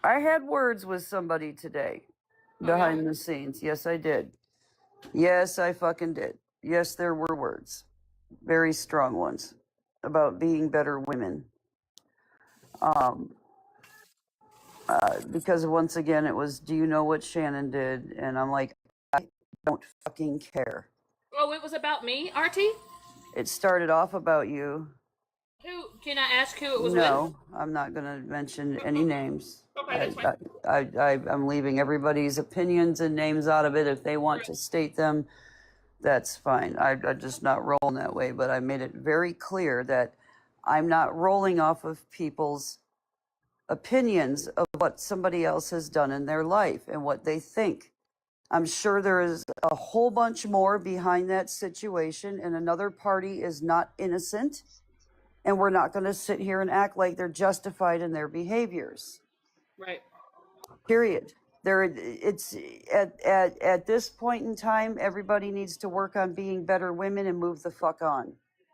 I had words with somebody today behind the scenes. Yes, I did. Yes, I fucking did. Yes, there were words. Very strong ones about being better women. Because once again, it was, do you know what Shannon did? And I'm like, I don't fucking care. Oh, it was about me, Artie? It started off about you. Who, can I ask who it was with? No, I'm not going to mention any names. Okay, that's fine. I'm leaving everybody's opinions and names out of it if they want to state them. that's fine. I'm just not rolling that way, but I made it very clear that I'm not rolling off of people's opinions of what somebody else has done in their life and what they think. I'm sure there is a whole bunch more behind that situation, and another party is not innocent, and we're not going to sit here and act like they're justified in their behaviors. Right. Period. It's at this point in time, everybody needs to work on being better women and move the fuck on.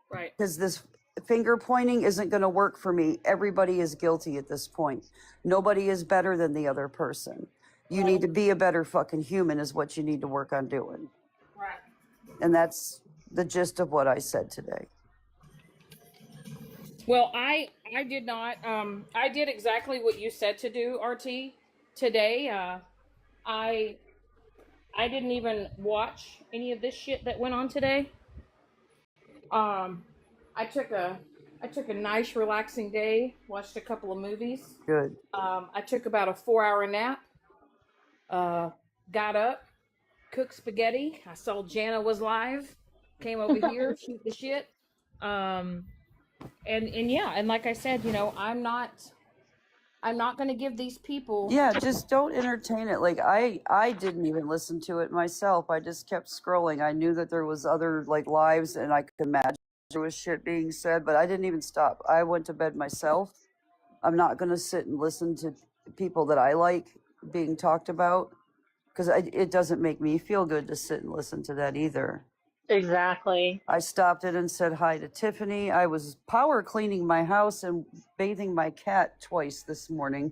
Right. Because this finger pointing isn't going to work for me. Everybody is guilty at this point. Nobody is better than the other person. You need to be a better fucking human is what you need to work on doing. Right. And that's the gist of what I said today. Well, I did not. I did exactly what you said to do, RT. Today, I didn't even watch any of this shit that went on today. I took a nice relaxing day, watched a couple of movies. Good. I took about a 4-hour nap. Got up, cooked spaghetti. I saw Janna was live. Came over here, shoot the shit. And yeah, and like I said, you know, I'm not going to give these people. Yeah, just don't entertain it. Like I didn't even listen to it myself. I just kept scrolling. I knew that there was other like lives, and I could imagine there was shit being said, but I didn't even stop. I went to bed myself. I'm not going to sit and listen to people that I like being talked about, because it doesn't make me feel good to sit and listen to that either. Exactly. I stopped it and said hi to Tiffany. I was power cleaning my house and bathing my cat twice this morning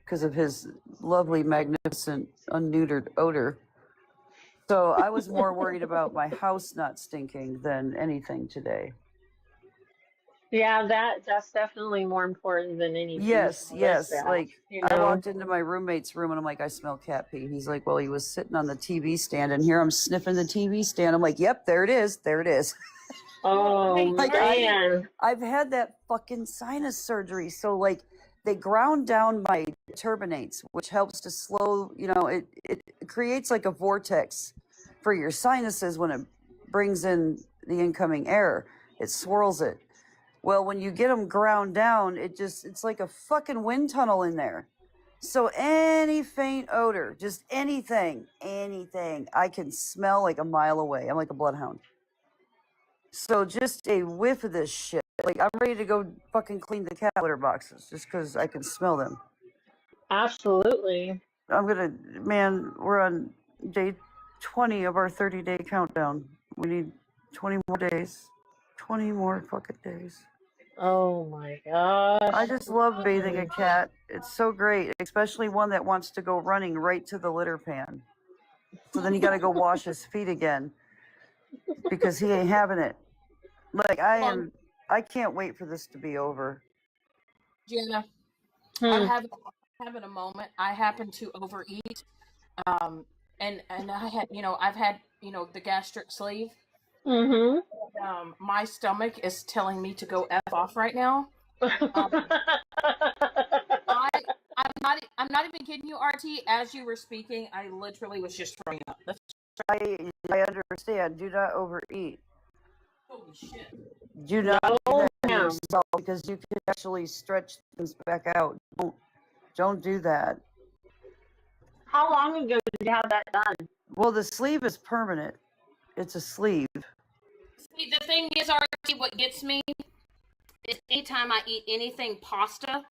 because of his lovely, magnificent, unneutered odor. So I was more worried about my house not stinking than anything today. Yeah, that's definitely more important than any. Yes. Like, you I know? walked into my roommate's room and I'm like, I smell cat pee. He's like, well, he was sitting on the TV stand, and here I'm sniffing the TV stand. I'm like, yep, there it is. There it is. Oh, like, man. I've had that fucking sinus surgery. So, like, they ground down my turbinates, which helps to slow, you know, it creates like a vortex for your sinuses when it brings in the incoming air. It swirls it. Well, when you get them ground down, it's like a fucking wind tunnel in there. So any faint odor, just anything, I can smell like a mile away. I'm like a bloodhound. So just a whiff of this shit. Like, I'm ready to go fucking clean the cat litter boxes just because I can smell them. Absolutely. Man, we're on day 20 of our 30-day countdown. We need 20 more days. 20 more fucking days. Oh my gosh. I just love bathing a cat. It's so great, especially one that wants to go running right to the litter pan. So then you got to go wash his feet again because he ain't having it. Like, I can't wait for this to be over. Janna, I'm having a moment. I happen to overeat, and I had, you know, I've had, you know, the gastric sleeve. Mm-hmm. My stomach is telling me to go F off right now. I'm not even kidding you, RT. As you were speaking, I literally was just throwing up. I understand. Do not overeat. Holy shit. Do not do that to yourself, because you can actually stretch things back out. Don't do that. How long ago did you have that done? Well, the sleeve is permanent. It's a sleeve. See, the thing is, RT, what gets me is anytime I eat anything pasta,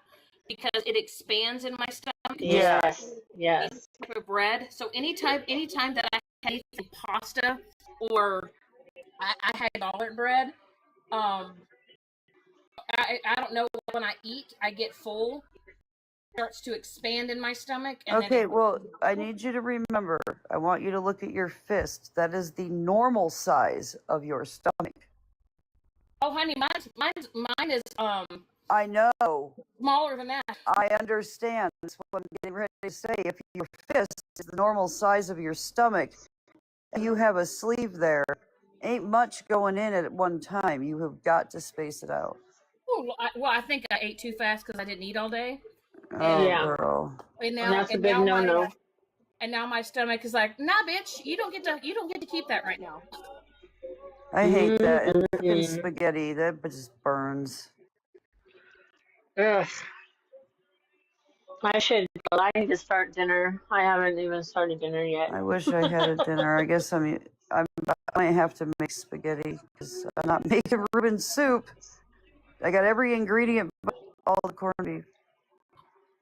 because it expands in my stomach. Yes. Any type of bread. So anytime that I have anything pasta, or I had garlic bread, I don't know, when I eat, I get full. It starts to expand in my stomach. And Okay, well, I need you to remember, I want you to look at your fist. That is the normal size of your stomach. Oh, honey, mine is I know. Smaller than that. I understand. That's what I'm getting ready to say. If your fist is the normal size of your stomach, and you have a sleeve there, ain't much going in at one time. You have got to space it out. Oh, I think I ate too fast because I didn't eat all day. Oh, girl. And that's a big no-no. And now my stomach is like, nah, bitch, you don't get to keep that right now. I hate that. And cooking spaghetti, that just burns. Ugh. I should go. I need to start dinner. I haven't even started dinner yet. I wish I had a dinner. I guess I might have to make spaghetti because I'm not making Reuben soup. I got every ingredient but all the corned beef.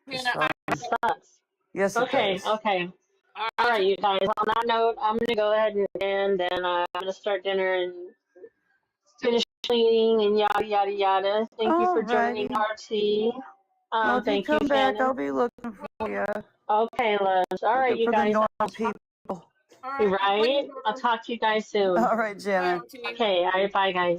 That sucks. Yes, it Okay, does. okay. All right, you guys. On that note, I'm gonna go ahead and then I'm gonna start dinner and finish cleaning and yada yada yada. Thank you for joining Alrighty. RT. Well, if you Thank you, come back, I'll Shannon. be looking for you. Okay, loves. All right, Looking you for the guys. normal people. You're right. I'll talk to you guys soon. All right, Janna. Okay, all right, bye, guys.